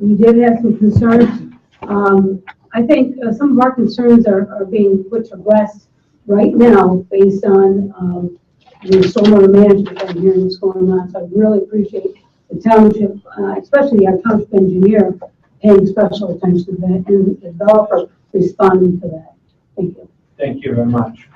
we did have some concerns. I think some of our concerns are being put to rest right now based on the stormwater management that I'm hearing is going on. So I really appreciate the township, especially our township engineer, paying special attention to that and the developer responding to that. Thank you. Thank you very much.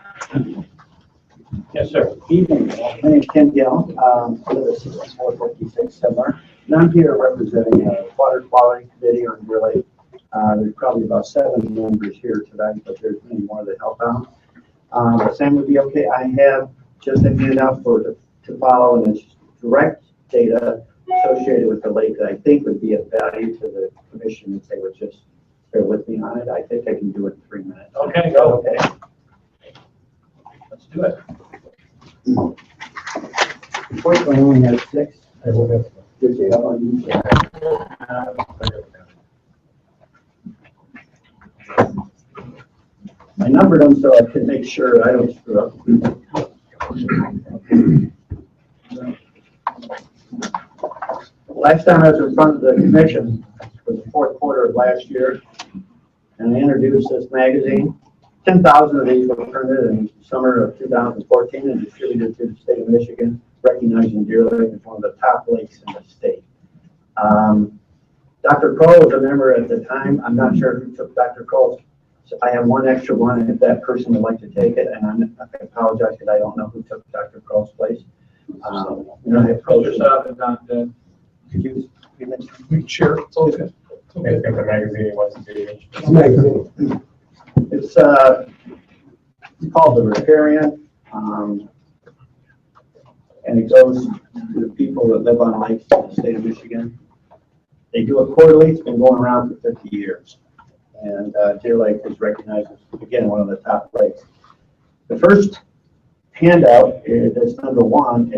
Yes, sir. Evening. My name is Ken Gill. I live at 6456 Similar. And I'm here representing the Water Quality Committee on Deer Lake. There's probably about 7 members here tonight, but there's many more that help out. But Sam would be okay. I have just a handout to follow, and it's direct data associated with the lake that I think would be of value to the commission if they would just bear with me on it. I think I can do it in 3 minutes. Okay, go. Okay. Let's do it. Unfortunately, I only have 6. I will have good data on each. I numbered them so I can make sure I don't screw up. Last time I was in front of the commission was the 4th quarter of last year, and I introduced this magazine. 10,000 of these were printed in summer of 2014 and distributed to the state of Michigan, recognizing Deer Lake as one of the top lakes in the state. Dr. Kroll was a member at the time. I'm not sure who took Dr. Kroll's. So I have one extra one, and if that person would like to take it, and I apologize because I don't know who took Dr. Kroll's place. Could you We can share. It's all good. I think the magazine wasn't doing It's magazine. It's called The Riparian, and it goes to the people that live on lakes in the state of Michigan. They do it quarterly. It's been going around for 50 years. And Deer Lake is recognized as, again, one of the top lakes. The first handout, that's number 1,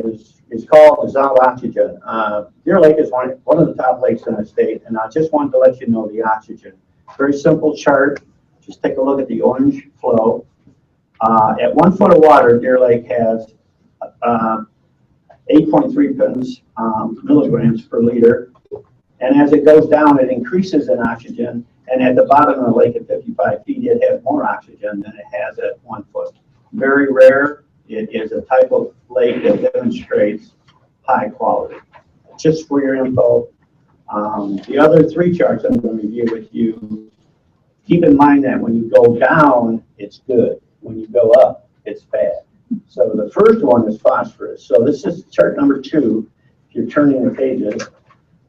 is called Dissolved Oxygen. Deer Lake is one of the top lakes in the state, and I just wanted to let you know the oxygen. Very simple chart. Just take a look at the orange flow. At 1 foot of water, Deer Lake has 8.3 milligrams per liter. And as it goes down, it increases in oxygen. And at the bottom of the lake at 55 feet, it has more oxygen than it has at 1 foot. Very rare. It is a type of lake that demonstrates high quality. Just for your info, the other 3 charts I'm going to review with you, keep in mind that when you go down, it's good. When you go up, it's bad. So the first one is phosphorus. So this is chart number 2. If you're turning the pages,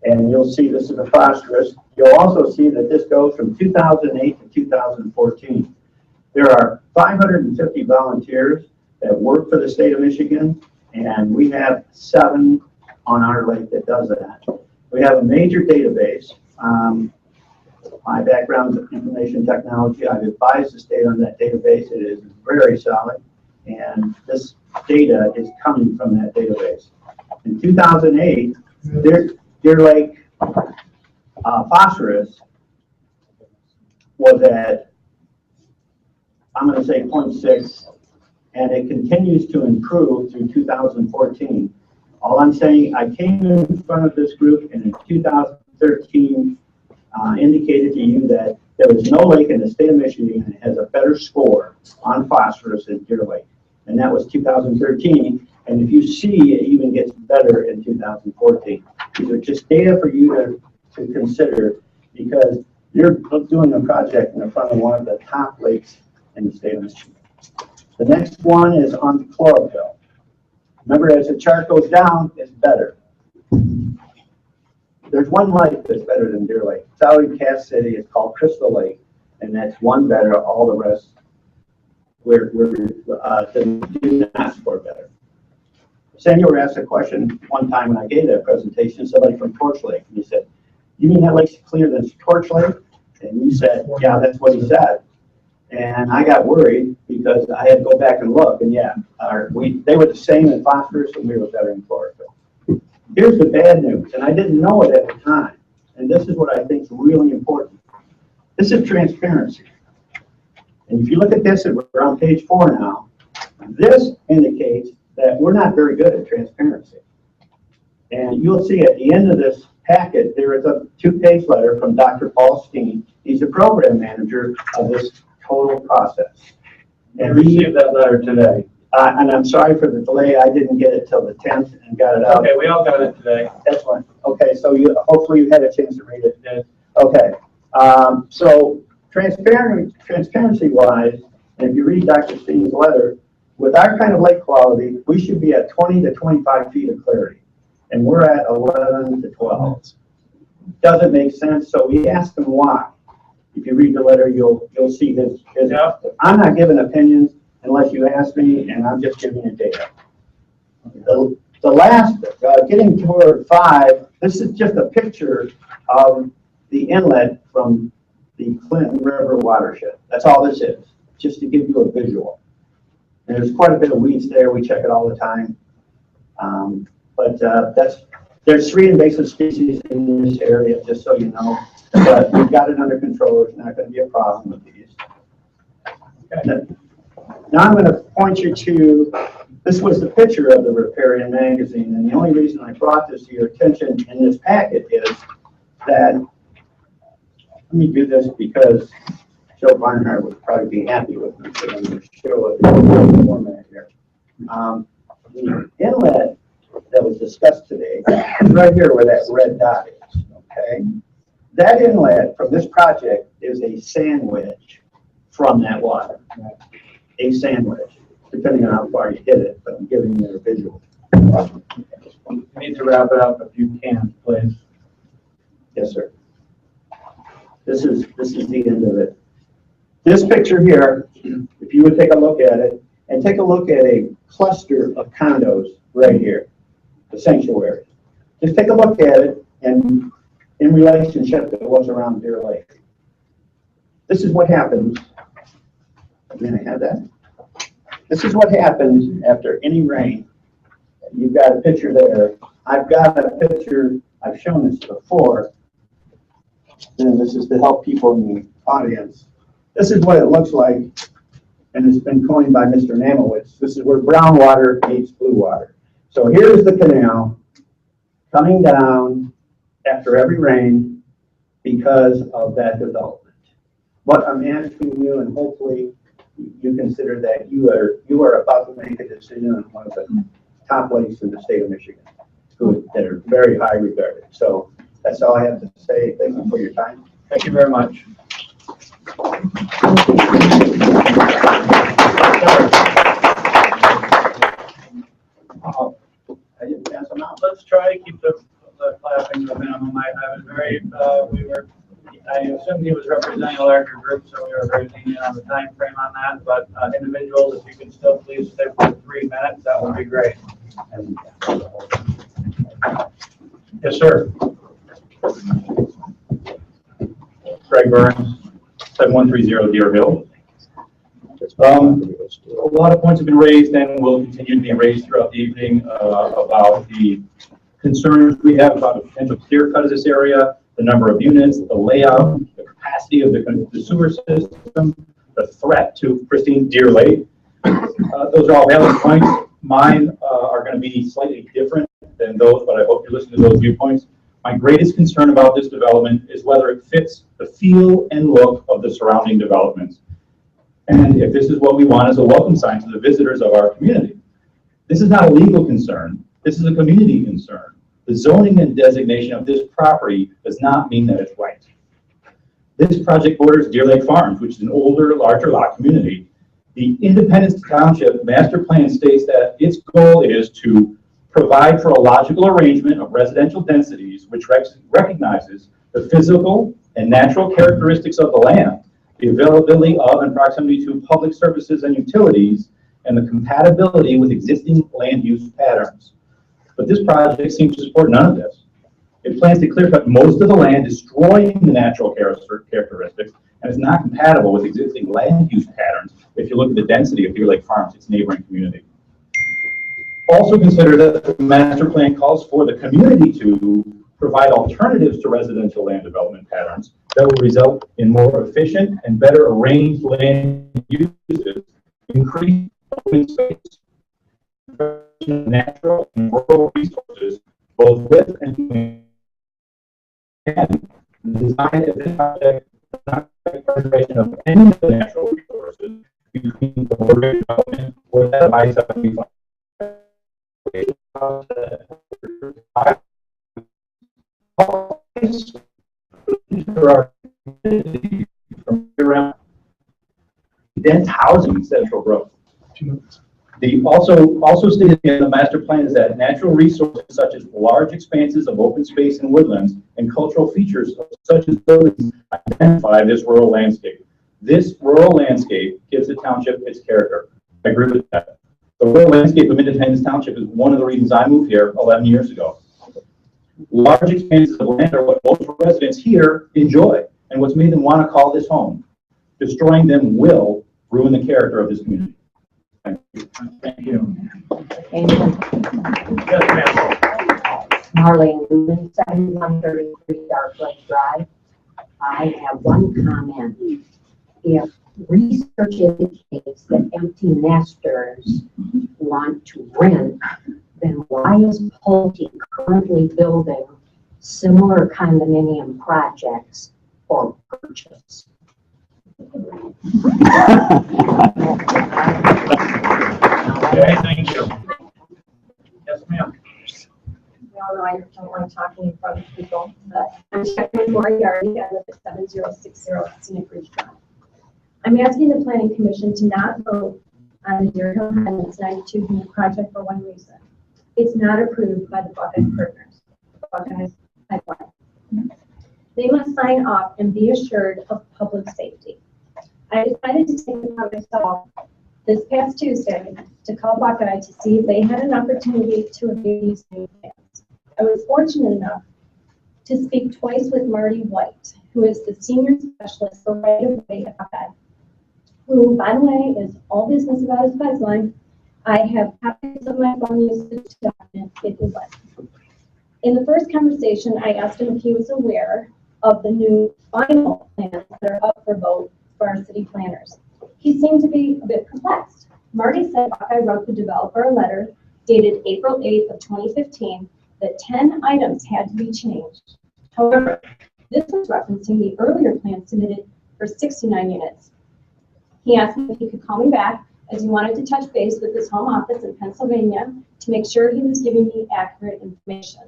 and you'll see this is the phosphorus. you'll also see that this goes from 2008 to 2014. There are 550 volunteers that work for the state of Michigan, and we have 7 on our lake that does that. We have a major database. My background is information technology. I've advised the state on that database. It is very solid, and this data is coming from that database. In 2008, Deer Lake phosphorus was at, I'm going to say 0.6, and it continues to improve through 2014. All I'm saying, I came in front of this group and in 2013 indicated to you that there was no lake in the state of Michigan that has a better score on phosphorus than Deer Lake. And that was 2013. And if you see, it even gets better in 2014. These are just data for you to consider, because you're doing a project in front of one of the top lakes in the state of Michigan. The next one is on chlorophyll. Remember, as the chart goes down, it's better. There's one lake that's better than Deer Lake. It's out in Cass City. It's called Crystal Lake, and that's one better. All the rest, we're do not score better. Samuel asked a question one time when I gave that presentation. Somebody from Torch Lake, and he said, "You mean that lake's cleaner than Torch Lake?" And he said, "Yeah, that's what he said." And I got worried because I had to go back and look, and yeah, they were the same in phosphorus, and we were better in chlorophyll. Here's the bad news, and I didn't know it at the time, and this is what I think is really important. This is transparency. And if you look at this, and we're on page 4 now, this indicates that we're not very good at transparency. And you'll see at the end of this packet, there is a 2-page letter from Dr. Paul Steen. He's the program manager of this total process. And we received that letter today. And I'm sorry for the delay. I didn't get it till the 10th and got it out. Okay, we all got it today. Excellent. Okay, so hopefully you had a chance to read it. Yes. Okay. So transparency-wise, and if you read Dr. Steen's letter, with our kind of lake quality, we should be at 20 to 25 feet of clarity, and we're at 11 to 12. Doesn't make sense, so we asked him why. If you read the letter, you'll see his. Yep. I'm not giving opinions unless you ask me, and I'm just giving you data. The last, getting toward 5, this is just a picture of the inlet from the Clinton River Watershed. That's all this is, just to give you a visual. And there's quite a bit of weeds there. We check it all the time. There's 3 invasive species in this area, just so you know. But we've got it under control. There's not going to be a problem with these. Okay. Now I'm going to point you to, this was the picture of the Riparian magazine, and the only reason I brought this to your attention in this packet is that, let me do this because Joe Barnhart would probably be happy with me, so I'm going to show it in the format here. The inlet that was discussed today is right here where that red dot is, okay? That inlet from this project is a sandwich from that water. A sandwich, depending on how far you hit it, but I'm giving you a visual. You need to wrap it up if you can, please. Yes, sir. This is the end of it. This picture here, if you would take a look at it, and take a look at a cluster of condos right here, the sanctuary. Just take a look at it and in relationship to what's around Deer Lake. This is what happens. May I have that? This is what happens after any rain. You've got a picture there. I've got a picture. I've shown this before. And this is to help people in the audience. This is what it looks like, and it's been coined by Mr. Namowitz. This is where brown water meets blue water. So here's the canal coming down after every rain because of that development. What I'm asking you, and hopefully you consider that you are about to make a decision on one of the top lakes in the state of Michigan that are very high regarded. So that's all I have to say. Thank you for your time. Thank you very much. I didn't pass them out. Let's try to keep the clapping to a minimum. I was very, we were I assumed he was representing a larger group, so we were very lenient on the time frame on that, but individuals, if you can still please stick for 3 minutes, that would be great. Yes, sir. Greg Burns, 7130 Deerhill. A lot of points have been raised and will continue to be raised throughout the evening about the concerns we have about a potential clear cut of this area, the number of units, the layout, the capacity of the sewer system, the threat to pristine Deer Lake. Those are all valid points. Mine are going to be slightly different than those, but I hope you listen to those viewpoints. My greatest concern about this development is whether it fits the feel and look of the surrounding developments. And if this is what we want as a welcome sign to the visitors of our community. This is not a legal concern. This is a community concern. The zoning and designation of this property does not mean that it's right. This project borders Deer Lake Farms, which is an older, larger lot community. The Independence Township Master Plan states that its goal is to provide for a logical arrangement of residential densities which recognizes the physical and natural characteristics of the land, the availability of and proximity to public services and utilities, and the compatibility with existing land use patterns. But this project seems to support none of this. It plans to clear cut most of the land, destroying the natural characteristics, and is not compatible with existing land use patterns if you look at the density of Deer Lake Farms, its neighboring community. Also consider that the master plan calls for the community to provide alternatives to residential land development patterns that will result in more efficient and better arranged land uses, increased open space, natural and rural resources, both with and between. And the design of this project does not affect preservation of any of the natural resources between the border development or that of I-75. There are from around dense housing and central growth. The also stated in the master plan is that natural resources such as large expanses of open space and woodlands and cultural features such as buildings identify this rural landscape. This rural landscape gives the township its character. I agree with that. The rural landscape of Independence Township is one of the reasons I moved here 11 years ago. Large expanses of land are what most residents here enjoy and what's made them want to call this home. Destroying them will ruin the character of this community. Thank you. Thank you. Marlene Newman, 7133 Dark Lake Drive. I have one comment. If research indicates that empty nesters want to rent, then why is Pulte currently building similar condominium projects for purchase? Okay, thank you. Yes, ma'am. We all know I don't like talking in front of people, but I'm checking Moriarty. I live at 7060 Scenic Ridge Drive. I'm asking the Planning Commission to not vote on the Deerhill Highlands 92 unit project for one reason. It's not approved by the Buckeye partners, Buckeye's pipeline. They must sign off and be assured of public safety. I decided to take it upon myself this past Tuesday to call Buckeye to see if they had an opportunity to review these new plans. I was fortunate enough to speak twice with Marty White, who is the senior specialist for right-of-way at Buckeye, who, by the way, is all business about his pipeline. I have copies of my phone usage to document if you'd like. In the first conversation, I asked him if he was aware of the new final plans that are up for vote for our city planners. He seemed to be a bit perplexed. Marty said Buckeye wrote the developer a letter dated April 8th of 2015 that 10 items had to be changed. However, this was referencing the earlier plan submitted for 69 units. He asked me if he could call me back as he wanted to touch base with his home office in Pennsylvania to make sure he was giving me accurate information.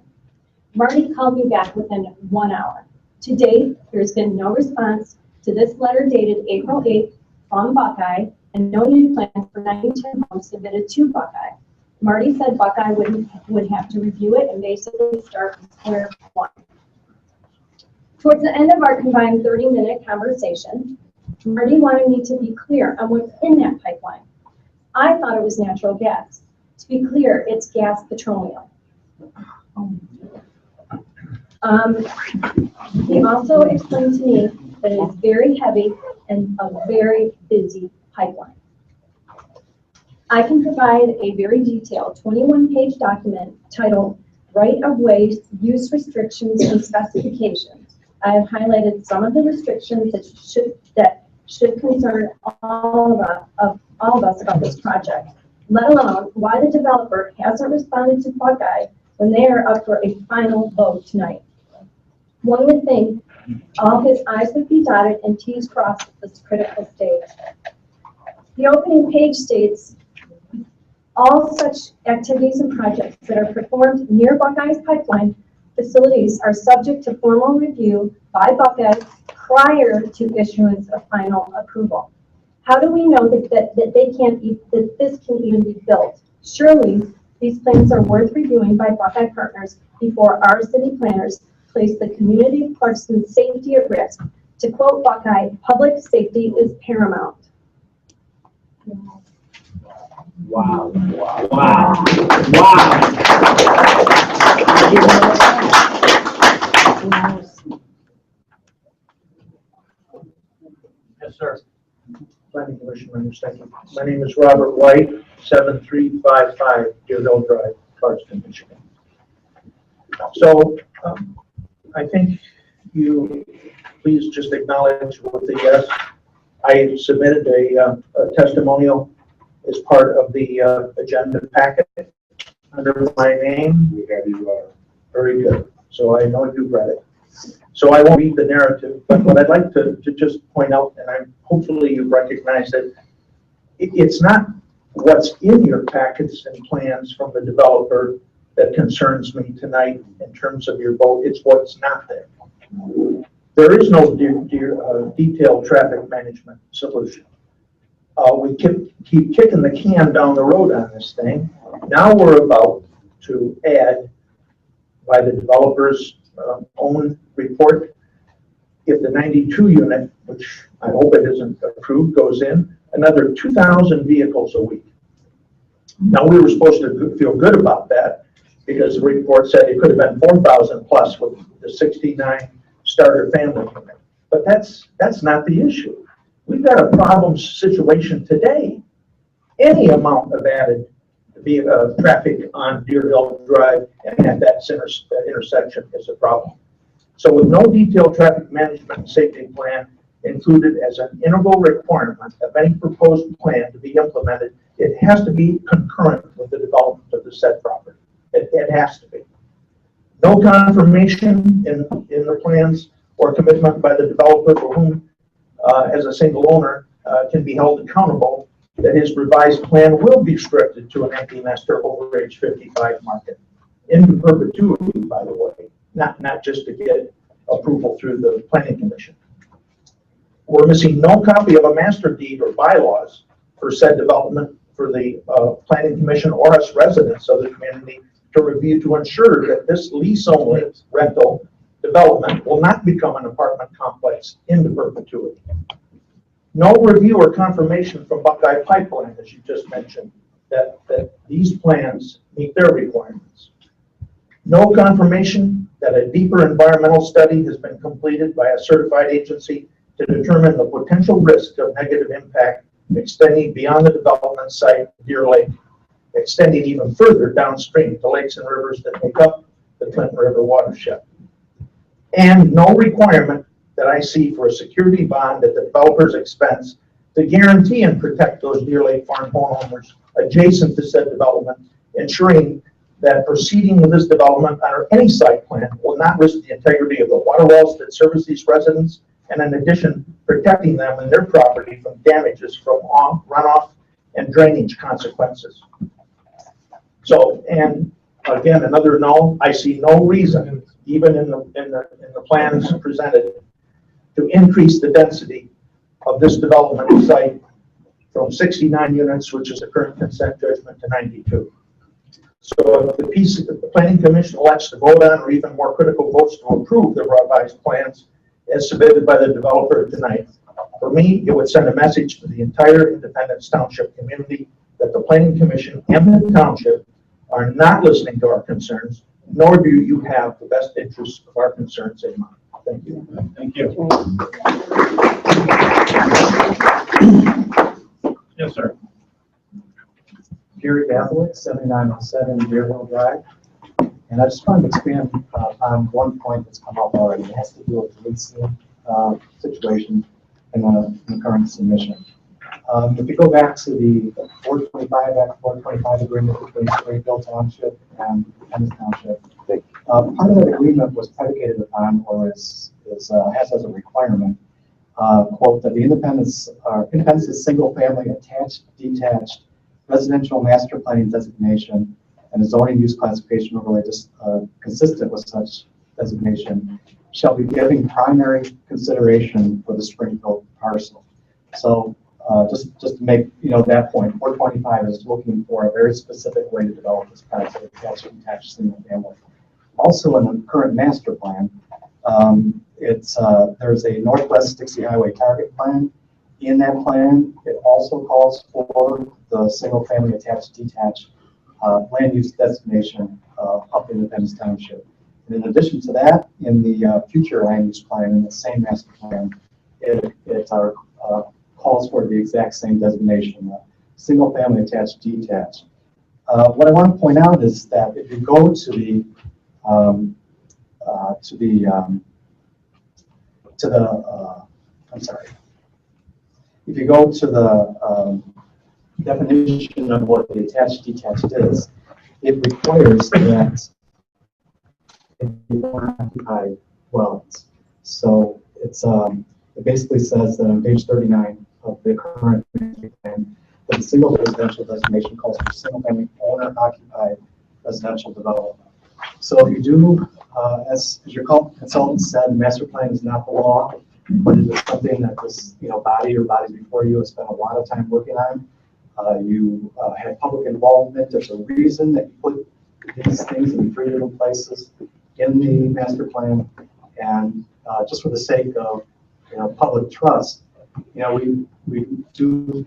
Marty called me back within 1 hour. To date, there has been no response to this letter dated April 8th from Buckeye and no new plans for 92 homes submitted to Buckeye. Marty said Buckeye would have to review it and basically start from square one. Towards the end of our combined 30-minute conversation, Marty wanted me to be clear on what's in that pipeline. I thought it was natural gas. To be clear, it's gas petroleum. He also explained to me that it's very heavy and a very busy pipeline. I can provide a very detailed 21-page document titled Right-of-Way Use Restrictions and Specifications. I have highlighted some of the restrictions that should concern all of us about this project, let alone why the developer hasn't responded to Buckeye when they are up for a final vote tonight. One would think all his I's would be dotted and T's crossed at this critical stage. The opening page states, all such activities and projects that are performed near Buckeye's pipeline facilities are subject to formal review by Buckeye prior to issuance of final approval. How do we know that this can even be built? Surely these plans are worth reviewing by Buckeye partners before our city planners place the community of Clarkston's safety at risk. To quote Buckeye, public safety is paramount. Wow, wow, wow, wow. Yes, sir. Planning Commission members, thank you. My name is Robert White, 7355 Deerhill Drive, Clarkston, Michigan. So I think you please just acknowledge with the yes. I submitted a testimonial as part of the agenda packet under my name. We have you, Very good. So I know you've read it. So I won't read the narrative, but what I'd like to just point out, and hopefully you recognize it, it's not what's in your packets and plans from the developer that concerns me tonight in terms of your vote. It's what's not there. There is no detailed traffic management solution. We keep kicking the can down the road on this thing. Now we're about to add, by the developer's own report, if the 92 unit, which I hope it isn't approved, goes in, another 2,000 vehicles a week. Now we were supposed to feel good about that because the report said it could have been 4,000 plus with the 69 starter family unit. But that's not the issue. We've got a problem situation today. Any amount of added traffic on Deerhill Drive and at that intersection is a problem. So with no detailed traffic management and safety plan included as an integral requirement of any proposed plan to be implemented, it has to be concurrent with the development of the said property. It has to be. No confirmation in the plans or commitment by the developer for whom, as a single owner, can be held accountable that his revised plan will be restricted to an empty nester over age 55 market. In perpetuity, by the way, not just to get approval through the Planning Commission. We're missing no copy of a master deed or bylaws for said development for the Planning Commission or us residents of the community to review to ensure that this lease-only rental development will not become an apartment complex into perpetuity. No review or confirmation from Buckeye Pipeline, as you just mentioned, that these plans meet their requirements. No confirmation that a deeper environmental study has been completed by a certified agency to determine the potential risk of negative impact extending beyond the development site, Deer Lake, extending even further downstream to lakes and rivers that make up the Clinton River Watershed. And no requirement that I see for a security bond at the developer's expense to guarantee and protect those Deer Lake farm homeowners adjacent to said development, ensuring that proceeding with this development under any site plan will not risk the integrity of the water wells that service these residents, and in addition, protecting them and their property from damages from runoff and drainage consequences. So, and again, another no, I see no reason, even in the plans presented, to increase the density of this development site from 69 units, which is the current consent judgment, to 92. So if the piece that the planning commission elects to vote on, or even more critical, votes to approve the revised plans as submitted by the developer tonight, for me, it would send a message to the entire Independence Township community that the planning commission and the township are not listening to our concerns, nor do you have the best interests of our concerns in mind. Thank you. Thank you. Yes, sir. Gary Bathwick, 7907 Deerhill Drive. And I just wanted to expand on one point that's come up already. It has to do with the leasing situation in the current submission. If you go back to the 425 Act 425 agreement between Springfield Township and Independence Township, part of that agreement was predicated upon, or has as a requirement, quote, that the Independence's single-family attached, detached, residential master planning designation and a zoning use classification overlay consistent with such designation shall be giving primary consideration for the Springfield parcel. So just to make that point, 425 is looking for a very specific way to develop this concept of attached, detached, single family. Also in the current master plan, there's a Northwest Dixie Highway target plan. In that plan, it also calls for the single family attached, detached land use designation of Independence Township. And in addition to that, in the future land use plan, in the same master plan, it calls for the exact same designation, single family attached, detached. What I want to point out is that if you go to the if you go to the definition of what the attached detached is, it requires that it be occupied dwellings. So it basically says that on page 39 of the current plan, that the single residential designation calls for single family owner occupied residential development. So if you do, as your consultant said, master plan is not the law, but it is something that this body or bodies before you have spent a lot of time working on. You had public involvement. There's a reason that you put these things in 3 different places in the master plan, and just for the sake of public trust, we do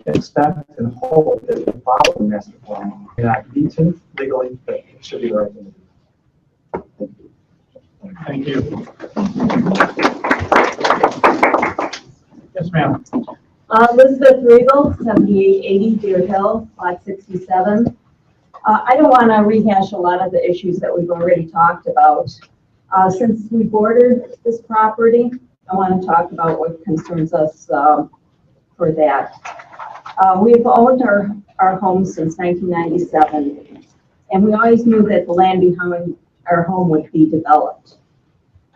expect and hope that you follow the master plan. You not need to legally, but it should be the right thing to do. Thank you. Yes, ma'am. Elizabeth Regal, 7880 Deerhill, lot 67. I don't want to rehash a lot of the issues that we've already talked about. Since we bordered this property, I want to talk about what concerns us for that. We've owned our home since 1997, and we always knew that the land behind our home would be developed.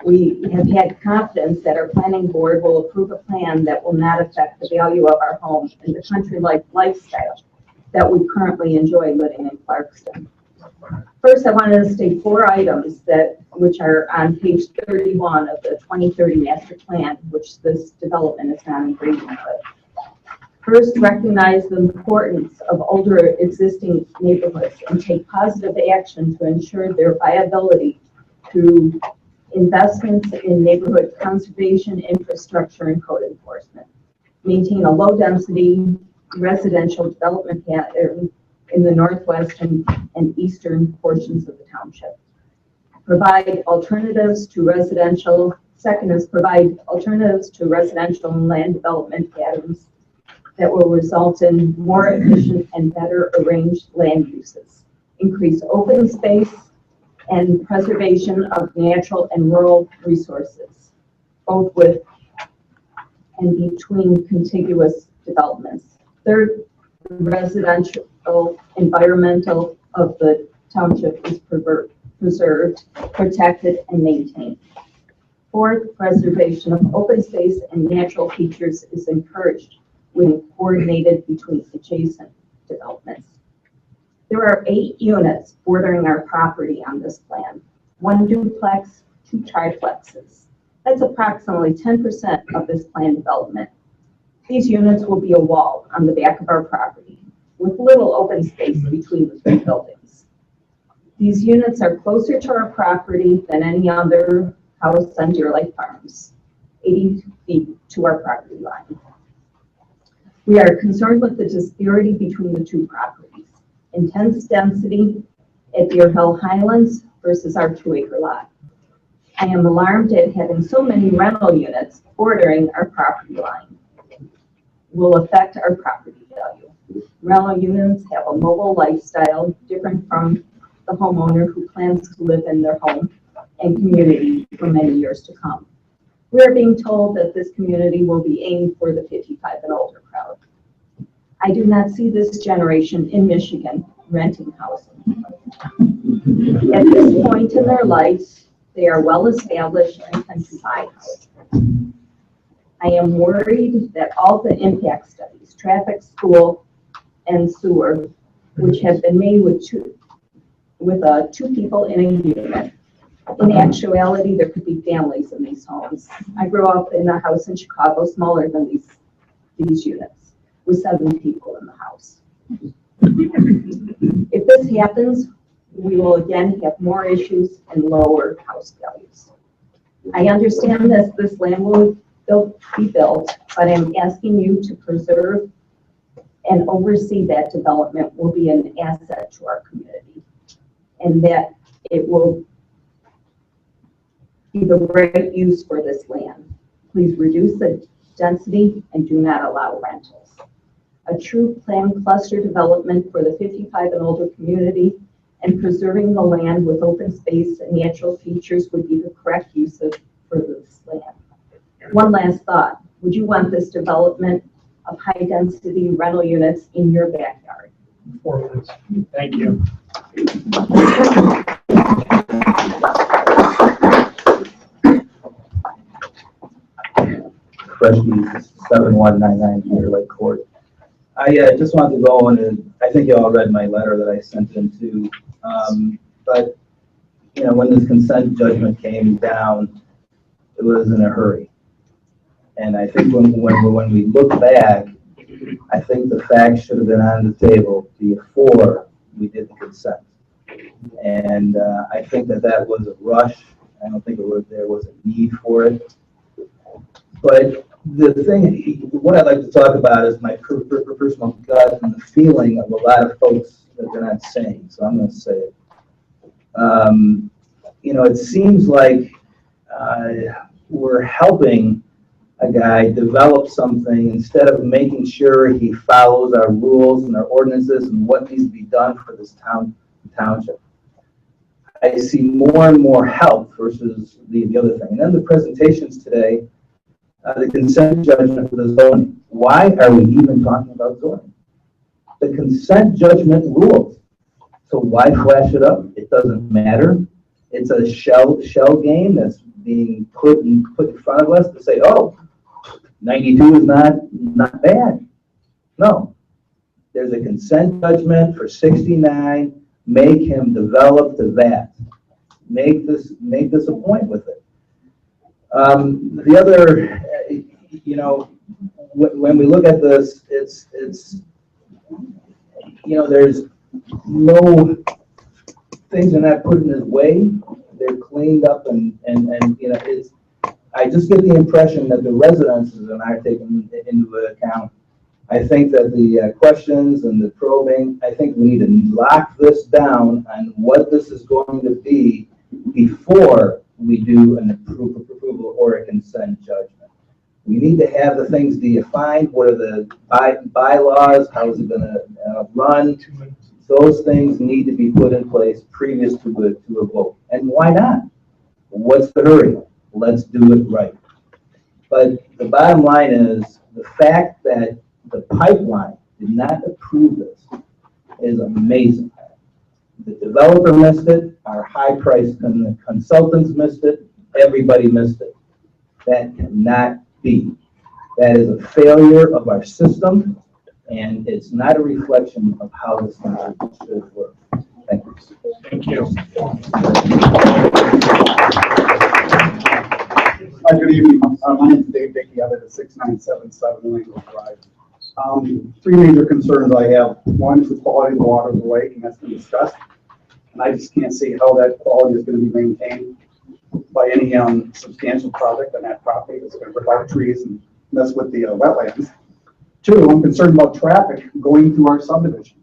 We have had confidence that our planning board will approve a plan that will not affect the value of our home and the country-like lifestyle that we currently enjoy living in Clarkston. First, I wanted to state 4 items which are on page 31 of the 2030 master plan, which this development is not in agreement with. First, recognize the importance of older existing neighborhoods and take positive action to ensure their viability through investments in neighborhood conservation, infrastructure, and code enforcement. Maintain a low-density residential development pattern in the northwest and eastern portions of the township. Provide alternatives to residential. Second is provide alternatives to residential and land development patterns that will result in more efficient and better arranged land uses. Increase open space and preservation of natural and rural resources, both with and between contiguous developments. Third, the residential environmental of the township is preserved, protected, and maintained. Fourth, preservation of open space and natural features is encouraged when coordinated between adjacent developments. There are 8 units bordering our property on this plan. 1 duplex, 2 triplexes. That's approximately 10% of this planned development. These units will be a wall on the back of our property. with little open space between the three buildings. These units are closer to our property than any other house on Deer Lake Farms, 80 feet to our property line. We are concerned with the disparity between the two properties. Intense density at Deerhill Highlands versus our 2-acre lot. I am alarmed at having so many rental units bordering our property line. Will affect our property value. Rental units have a mobile lifestyle different from the homeowner who plans to live in their home and community for many years to come. We are being told that this community will be aimed for the 55 and older crowd. I do not see this generation in Michigan renting housing. At this point in their lives, they are well established and can buy housing. I am worried that all the impact studies, traffic, school, and sewer, which have been made with two people in a unit. In actuality, there could be families in these homes. I grew up in a house in Chicago, smaller than these units, with 7 people in the house. If this happens, we will again have more issues and lower house values. I understand that this land will be built, but I'm asking you to preserve and oversee that development will be an asset to our community, and that it will be the right use for this land. Please reduce the density and do not allow rentals. A true planned cluster development for the 55 and older community and preserving the land with open space and natural features would be the correct use for this land. One last thought. Would you want this development of high density rental units in your backyard? 4 minutes. Thank you. Freshman 7199 Deer Lake Court. I just wanted to go on, and I think you all read my letter that I sent in too. But you know, when this consent judgment came down, it was in a hurry. And I think when we look back, I think the facts should have been on the table before we did the consent. And I think that was a rush. I don't think there was a need for it. But the thing, what I'd like to talk about is my personal gut and the feeling of a lot of folks that they're not saying. So I'm going to say it. You know, it seems like we're helping a guy develop something instead of making sure he follows our rules and our ordinances and what needs to be done for this township. I see more and more help versus the other thing. And then the presentations today, the consent judgment for the zoning. Why are we even talking about zoning? The consent judgment rules. So why flash it up? It doesn't matter. It's a shell game that's being put in front of us to say, oh, 92 is not bad. No. There's a consent judgment for 69. Make him develop to that. Make this a point with it. The other, you know, when we look at this, it's you know, there's no, things are not put in his way. They're cleaned up and you know, I just get the impression that the residences are not taken into account. I think that the questions and the probing, I think we need to lock this down on what this is going to be before we do an approval or a consent judgment. We need to have the things defined. What are the bylaws? How is it going to run? Those things need to be put in place previous to a vote. And why not? What's the hurry? Let's do it right. But the bottom line is the fact that the pipeline did not approve this is amazing. The developer missed it. Our high-priced consultants missed it. Everybody missed it. That cannot be. That is a failure of our system, and it's not a reflection of how this country should work. Thank you. Thank you. Good evening. My name is Dave Dickey. I live at 6977 Lingle Drive. Three major concerns I have. One is the quality of the water of the lake, and that's been discussed. And I just can't see how that quality is going to be maintained by any substantial project on that property that's going to rip out trees and mess with the wetlands. Two, I'm concerned about traffic going through our subdivision.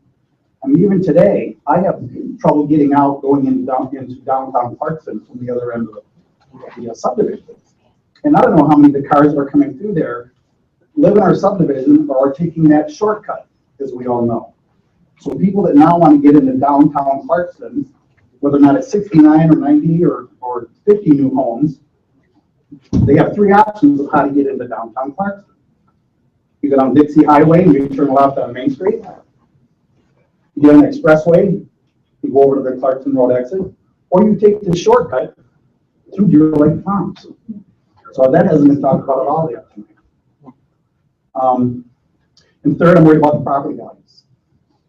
I mean, even today, I have trouble getting out, going into downtown Clarkston from the other end of the subdivision. And I don't know how many of the cars are coming through there, live in our subdivision, or are taking that shortcut, as we all know. So people that now want to get into downtown Clarkston, whether or not it's 69 or 90 or 50 new homes, they have three options of how to get into downtown Clarkston. You get on Dixie Highway and you turn left on Main Street. You get on the expressway, you go over to the Clarkston Road exit, or you take the shortcut through Deerhill Lake Farms. So that hasn't been talked about at all yet. And third, I'm worried about the property values.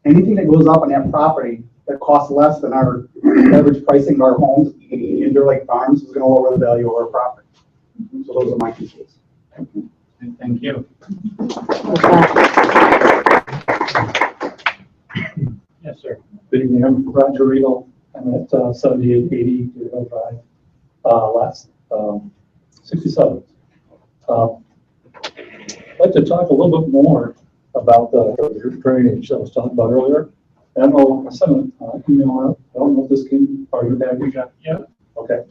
Anything that goes up on that property that costs less than our average pricing of our homes in Deerhill Lake Farms is going to lower the value of our property. So those are my concerns. Thank you. Yes, sir. Good evening, I'm Roger Regal. I'm at 7880 Deerhill Drive, last 67. I'd like to talk a little bit more about the drainage that I was talking about earlier. And I know I sent an email out. I don't know if this came part of your package. Yeah. Okay.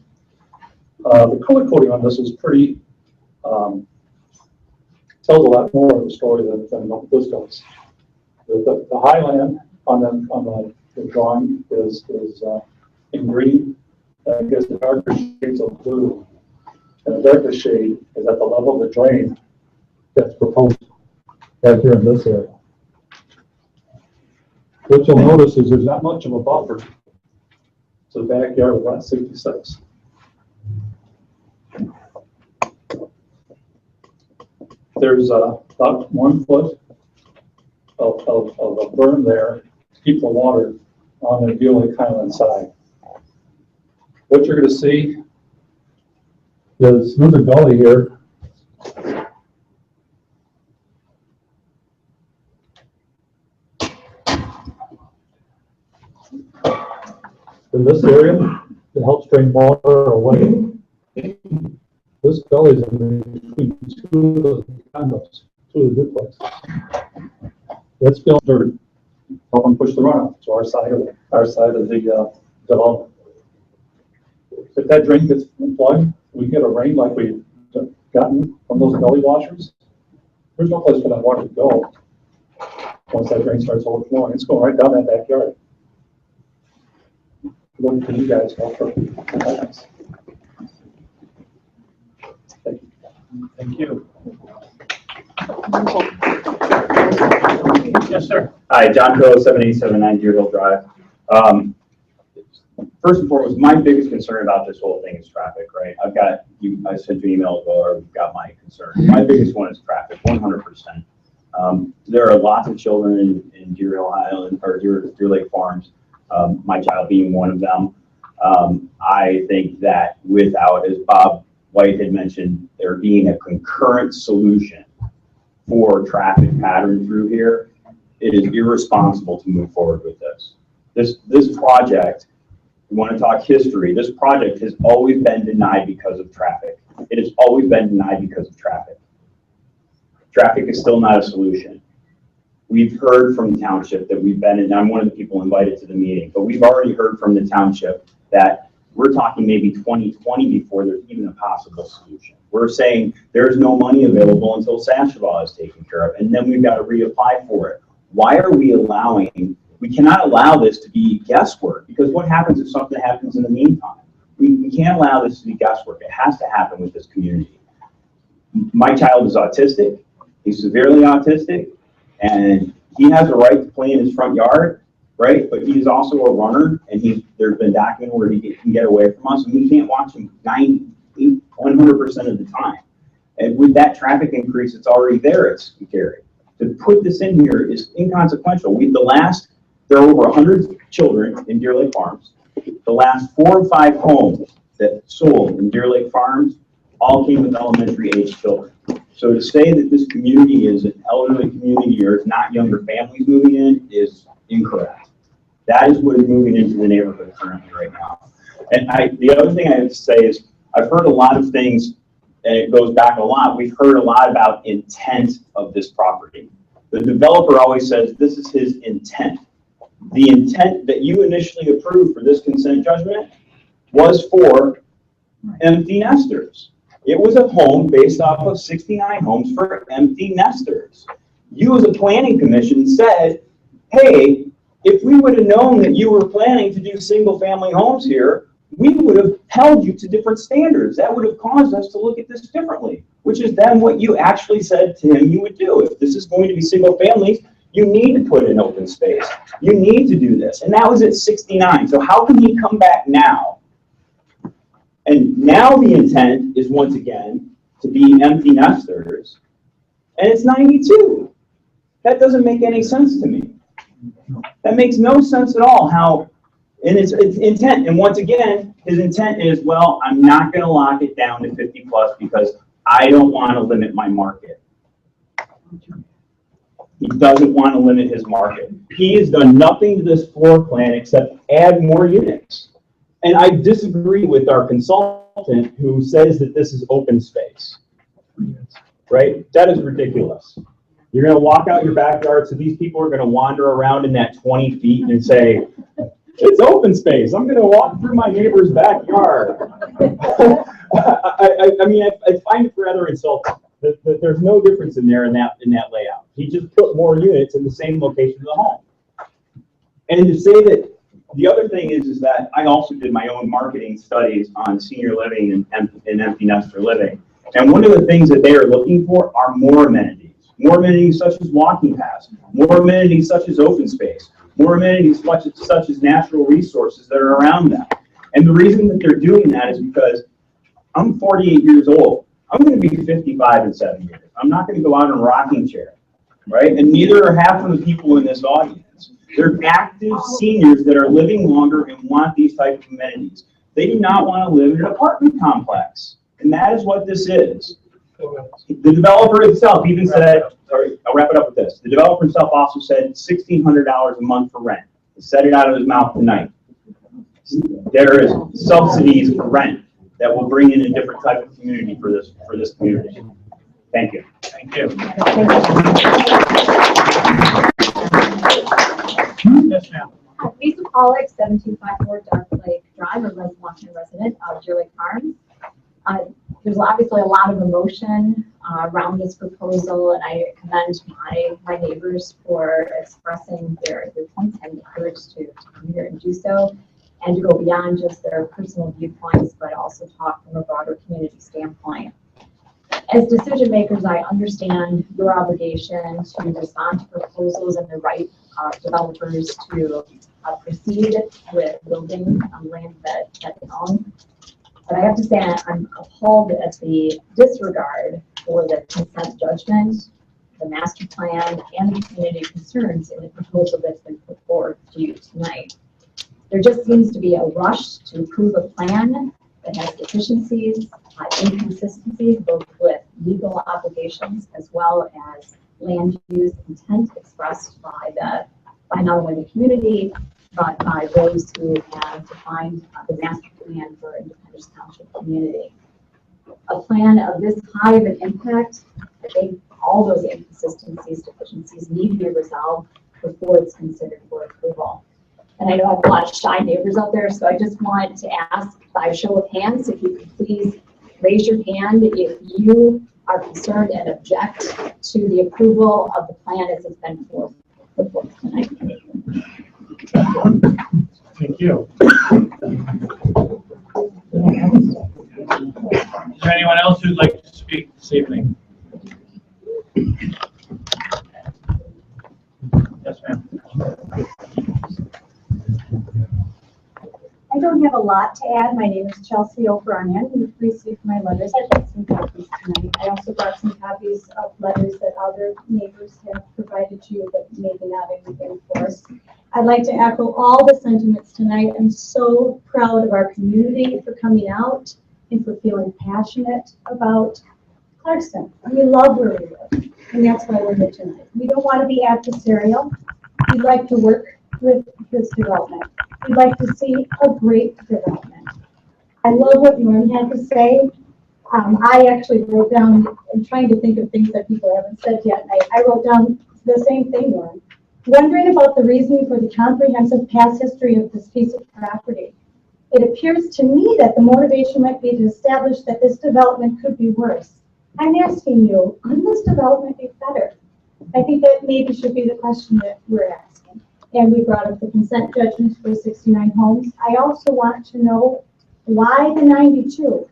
The color coding on this is pretty, tells a lot more of the story than what this does. The highland on the drawing is in green. I guess the darker shades of blue. And the darker shade is at the level of the drain that's proposed right here in this area. What you'll notice is there's not much of a buffer to the backyard of lot 66. There's about 1 foot of a berm there to keep the water on the Deerhill Lake Highland side. What you're going to see is there's a gully here. In this area, it helps drain water away. This gully is in between two of the condos, two of the duplexes. Let's fill dirt, help them push the runoff to our side of the development. If that drain gets plugged, we get a rain like we've gotten from those gully washers. There's no place for that water to go. Once that drain starts overflowing, it's going right down that backyard. Looking for you guys for guidance. Thank you. Yes, sir. Hi, John Crow, 7879 Deerhill Drive. First and foremost, my biggest concern about this whole thing is traffic, right? I sent you an email ago, or I've got my concern. My biggest one is traffic, 100%. There are lots of children in Deerhill Highlands, or Deer Lake Farms, my child being one of them. I think that without, as Bob White had mentioned, there being a concurrent solution for traffic pattern through here, it is irresponsible to move forward with this. This project, we want to talk history, this project has always been denied because of traffic. It has always been denied because of traffic. Traffic is still not a solution. We've heard from the township that we've been, and I'm one of the people invited to the meeting, but we've already heard from the township that we're talking maybe 2020 before there's even a possible solution. We're saying there's no money available until Sashaval is taken care of, and then we've got to reapply for it. Why are we allowing, we cannot allow this to be guesswork, because what happens if something happens in the meantime? We can't allow this to be guesswork. It has to happen with this community. My child is autistic. He's severely autistic, and he has a right to play in his front yard, right? But he's also a runner, and there's been documented where he can get away from us, and we can't watch him 100% of the time. And with that traffic increase, it's already there, it's scary. To put this in here is inconsequential. There are over 100 children in Deer Lake Farms. The last 4 or 5 homes that sold in Deer Lake Farms all came with elementary age children. So to say that this community is an elderly community or it's not younger families moving in is incorrect. That is what is moving into the neighborhood currently right now. And the other thing I have to say is I've heard a lot of things, and it goes back a lot. We've heard a lot about intent of this property. The developer always says this is his intent. The intent that you initially approved for this consent judgment was for empty nesters. It was a home based off of 69 homes for empty nesters. You as a planning commission said, hey, if we would have known that you were planning to do single family homes here, we would have held you to different standards. That would have caused us to look at this differently, which is then what you actually said to him you would do. If this is going to be single families, you need to put in open space. You need to do this. And that was at 69. So how can he come back now? And now the intent is once again to be empty nesters, and it's 92. That doesn't make any sense to me. That makes no sense at all how, and it's intent. And once again, his intent is, well, I'm not going to lock it down to 50 plus because I don't want to limit my market. He doesn't want to limit his market. He has done nothing to this floor plan except add more units. And I disagree with our consultant who says that this is open space, right? That is ridiculous. You're going to walk out your backyard, so these people are going to wander around in that 20 feet and say, it's open space. I'm going to walk through my neighbor's backyard. I mean, I find it rather insulting that there's no difference in there in that layout. He just put more units in the same location of the home. And to say that, the other thing is that I also did my own marketing studies on senior living and empty nester living. And one of the things that they are looking for are more amenities. More amenities such as walking paths, more amenities such as open space, more amenities such as natural resources that are around them. And the reason that they're doing that is because I'm 48 years old. I'm going to be 55 in 7 years. I'm not going to go out in a rocking chair, right? And neither are half of the people in this audience. They're active seniors that are living longer and want these types of amenities. They do not want to live in an apartment complex. And that is what this is. The developer itself even said, sorry, I'll wrap it up with this. The developer himself also said $1,600 a month for rent. He said it out of his mouth tonight. There is subsidies for rent that will bring in a different type of community for this community. Thank you. Thank you. Yes, ma'am. Lisa Pollock, 1754 Dark Lake Drive, a Washington resident of Deerhill Highlands. There's obviously a lot of emotion around this proposal, and I commend my neighbors for expressing their points and the courage to come here and do so, and to go beyond just their personal viewpoints, but also talk from a broader community standpoint. As decision makers, I understand your obligation to respond to proposals and the right developers to proceed with building on land that they own. But I have to say, I'm appalled at the disregard for the consent judgment, the master plan, and the community concerns in the proposal that's been put forward to you tonight. There just seems to be a rush to approve a plan that has deficiencies, inconsistencies, both with legal obligations as well as land use intent expressed by not only the community, but by those who have defined the master plan for Independence Township community. A plan of this high of an impact, I think all those inconsistencies, deficiencies need to be resolved before it's considered for approval. And I know I have a lot of shy neighbors out there, so I just want to ask by show of hands, if you could please raise your hand if you are concerned and object to the approval of the plan as it's been put forth tonight. Thank you. Is there anyone else who'd like to speak this evening? Yes, ma'am. I don't have a lot to add. My name is Chelsea O'Brien. You've received my letters. I brought some copies tonight. I also brought some copies of letters that other neighbors have provided to you, but maybe not everything for us. I'd like to echo all the sentiments tonight. I'm so proud of our community for coming out and for feeling passionate about Clarkston. We love where we live, and that's why we're here tonight. We don't want to be adversarial. We'd like to work with this development. We'd like to see a great development. I love what Norm had to say. I actually wrote down, I'm trying to think of things that people haven't said yet. I wrote down the same thing, Norm. Wondering about the reasoning for the comprehensive past history of this piece of property. It appears to me that the motivation might be to establish that this development could be worse. I'm asking you, could this development be better? I think that maybe should be the question that we're asking. And we brought up the consent judgments for 69 homes. I also want to know why the 92?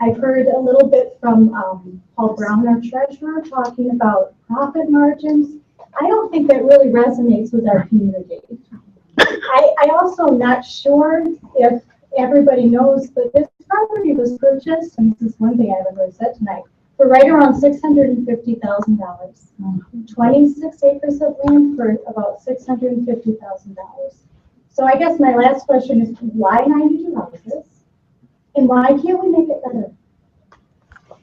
I've heard a little bit from Paul Brown, our treasurer, talking about profit margins. I don't think that really resonates with our community. I also am not sure if everybody knows, but this property was purchased, and this is one thing I haven't really said tonight, for right around $650,000. 26 acres of land for about $650,000. So I guess my last question is, why 92 houses? And why can't we make it better?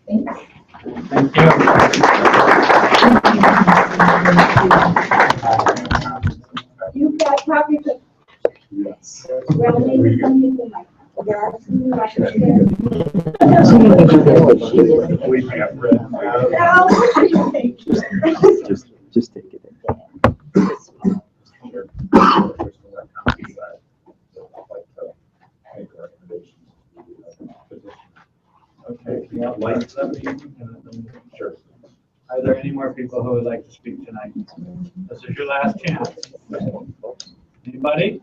Thanks. Thank you. You've got property to. Yes. Well, maybe some people might. There are some records there. We have read. Just take it. Okay, sure. Are there any more people who would like to speak tonight? This is your last chance. Anybody?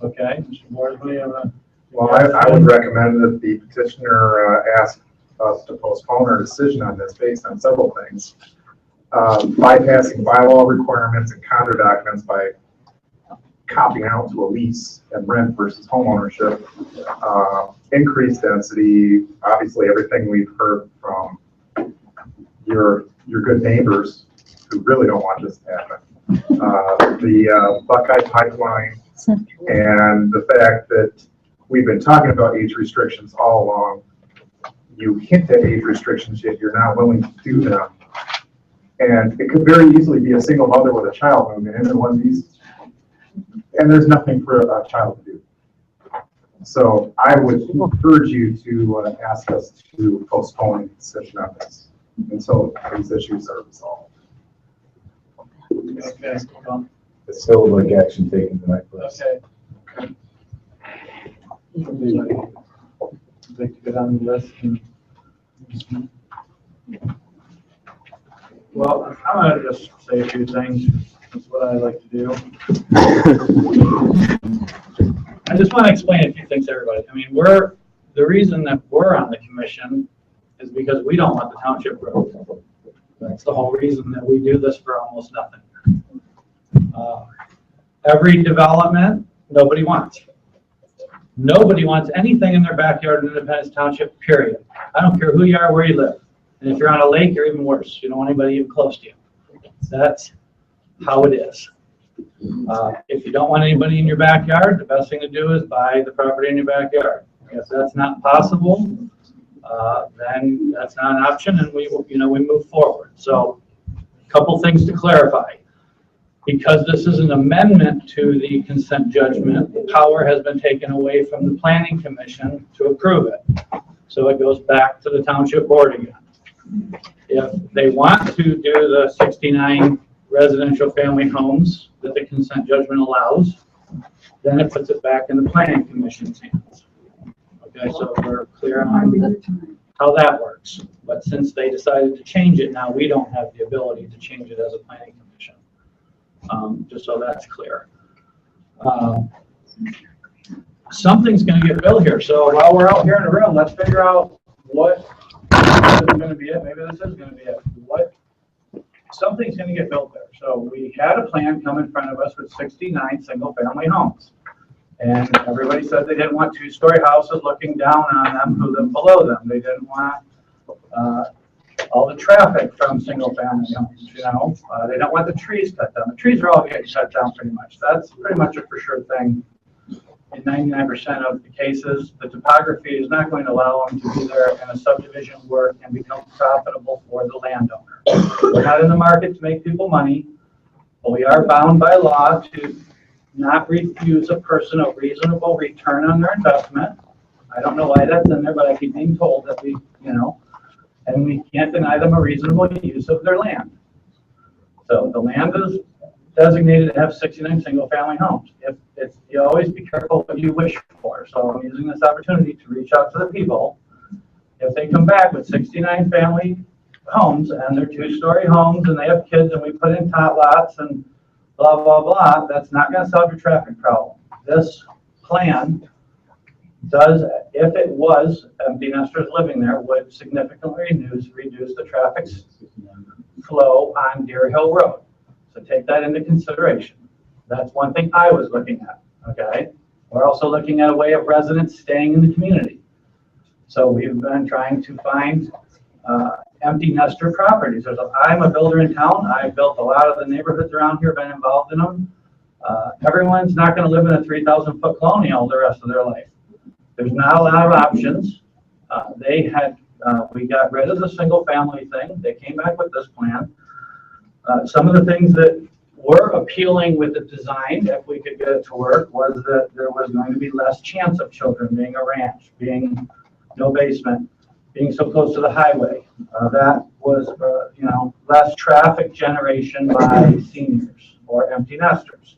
Okay, Mr. Boardman, Well, I would recommend that the petitioner ask us to postpone our decision on this based on several things. Bypassing bylaw requirements and condo documents by copying out to a lease and rent versus home ownership. Increased density, obviously everything we've heard from your good neighbors who really don't want this to happen. The Buckeye pipeline and the fact that we've been talking about age restrictions all along. You hint at age restrictions, yet you're not willing to do them. And it could very easily be a single mother with a child moving into one of these, and there's nothing for a child to do. So I would encourage you to ask us to postpone the decision on this until these issues are resolved. okay, well, It's still like action taken tonight for us. okay. Like to get on the list and. Well, I'm gonna just say a few things. That's what I like to do. I just want to explain a few things to everybody. I mean, the reason that we're on the commission is because we don't want the township road. That's the whole reason that we do this for almost nothing. Every development, nobody wants. Nobody wants anything in their backyard in Independence Township, period. I don't care who you are, where you live. And if you're on a lake, you're even worse. You don't want anybody even close to you. That's how it is. If you don't want anybody in your backyard, the best thing to do is buy the property in your backyard. If that's not possible, then that's not an option, and we move forward. So, a couple things to clarify. Because this is an amendment to the consent judgment, power has been taken away from the Planning Commission to approve it. So it goes back to the Township Board again. If they want to do the 69 residential family homes that the consent judgment allows, then it puts it back in the Planning Commission's hands. Okay, so we're clear on how that works. But since they decided to change it, now we don't have the ability to change it as a Planning Commission. Just so that's clear. Something's going to get built here. So while we're out here in the room, let's figure out what is going to be it. Maybe this is going to be it. Something's going to get built there. So we had a plan come in front of us with 69 single-family homes. And everybody said they didn't want two-story houses looking down on them who live below them. They didn't want all the traffic from single-family homes, They don't want the trees cut down. The trees are all getting shut down pretty much. That's pretty much a for sure thing in 99% of the cases, the topography is not going to allow them to be there and a subdivision work and become profitable for the landowner. We're not in the market to make people money, but we are bound by law to not refuse a person a reasonable return on their investment. I don't know why that's in there, but I keep being told that we, and we can't deny them a reasonable use of their land. So the land is designated to have 69 single-family homes. You always be careful what you wish for. So I'm using this opportunity to reach out to the people. If they come back with 69 family homes and they're 2-story homes and they have kids and we put in tot lots and blah, blah, blah, that's not going to solve your traffic problem. This plan does, if it was empty nesters living there, would significantly reduce the traffic flow on Deerhill Road. So take that into consideration. That's one thing I was looking at, okay? We're also looking at a way of residents staying in the community. So we've been trying to find empty nester properties. I'm a builder in town. I've built a lot of the neighborhoods around here, been involved in them. Everyone's not going to live in a 3,000-foot colonial the rest of their life. There's not a lot of options. We got rid of the single family thing. They came back with this plan. Some of the things that were appealing with the design, if we could get it to work, was that there was going to be less chance of children being a ranch, being no basement, being so close to the highway. That was, less traffic generation by seniors or empty nesters.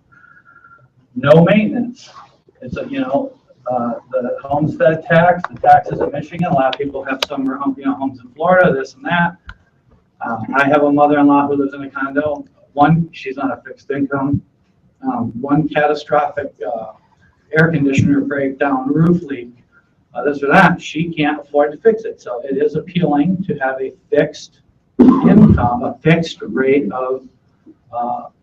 No maintenance. It's the homestead tax, the taxes in Michigan. A lot of people have summer homes in Florida, this and that. I have a mother-in-law who lives in a condo. She's on a fixed income. One catastrophic air conditioner breakdown, roof leak, this or that. She can't afford to fix it. So it is appealing to have a fixed income, a fixed rate of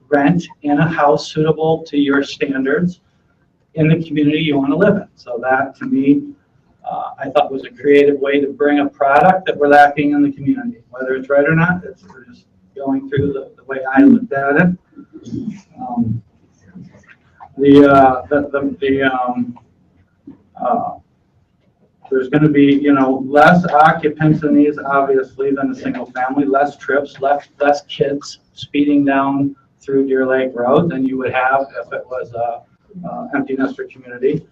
rent in a house suitable to your standards in the community you want to live in. So that, to me, I thought was a creative way to bring a product that we're lacking in the community. Whether it's right or not, we're just going through the way I looked at it. There's going to be, less occupants in these, obviously, than a single family, less trips, less kids speeding down through Deer Lake Road than you would have if it was a empty nester community.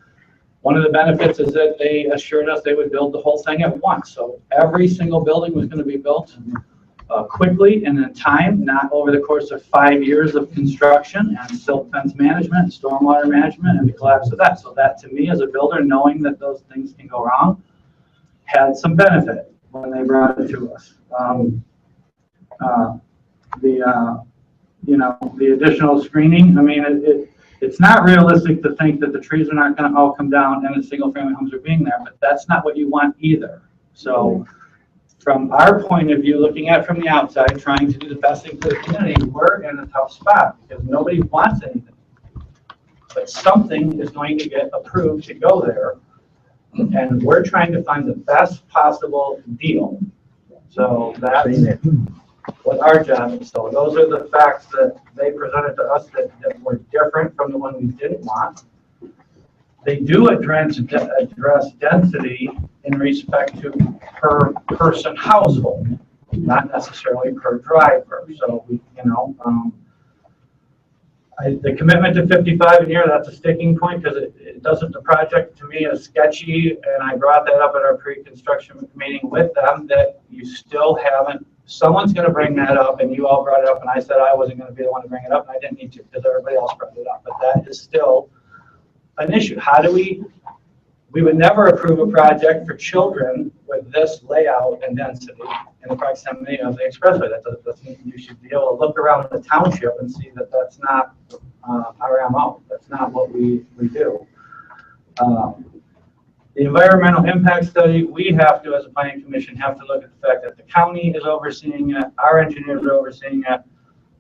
One of the benefits is that they assured us they would build the whole thing at once. So every single building was going to be built quickly and in time, not over the course of 5 years of construction and silt fence management, stormwater management, and the collapse of that. So that, to me, as a builder, knowing that those things can go wrong, had some benefit when they brought it to us. The additional screening, I mean, it's not realistic to think that the trees are not going to all come down and the single family homes are being there, but that's not what you want either. So from our point of view, looking at it from the outside, trying to do the best thing for the community, we're in a tough spot because nobody wants anything. But something is going to get approved to go there, and we're trying to find the best possible deal. So that's what our job is. So those are the facts that they presented to us that were different from the one we didn't want. They do address density in respect to per person household, not necessarily per driver. So the commitment to 55 a year, that's a sticking point because it doesn't, the project to me is sketchy, and I brought that up at our pre-construction meeting with them, that you still haven't, someone's going to bring that up, and you all brought it up, and I said I wasn't going to be the one to bring it up, and I didn't need to because everybody else brought it up, but that is still an issue. How do we would never approve a project for children with this layout and density in the proximity of the expressway. You should be able to look around the township and see that that's not our MO. That's not what we do. The environmental impact study, we have to, as a planning commission, have to look at the fact that the county is overseeing it, our engineers are overseeing it,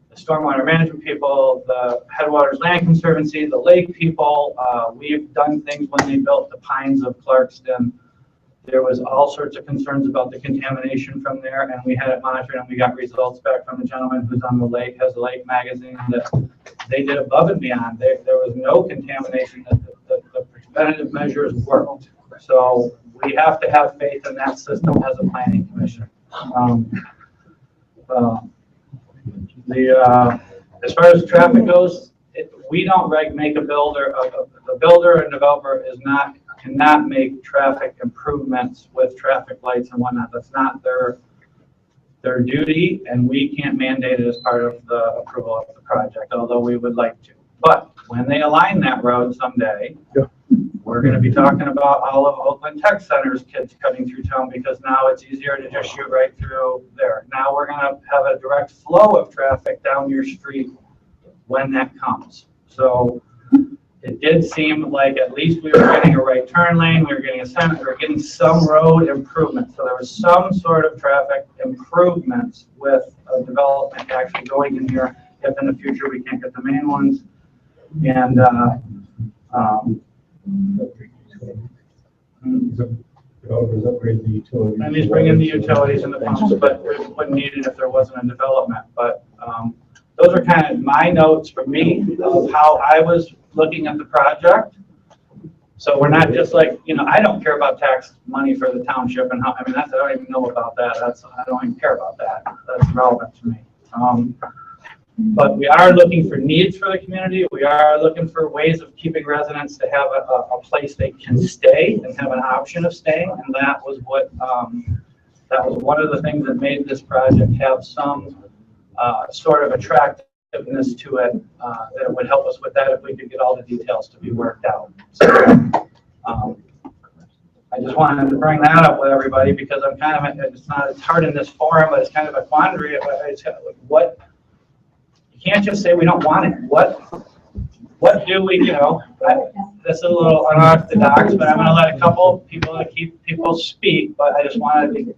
the stormwater management people, the Headwaters Land Conservancy, the lake people. We've done things when they built the pines of Clarkston. There was all sorts of concerns about the contamination from there, and we had it monitored, and we got results back from the gentleman who's on the lake, has the lake magazine, that they did above and beyond. There was no contamination that the preventative measures worked. So we have to have faith in that system as a planning commission. As far as traffic goes, we don't make a builder, the builder and developer cannot make traffic improvements with traffic lights and whatnot. That's not their duty, and we can't mandate it as part of the approval of the project, although we would like to. But when they align that road someday, we're going to be talking about all of Oakland Tech Center's kids cutting through town, because now it's easier to just shoot right through there. Now we're going to have a direct flow of traffic down your street when that comes. So it did seem like at least we were getting a right turn lane, we were getting a center, we were getting some road improvement. So there was some sort of traffic improvements with a development actually going in here, if in the future we can't get the main ones. And Developers upgrade the utilities. and he's bringing the utilities and the pumps, but we wouldn't need it if there wasn't a development. But those are kind of my notes for me of how I was looking at the project. So we're not just like, I don't care about tax money for the township and how, I don't even know about that. I don't even care about that. That's irrelevant to me. But we are looking for needs for the community. We are looking for ways of keeping residents to have a place they can stay and have an option of staying. And that was what, that was one of the things that made this project have some sort of attractiveness to it, that would help us with that if we could get all the details to be worked out. So I just wanted to bring that up with everybody, because I'm kind of, it's hard in this forum, but it's kind of a quandary. It's kind of like, what, you can't just say we don't want it. What do we, this is a little unorthodox, but I'm going to let a couple people speak, but I just wanted to,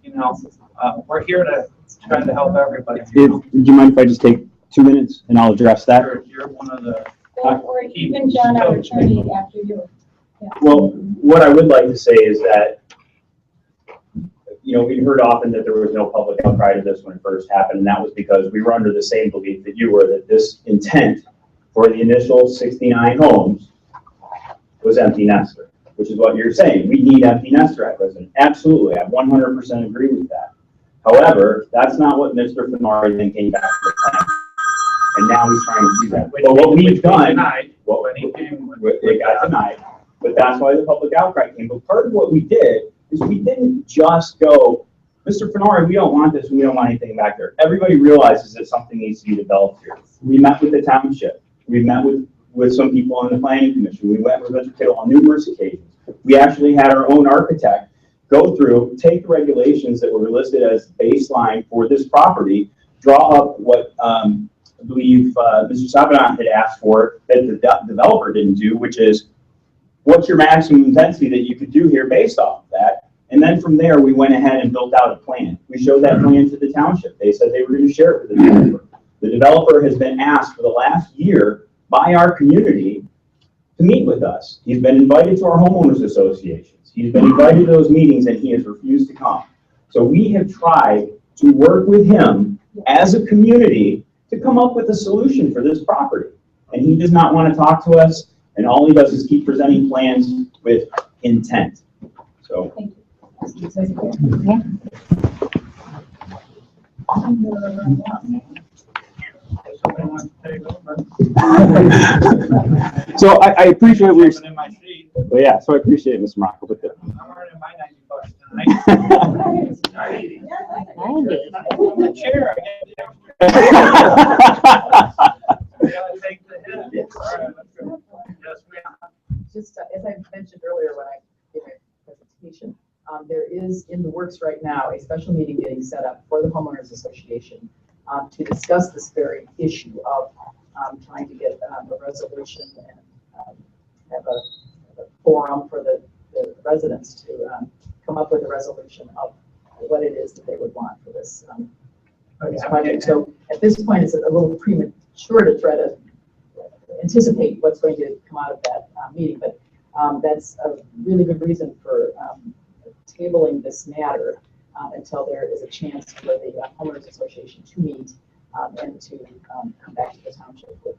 we're here to try to help everybody. Do you mind if I just take 2 minutes and I'll address that? You're one of the. Or even John, our attorney, after you. Yeah. Well, what I would like to say is that, we heard often that there was no public outcry to this when it first happened, and that was because we were under the same belief that you were, that this intent for the initial 69 homes was empty nester, which is what you're saying. We need empty nester at present. Absolutely, I 100% agree with that. However, that's not what Mr. Fenari then came back to the plan, and now he's trying to do that. But what we've done, it got denied, but that's why the public outcry came. But part of what we did is we didn't just go, Mr. Fenari, we don't want this, we don't want anything back there. Everybody realizes that something needs to be developed here. We met with the township. We met with some people on the planning commission. We met with Mr. Kittle on numerous occasions. We actually had our own architect go through, take the regulations that were listed as baseline for this property, draw up what I believe Mr. Sabanat had asked for that the developer didn't do, which is what's your maximum intensity that you could do here based off of that. And then from there, we went ahead and built out a plan. We showed that plan to the township. They said they were going to share it with the developer. The developer has been asked for the last year by our community to meet with us. He's been invited to our homeowners associations. He's been invited to those meetings, and he has refused to come. So we have tried to work with him as a community to come up with a solution for this property. And he does not want to talk to us, and all he does is keep presenting plans with intent. So. Thank you. So I appreciate what you're saying. Well, yeah, so I appreciate it, Mr. Morocco. But I'm earning my 90 bucks tonight. The chair. Just as I mentioned earlier when I gave my presentation, there is in the works right now a special meeting getting set up for the homeowners association to discuss this very issue of trying to get a resolution and have a forum for the residents to come up with a resolution of what it is that they would want for this project. So at this point, it's a little premature to try to anticipate what's going to come out of that meeting, but that's a really good reason for tabling this matter until there is a chance for the homeowners association to meet and to come back to the township with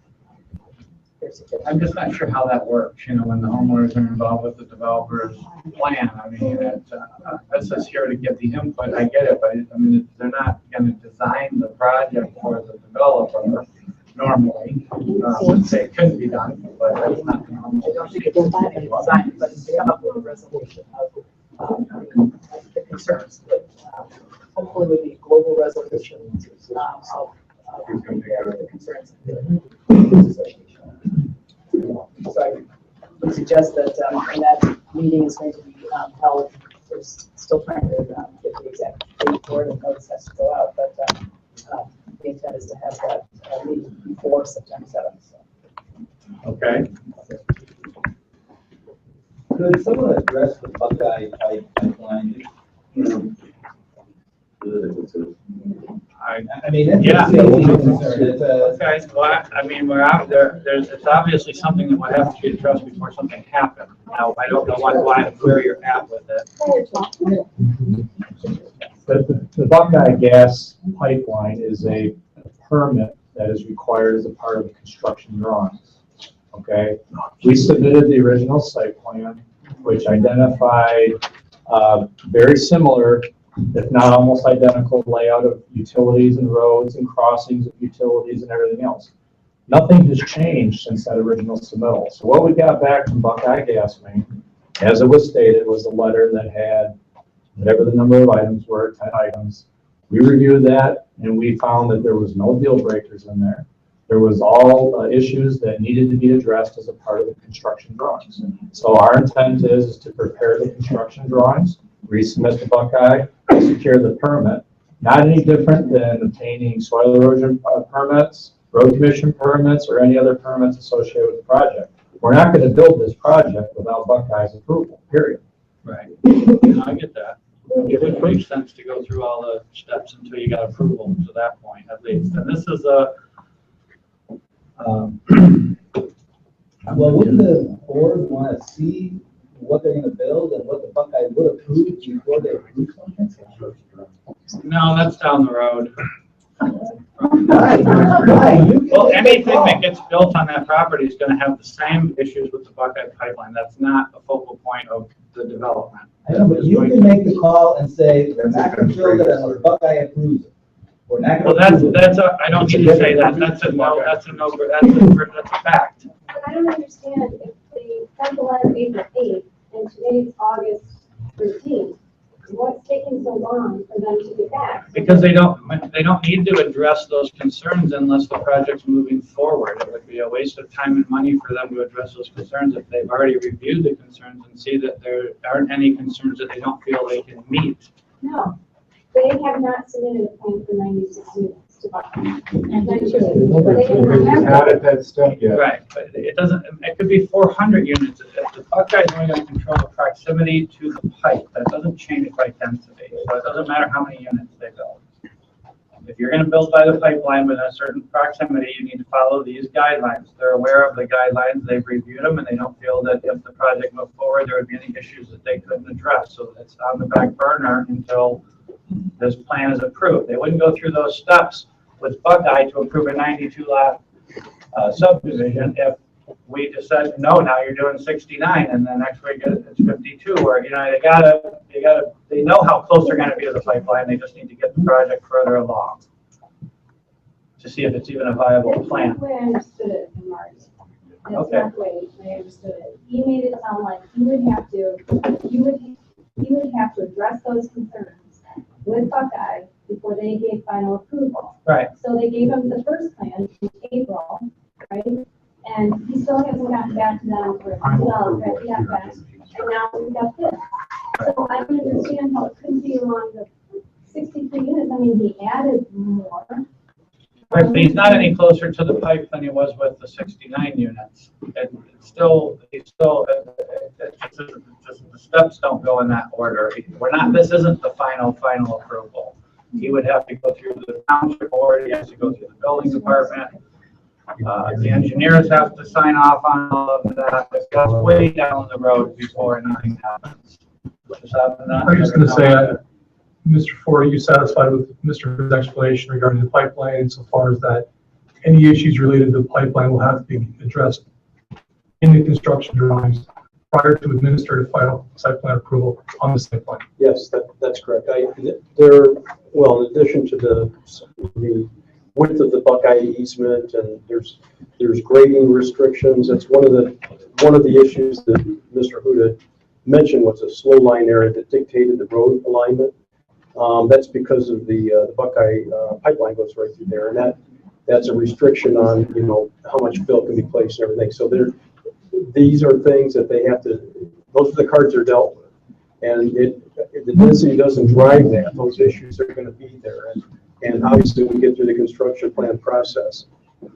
their I'm just not sure how that works, when the homeowners are involved with the developer's plan. I mean, this is here to get the input, I get it, but I mean, they're not gonna design the project for the developer normally. Say it couldn't be done, but that's not the normal. I don't think it's design, but it's come up with a resolution of the concerns that hopefully would be a global resolution of the concerns of the association. So I would suggest that when that meeting is going to be held, we're still trying to get the exact date for it, and notice has to go out, but the intent is to have that meeting before September 7th. So. Okay. Could someone address the Buckeye pipeline? I mean, yeah. It's Well, I mean, we're out there. It's obviously something that would have to be addressed before something happens. Now, I don't know where you're at with it. The Buckeye gas pipeline is a permit that is required as a part of the construction drawings. Okay, we submitted the original site plan, which identified very similar, if not almost identical, layout of utilities and roads and crossings of utilities and everything else. Nothing has changed since that original submittal. So what we got back from Buckeye Gas Main, as it was stated, was a letter that had whatever the number of items were, 10 items. We reviewed that and we found that there was no deal breakers in there. There was all issues that needed to be addressed as a part of the construction drawings. So our intent is to prepare the construction drawings, resubmit to Buckeye, secure the permit. Not any different than obtaining soil erosion permits, road commission permits, or any other permits associated with the project. We're not going to build this project without Buckeye's approval, period. Right. I get that. It would make sense to go through all the steps until you got approval to that point, at least. And this is a, well, wouldn't the board want to see what they're going to build and what the Buckeye would approve before they approve something? no, that's down the road. Right. Well, anything that gets built on that property is going to have the same issues with the Buckeye pipeline. That's not a focal point of the development. I know, but you can make the call and say, we're not going to build it unless Buckeye approves it. We're not Well, going to I don't need to say that. That's a fact. But I don't understand if they sent the letter April 8th and today's August 13th. What's taking so long for them to get back? Because they don't need to address those concerns unless the project's moving forward. It would be a waste of time and money for them to address those concerns if they've already reviewed the concerns and see that there aren't any concerns that they don't feel they can meet. No, they have not submitted a plan for 96 units to Buckeye. Not at that step yet. Right, but it could be 400 units. If the Buckeye is only going to control the proximity to the pipe, that doesn't change by density. So it doesn't matter how many units they build. If you're going to build by the pipeline within a certain proximity, you need to follow these guidelines. They're aware of the guidelines, they've reviewed them, and they don't feel that if the project moved forward, there would be any issues that they couldn't address. So it's on the back burner until this plan is approved. They wouldn't go through those steps with Buckeye to approve a 92 lot subdivision if we just said, no, now you're doing 69, and then next week it's 52, or, they know how close they're going to be to the pipeline. They just need to get the project further along to see if it's even a viable plan. That's the way I understood it from Mark. That's Okay. not the way I understood it. He made it sound like you would have to address those concerns with Buckeye before they gave final approval. Right. So they gave him the first plan in April, right? And he still hasn't gotten back to them for that, and now we've got this. So I don't understand how it couldn't be along the 63 units. I mean, he added more. Right, but he's not any closer to the pipe than he was with the 69 units. The steps don't go in that order. This isn't the final approval. He would have to go through the township board, he has to go through the building department. The engineers have to sign off on all of that. It goes way down the road before anything happens. I'm just going to say, Mr. Ford, are you satisfied with Mr. Ford's explanation regarding the pipeline insofar as that any issues related to the pipeline will have to be addressed in the construction drawings prior to administrative final site plan approval on the site plan. Yes, that's correct. Well, in addition to the width of the Buckeye easement, and there's grading restrictions. That's one of the issues that Mr. Huda mentioned was a slow line area that dictated the road alignment. That's because of the Buckeye pipeline goes right through there, and that's a restriction on how much fill can be placed and everything. So these are things that they have to. Those are the cards they're dealt with, and if the density doesn't drive that, those issues are going to be there. And obviously, when we get through the construction plan process,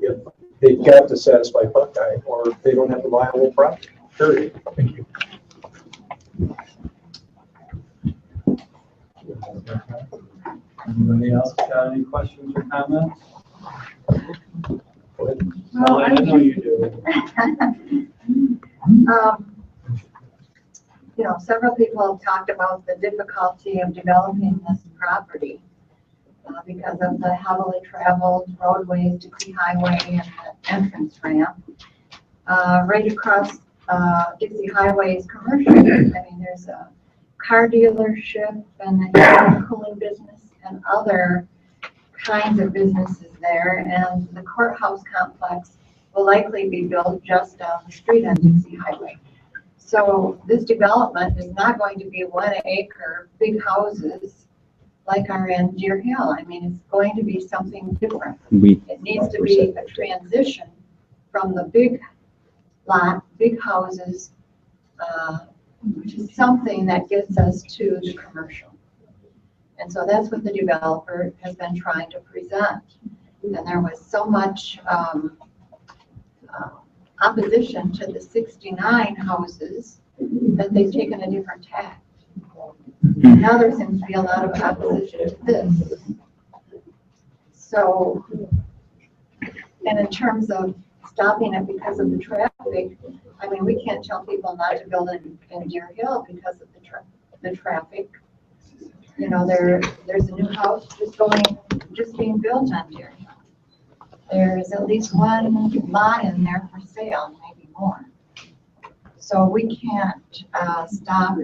if they've got to satisfy Buckeye, or they don't have a viable project. Period. Thank you. Anybody else got any questions or comments? Well, Molly, I know you do. Several people have talked about the difficulty of developing this property because of the heavily traveled roadways, Dixie Highway, and the entrance ramp. Right across Dixie Highway is commercial. I mean, there's a car dealership and a cooling business and other kinds of businesses there, and the courthouse complex will likely be built just down the street on Dixie Highway. So this development is not going to be 1 acre big houses like are in Deerhill. I mean, it's going to be something different. It needs to be a transition from the big lot, big houses, which is something that gets us to the commercial. And so that's what the developer has been trying to present. And there was so much opposition to the 69 houses that they've taken a different tack. Now there seems to be a lot of opposition to this. So, and in terms of stopping it because of the traffic, I mean, we can't tell people not to build in Deerhill because of the traffic. There's a new house just being built on Deerhill. There's at least one lot in there for sale, maybe more. So we can't stop